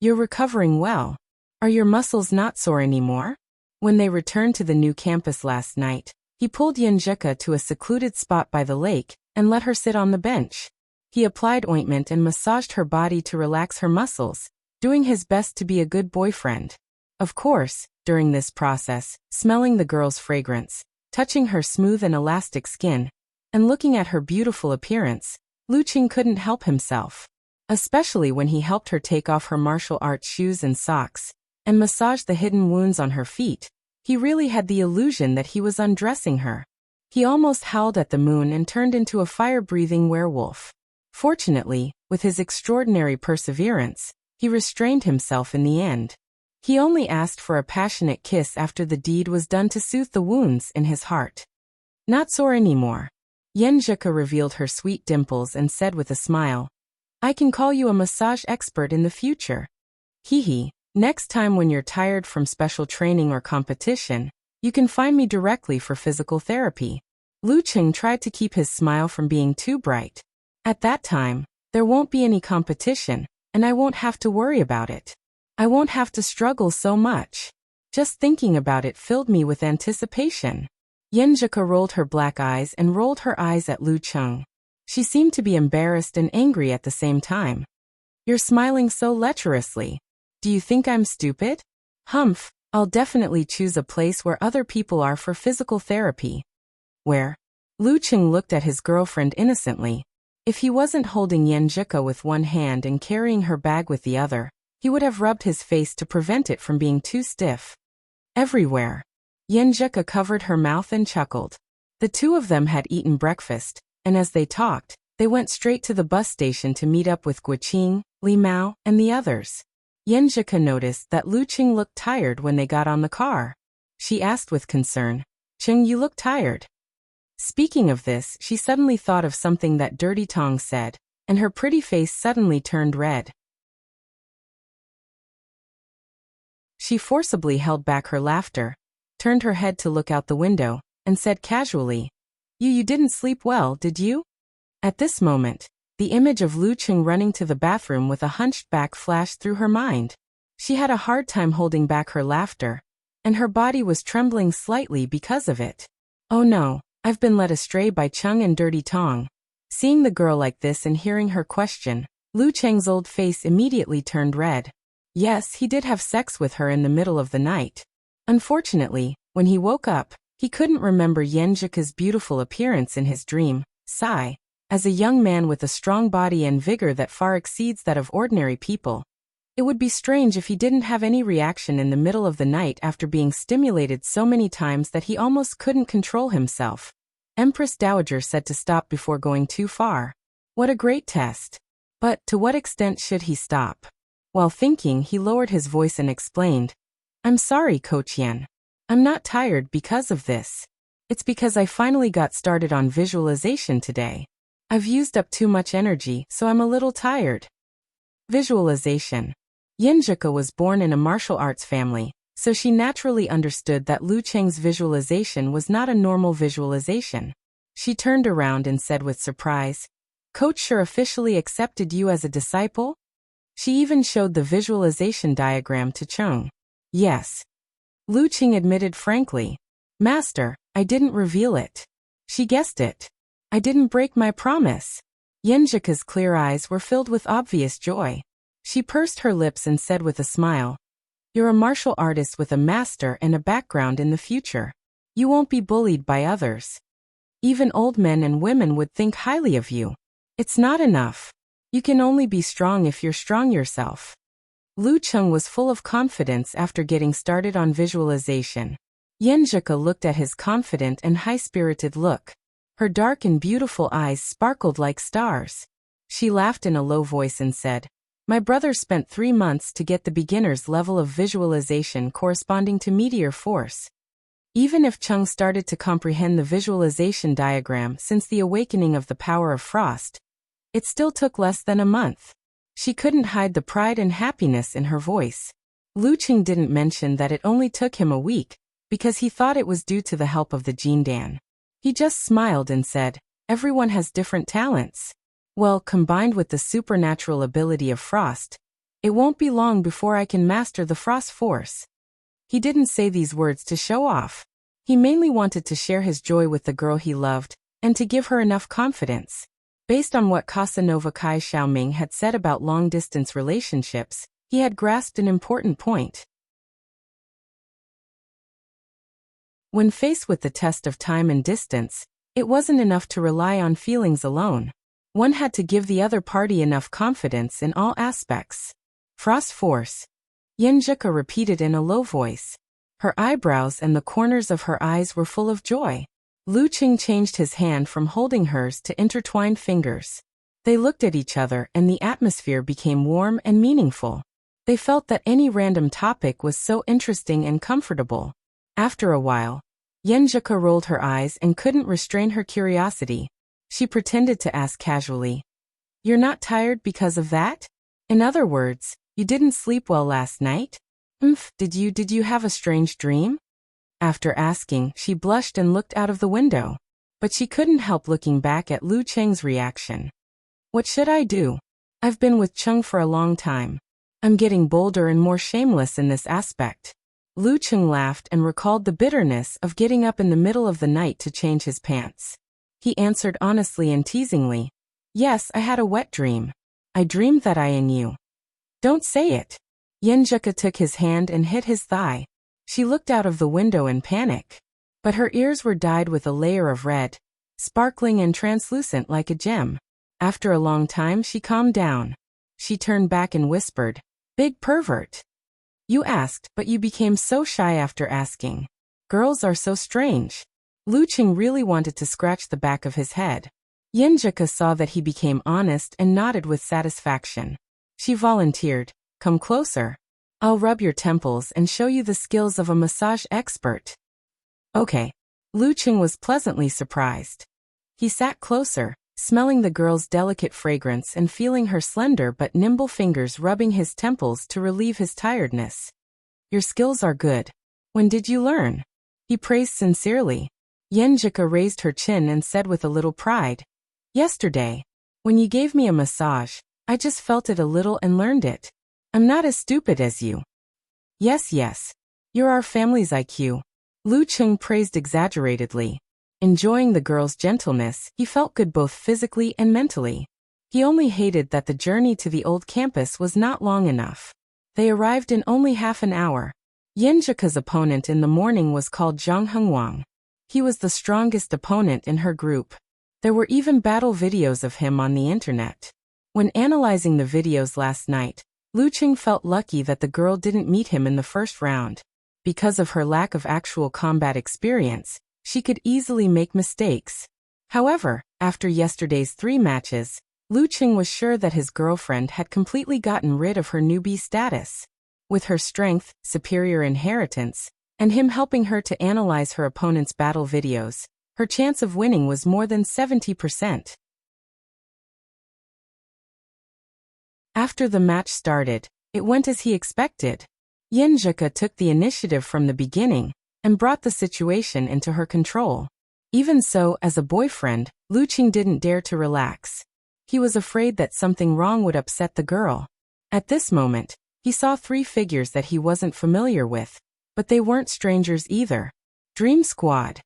You're recovering well. Are your muscles not sore anymore? When they returned to the new campus last night, he pulled Yanjika to a secluded spot by the lake, and let her sit on the bench. He applied ointment and massaged her body to relax her muscles, doing his best to be a good boyfriend. Of course, during this process, smelling the girl's fragrance, touching her smooth and elastic skin, and looking at her beautiful appearance, Lu Qing couldn't help himself. Especially when he helped her take off her martial arts shoes and socks, and massage the hidden wounds on her feet. He really had the illusion that he was undressing her. He almost howled at the moon and turned into a fire-breathing werewolf. Fortunately, with his extraordinary perseverance, he restrained himself in the end. He only asked for a passionate kiss after the deed was done to soothe the wounds in his heart. Not sore anymore. Yenjika revealed her sweet dimples and said with a smile, I can call you a massage expert in the future. Hee. Next time when you're tired from special training or competition, you can find me directly for physical therapy. Lu Cheng tried to keep his smile from being too bright. At that time, there won't be any competition, and I won't have to worry about it. I won't have to struggle so much. Just thinking about it filled me with anticipation. Yenjika rolled her black eyes and rolled her eyes at Lu Cheng. She seemed to be embarrassed and angry at the same time. You're smiling so lecherously. Do you think I'm stupid? Humph, I'll definitely choose a place where other people are for physical therapy. Where? Lu Cheng looked at his girlfriend innocently. If he wasn't holding Yenjika with one hand and carrying her bag with the other, he would have rubbed his face to prevent it from being too stiff. Everywhere. Yenjika covered her mouth and chuckled. The two of them had eaten breakfast, and as they talked, they went straight to the bus station to meet up with Guiqing, Li Mao, and the others. Yenjika noticed that Lu Cheng looked tired when they got on the car. She asked with concern, Cheng, you look tired. Speaking of this, she suddenly thought of something that Dirty Tong said, and her pretty face suddenly turned red. She forcibly held back her laughter, turned her head to look out the window, and said casually, You didn't sleep well, did you? At this moment, the image of Lu Cheng running to the bathroom with a hunched back flashed through her mind. She had a hard time holding back her laughter, and her body was trembling slightly because of it. Oh no, I've been led astray by Cheng and Dirty Tong. Seeing the girl like this and hearing her question, Lu Cheng's old face immediately turned red. Yes, he did have sex with her in the middle of the night. Unfortunately, when he woke up, he couldn't remember Yenjika's beautiful appearance in his dream. Sigh. As a young man with a strong body and vigor that far exceeds that of ordinary people, it would be strange if he didn't have any reaction in the middle of the night after being stimulated so many times that he almost couldn't control himself. Empress Dowager said to stop before going too far. What a great test. But to what extent should he stop? While thinking, he lowered his voice and explained, I'm sorry, Coach Yen. I'm not tired because of this. It's because I finally got started on visualization today. I've used up too much energy, so I'm a little tired. Visualization. Yenjika was born in a martial arts family, so she naturally understood that Lu Cheng's visualization was not a normal visualization. She turned around and said with surprise, Coach sure officially accepted you as a disciple? She even showed the visualization diagram to Cheng. Yes. Lu Cheng admitted frankly, Master, I didn't reveal it. She guessed it. I didn't break my promise. Yenjika's clear eyes were filled with obvious joy. She pursed her lips and said with a smile, You're a martial artist with a master and a background in the future. You won't be bullied by others. Even old men and women would think highly of you. It's not enough. You can only be strong if you're strong yourself. Lu Cheng was full of confidence after getting started on visualization. Yenjika looked at his confident and high-spirited look. Her dark and beautiful eyes sparkled like stars. She laughed in a low voice and said, My brother spent 3 months to get the beginner's level of visualization corresponding to meteor force. Even if Cheng started to comprehend the visualization diagram since the awakening of the power of frost, it still took less than a month. She couldn't hide the pride and happiness in her voice. Lu Cheng didn't mention that it only took him a week, because he thought it was due to the help of the Jindan. He just smiled and said, Everyone has different talents. Well, combined with the supernatural ability of frost, it won't be long before I can master the frost force. He didn't say these words to show off. He mainly wanted to share his joy with the girl he loved, and to give her enough confidence. Based on what Casanova Kai Xiaoming had said about long-distance relationships, he had grasped an important point. When faced with the test of time and distance, it wasn't enough to rely on feelings alone. One had to give the other party enough confidence in all aspects. Frost force. Yenjika repeated in a low voice. Her eyebrows and the corners of her eyes were full of joy. Luqing changed his hand from holding hers to intertwined fingers. They looked at each other and the atmosphere became warm and meaningful. They felt that any random topic was so interesting and comfortable. After a while, Yenjika rolled her eyes and couldn't restrain her curiosity. She pretended to ask casually, "You're not tired because of that? In other words, you didn't sleep well last night? Did you have a strange dream?" After asking, she blushed and looked out of the window. But she couldn't help looking back at Lu Cheng's reaction. "What should I do? I've been with Cheng for a long time. I'm getting bolder and more shameless in this aspect." Lu Cheng laughed and recalled the bitterness of getting up in the middle of the night to change his pants. He answered honestly and teasingly, "Yes, I had a wet dream. I dreamed that I and you." "Don't say it." Yenjika took his hand and hit his thigh. She looked out of the window in panic. But her ears were dyed with a layer of red, sparkling and translucent like a gem. After a long time she calmed down. She turned back and whispered, "Big pervert. You asked, but you became so shy after asking. Girls are so strange." Luqing really wanted to scratch the back of his head. Yenjika saw that he became honest and nodded with satisfaction. She volunteered, "Come closer. I'll rub your temples and show you the skills of a massage expert." "Okay." Luqing was pleasantly surprised. He sat closer, smelling the girl's delicate fragrance and feeling her slender but nimble fingers rubbing his temples to relieve his tiredness. "Your skills are good. When did you learn?" he praised sincerely. Yenjika raised her chin and said with a little pride, "Yesterday. When you gave me a massage, I just felt it a little and learned it. I'm not as stupid as you." Yes. You're our family's IQ." Luqing praised exaggeratedly. Enjoying the girl's gentleness, he felt good both physically and mentally. He only hated that the journey to the old campus was not long enough. They arrived in only half an hour. Yenjika's opponent in the morning was called Zhang Hengwang. He was the strongest opponent in her group. There were even battle videos of him on the internet. When analyzing the videos last night, Luqing felt lucky that the girl didn't meet him in the first round. Because of her lack of actual combat experience, she could easily make mistakes. However, after yesterday's 3 matches, Luqing was sure that his girlfriend had completely gotten rid of her newbie status. With her strength, superior inheritance, and him helping her to analyze her opponent's battle videos, her chance of winning was more than 70%. After the match started, it went as he expected. Yenjika took the initiative from the beginning and brought the situation into her control. Even so, as a boyfriend, Luqing didn't dare to relax. He was afraid that something wrong would upset the girl. At this moment, he saw 3 figures that he wasn't familiar with, but they weren't strangers either. Dream Squad.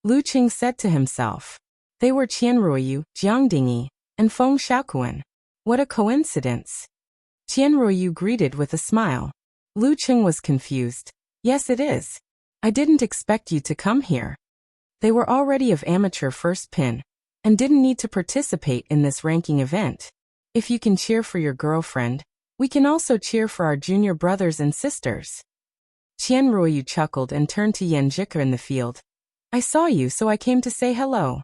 Luqing said to himself. They were Qianruoyu, Jiang Dingyi, and Feng Xiaoquan. What a coincidence. Qianruoyu greeted with a smile. Luqing was confused. Yes, it is. I didn't expect you to come here. They were already of amateur first pin, and didn't need to participate in this ranking event. If you can cheer for your girlfriend, we can also cheer for our junior brothers and sisters. Qianruoyu chuckled and turned to Yenjika in the field. I saw you, so I came to say hello.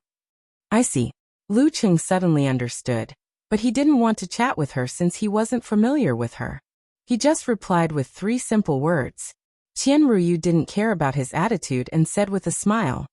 I see. Luqing suddenly understood, but he didn't want to chat with her since he wasn't familiar with her. He just replied with 3 simple words. Qianruoyu didn't care about his attitude and said with a smile,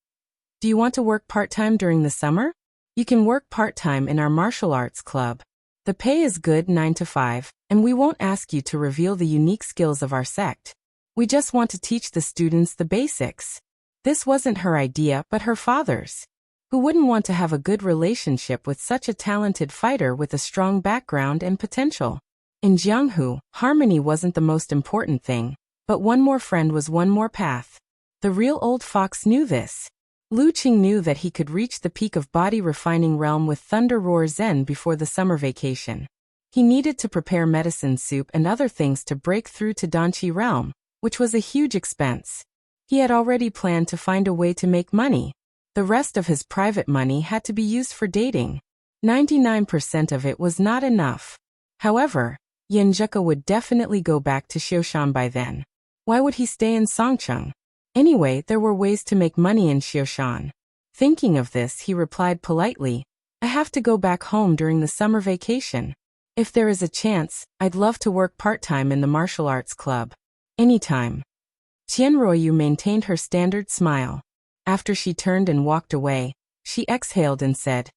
Do you want to work part-time during the summer? You can work part-time in our martial arts club. The pay is good 9 to 5, and we won't ask you to reveal the unique skills of our sect. We just want to teach the students the basics. This wasn't her idea, but her father's. Who wouldn't want to have a good relationship with such a talented fighter with a strong background and potential? In Jianghu, harmony wasn't the most important thing, but one more friend was one more path. The real old fox knew this. Luqing knew that he could reach the peak of body refining realm with Thunder Roar Zen before the summer vacation. He needed to prepare medicine soup and other things to break through to Danqi realm, which was a huge expense. He had already planned to find a way to make money. The rest of his private money had to be used for dating. 99% of it was not enough. However, Yenjika would definitely go back to Xioshan by then. Why would he stay in Songcheng? Anyway, there were ways to make money in Xioshan. Thinking of this, he replied politely, I have to go back home during the summer vacation. If there is a chance, I'd love to work part-time in the martial arts club. Anytime. Tianruoyu maintained her standard smile. After she turned and walked away, she exhaled and said,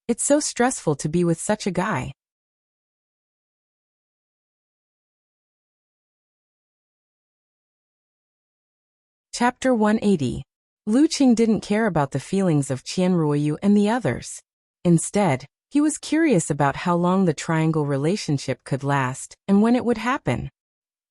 It's so stressful to be with such a guy. Chapter 180. Lu Qing didn't care about the feelings of Tianruoyu and the others. Instead, he was curious about how long the triangle relationship could last and when it would happen.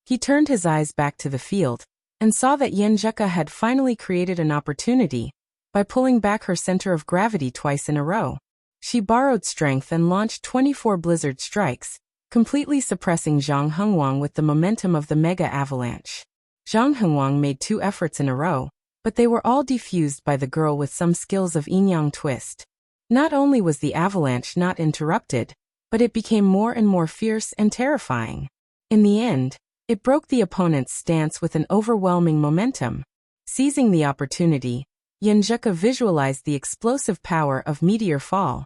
He turned his eyes back to the field and saw that Yenjeka had finally created an opportunity by pulling back her center of gravity twice in a row. She borrowed strength and launched 24 blizzard strikes, completely suppressing Zhang Hengwang with the momentum of the mega avalanche. Zhang Hengwang made 2 efforts in a row, but they were all defused by the girl with some skills of yin-yang twist. Not only was the avalanche not interrupted, but it became more and more fierce and terrifying. In the end, it broke the opponent's stance with an overwhelming momentum. Seizing the opportunity, Yenjeka visualized the explosive power of meteor fall.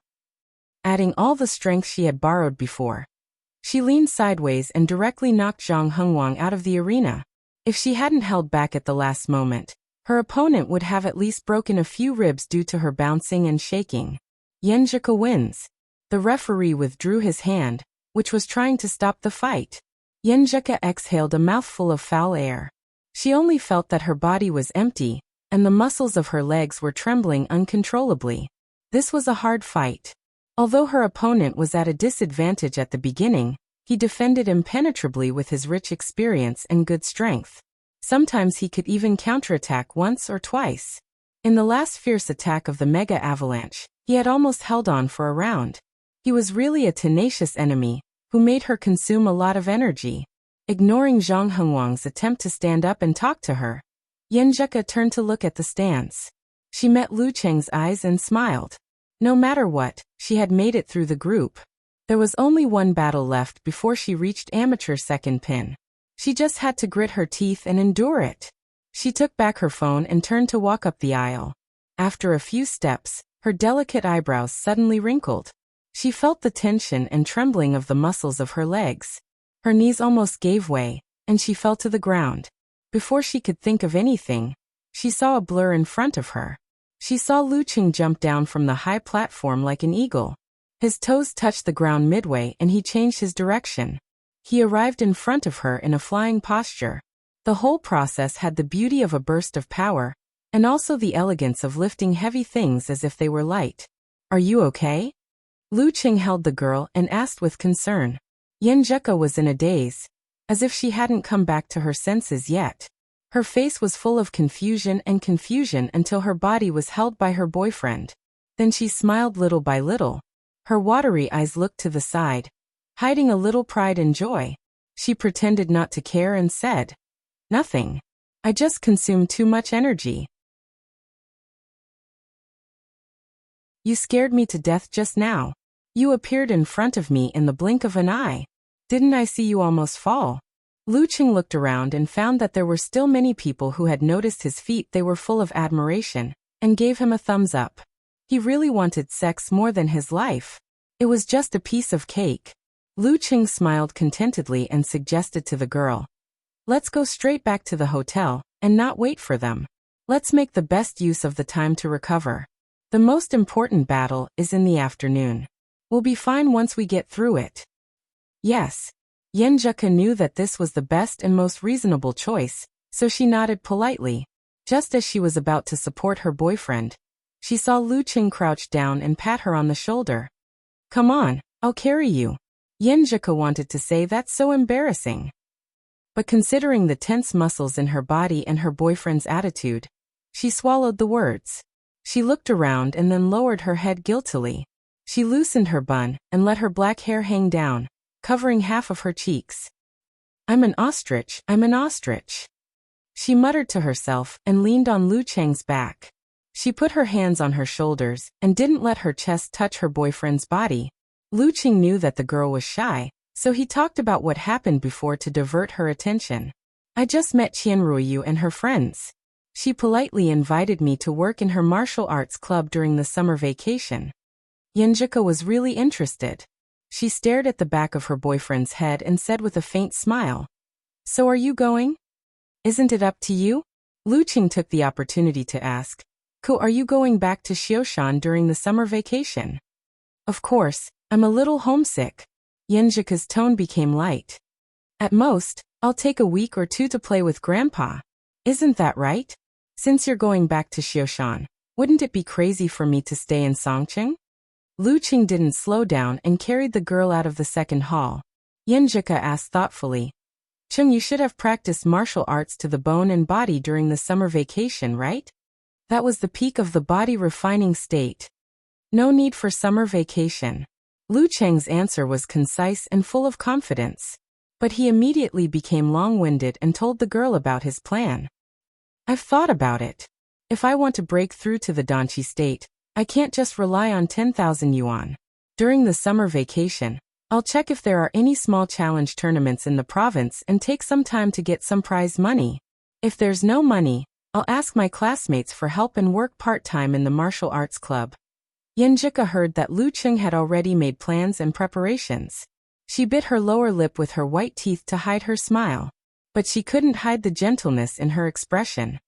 Adding all the strength she had borrowed before, she leaned sideways and directly knocked Zhang Hengwang out of the arena. If she hadn't held back at the last moment, her opponent would have at least broken a few ribs due to her bouncing and shaking. Yenjeka wins. The referee withdrew his hand, which was trying to stop the fight. Yenjeka exhaled a mouthful of foul air. She only felt that her body was empty, and the muscles of her legs were trembling uncontrollably. This was a hard fight. Although her opponent was at a disadvantage at the beginning, he defended impenetrably with his rich experience and good strength. Sometimes he could even counterattack once or twice. In the last fierce attack of the mega avalanche, he had almost held on for a round. He was really a tenacious enemy, who made her consume a lot of energy. Ignoring Zhang Hengwang's attempt to stand up and talk to her, Yenjeka turned to look at the stands. She met Lu Cheng's eyes and smiled. No matter what, she had made it through the group. There was only one battle left before she reached amateur second pin. She just had to grit her teeth and endure it. She took back her phone and turned to walk up the aisle. After a few steps, her delicate eyebrows suddenly wrinkled. She felt the tension and trembling of the muscles of her legs. Her knees almost gave way, and she fell to the ground. Before she could think of anything, she saw a blur in front of her. She saw Lu Qing jump down from the high platform like an eagle. His toes touched the ground midway and he changed his direction. He arrived in front of her in a flying posture. The whole process had the beauty of a burst of power, and also the elegance of lifting heavy things as if they were light. Are you okay? Lu Qing held the girl and asked with concern. Yenjeka was in a daze, as if she hadn't come back to her senses yet. Her face was full of confusion until her body was held by her boyfriend. Then she smiled little by little. Her watery eyes looked to the side, hiding a little pride and joy. She pretended not to care and said, Nothing. I just consumed too much energy. You scared me to death just now. You appeared in front of me in the blink of an eye. Didn't I see you almost fall? Lu Qing looked around and found that there were still many people who had noticed his feat. They were full of admiration, and gave him a thumbs up. He really wanted sex more than his life. It was just a piece of cake. Lu Qing smiled contentedly and suggested to the girl, Let's go straight back to the hotel, and not wait for them. Let's make the best use of the time to recover. The most important battle is in the afternoon. We'll be fine once we get through it. Yes. Yenjeka knew that this was the best and most reasonable choice, so she nodded politely. Just as she was about to support her boyfriend, she saw Lu Qing crouch down and pat her on the shoulder. Come on, I'll carry you. Yenjeka wanted to say that's so embarrassing. But considering the tense muscles in her body and her boyfriend's attitude, she swallowed the words. She looked around and then lowered her head guiltily. She loosened her bun and let her black hair hang down, covering half of her cheeks. I'm an ostrich. She muttered to herself and leaned on Lu Cheng's back. She put her hands on her shoulders and didn't let her chest touch her boyfriend's body. Lu Qing knew that the girl was shy, so he talked about what happened before to divert her attention. I just met Qianruoyu and her friends. She politely invited me to work in her martial arts club during the summer vacation. Yenjika was really interested. She stared at the back of her boyfriend's head and said with a faint smile, "So are you going? Isn't it up to you?" Luqing took the opportunity to ask, "Ko, are you going back to Xioshan during the summer vacation?" "Of course, I'm a little homesick." Yenjika's tone became light. "At most, I'll take a week or two to play with Grandpa. Isn't that right? Since you're going back to Xioshan, wouldn't it be crazy for me to stay in Songqing?" Luqing didn't slow down and carried the girl out of the second hall. Yenjika asked thoughtfully, "Chung, you should have practiced martial arts to the bone and body during the summer vacation, right? That was the peak of the body refining state. No need for summer vacation." Luqing's answer was concise and full of confidence. But he immediately became long-winded and told the girl about his plan. "I've thought about it. If I want to break through to the Danqi state, I can't just rely on 10,000 yuan. During the summer vacation, I'll check if there are any small challenge tournaments in the province and take some time to get some prize money. If there's no money, I'll ask my classmates for help and work part-time in the martial arts club." Yenjika heard that Luqing had already made plans and preparations. She bit her lower lip with her white teeth to hide her smile, but she couldn't hide the gentleness in her expression.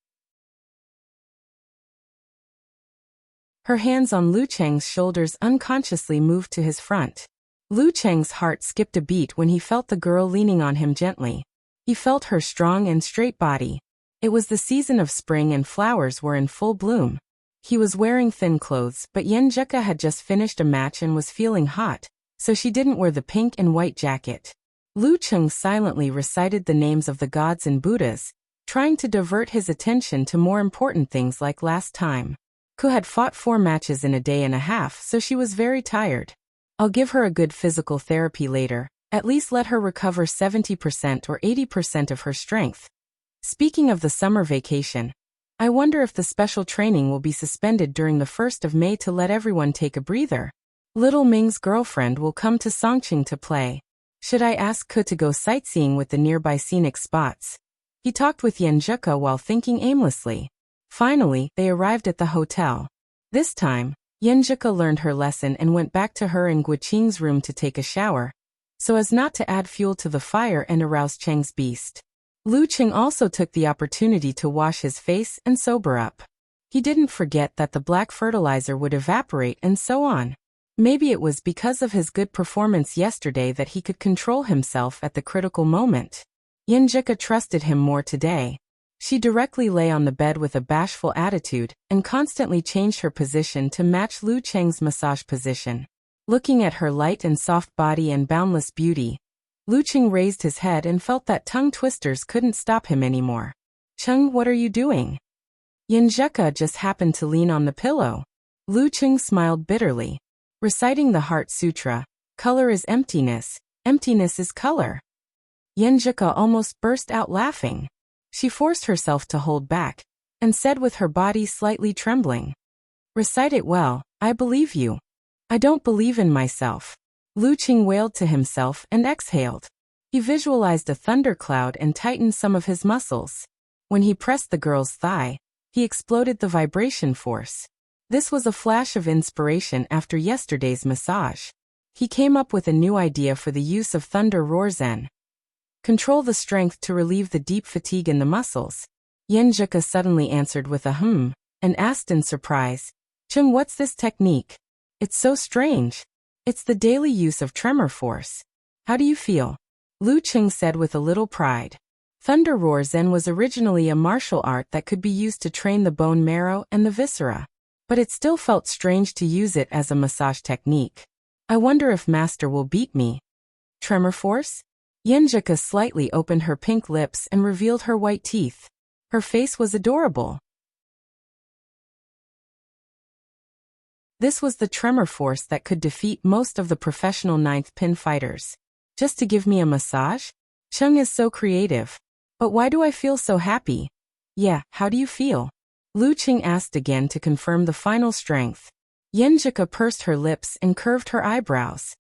Her hands on Luqing's shoulders unconsciously moved to his front. Luqing's heart skipped a beat when he felt the girl leaning on him gently. He felt her strong and straight body. It was the season of spring and flowers were in full bloom. He was wearing thin clothes, but Yenjika had just finished a match and was feeling hot, so she didn't wear the pink and white jacket. Luqing silently recited the names of the gods and Buddhas, trying to divert his attention to more important things like last time. Ku had fought 4 matches in a day and a half, so she was very tired. "I'll give her a good physical therapy later, at least let her recover 70% or 80% of her strength." Speaking of the summer vacation, I wonder if the special training will be suspended during the 1st of May to let everyone take a breather. Little Ming's girlfriend will come to Songqing to play. Should I ask Ku to go sightseeing with the nearby scenic spots? He talked with Yenjika while thinking aimlessly. Finally, they arrived at the hotel. This time, Yenjika learned her lesson and went back to her and Guiqing's room to take a shower, so as not to add fuel to the fire and arouse Cheng's beast. Luqing also took the opportunity to wash his face and sober up. He didn't forget that the black fertilizer would evaporate and so on. Maybe it was because of his good performance yesterday that he could control himself at the critical moment. Yenjika trusted him more today. She directly lay on the bed with a bashful attitude and constantly changed her position to match Luqing's massage position. Looking at her light and soft body and boundless beauty, Luqing raised his head and felt that tongue twisters couldn't stop him anymore. "Cheng, what are you doing?" Yenjika just happened to lean on the pillow. Luqing smiled bitterly. Reciting the Heart Sutra, "Color is emptiness, emptiness is color." Yenjika almost burst out laughing. She forced herself to hold back, and said with her body slightly trembling, "Recite it well, I believe you." "I don't believe in myself." Luqing wailed to himself and exhaled. He visualized a thundercloud and tightened some of his muscles. When he pressed the girl's thigh, he exploded the vibration force. This was a flash of inspiration after yesterday's massage. He came up with a new idea for the use of Thunder Roar Zen. Control the strength to relieve the deep fatigue in the muscles. Yenjika suddenly answered with a and asked in surprise, "Chung, what's this technique? It's so strange." "It's the daily use of tremor force. How do you feel?" Luqing said with a little pride. Thunder Roar Zen was originally a martial art that could be used to train the bone marrow and the viscera, but it still felt strange to use it as a massage technique. "I wonder if Master will beat me." "Tremor force?" Yenjika slightly opened her pink lips and revealed her white teeth. Her face was adorable. This was the tremor force that could defeat most of the professional 9th pin fighters. "Just to give me a massage? Chung is so creative. But why do I feel so happy?" "Yeah, how do you feel?" Luqing asked again to confirm the final strength. Yenjika pursed her lips and curved her eyebrows.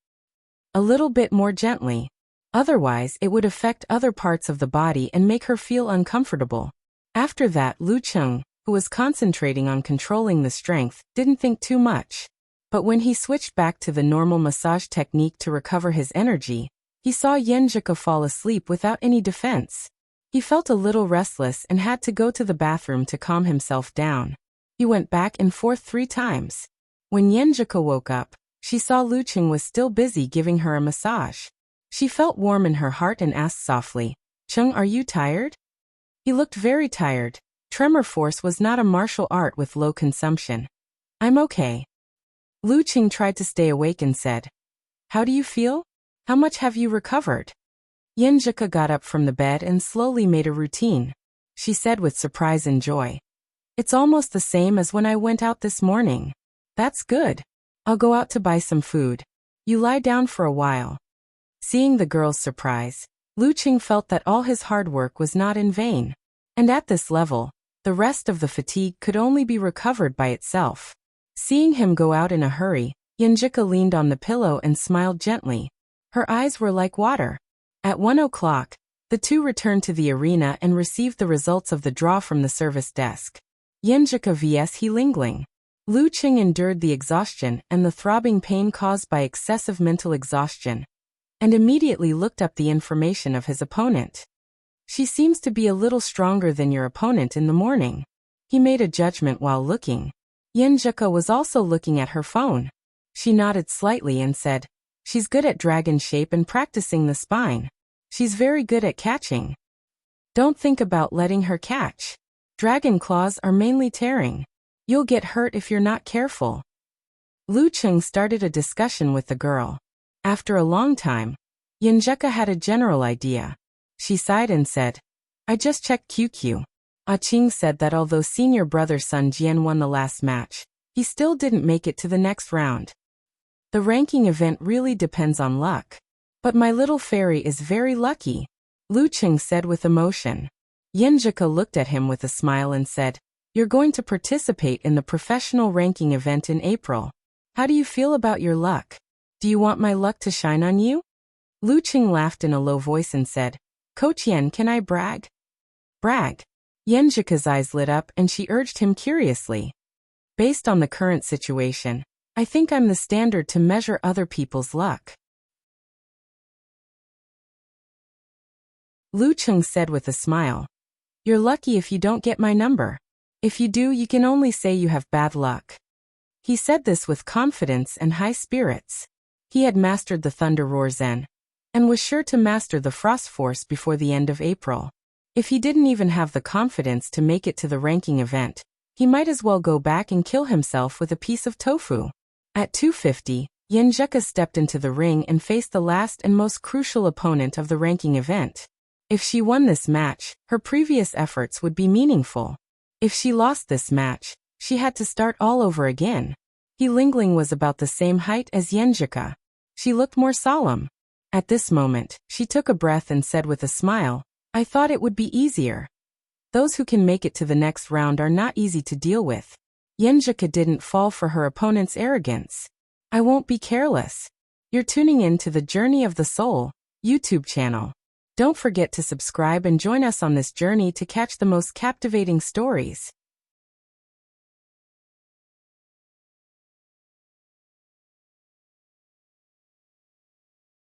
"A little bit more gently." Otherwise, it would affect other parts of the body and make her feel uncomfortable. After that, Lu Cheng, who was concentrating on controlling the strength, didn't think too much. But when he switched back to the normal massage technique to recover his energy, he saw Yenjika fall asleep without any defense. He felt a little restless and had to go to the bathroom to calm himself down. He went back and forth 3 times. When Yenjika woke up, she saw Lu Cheng was still busy giving her a massage. She felt warm in her heart and asked softly, "Cheng, are you tired?" He looked very tired. Tremor force was not a martial art with low consumption. "I'm okay." Lu Cheng tried to stay awake and said, "How do you feel? How much have you recovered?" Yenjika got up from the bed and slowly made a routine. She said with surprise and joy, "It's almost the same as when I went out this morning." "That's good. I'll go out to buy some food. You lie down for a while." Seeing the girl's surprise, Lu Cheng felt that all his hard work was not in vain. And at this level, the rest of the fatigue could only be recovered by itself. Seeing him go out in a hurry, Yenjika leaned on the pillow and smiled gently. Her eyes were like water. At 1 o'clock, the two returned to the arena and received the results of the draw from the service desk. Yenjika vs Healingling. Lu Cheng endured the exhaustion and the throbbing pain caused by excessive mental exhaustion, and immediately looked up the information of his opponent. "She seems to be a little stronger than your opponent in the morning." He made a judgment while looking. Yenjika was also looking at her phone. She nodded slightly and said, "She's good at dragon shape and practicing the spine. She's very good at catching. Don't think about letting her catch. Dragon claws are mainly tearing. You'll get hurt if you're not careful." Lu Cheng started a discussion with the girl. After a long time, Yenjika had a general idea. She sighed and said, "I just checked QQ. Ah Ching said that although senior brother Sun Jian won the last match, he still didn't make it to the next round. The ranking event really depends on luck. But my little fairy is very lucky," Lu Cheng said with emotion. Yenjika looked at him with a smile and said, "You're going to participate in the professional ranking event in April. How do you feel about your luck? Do you want my luck to shine on you?" Lu Cheng laughed in a low voice and said, "Coach Yen, can I brag?" "Brag?" Yenjika's eyes lit up and she urged him curiously. "Based on the current situation, I think I'm the standard to measure other people's luck." Lu Cheng said with a smile, "You're lucky if you don't get my number. If you do, you can only say you have bad luck." He said this with confidence and high spirits. He had mastered the Thunder Roar Zen, and was sure to master the Frost Force before the end of April. If he didn't even have the confidence to make it to the ranking event, he might as well go back and kill himself with a piece of tofu. At 250, Yenjika stepped into the ring and faced the last and most crucial opponent of the ranking event. If she won this match, her previous efforts would be meaningful. If she lost this match, she had to start all over again. Healingling was about the same height as Yenjika. She looked more solemn. At this moment, she took a breath and said with a smile, "I thought it would be easier. Those who can make it to the next round are not easy to deal with." Yenjika didn't fall for her opponent's arrogance. "I won't be careless." You're tuning in to the Journey of the Soul YouTube channel. Don't forget to subscribe and join us on this journey to catch the most captivating stories.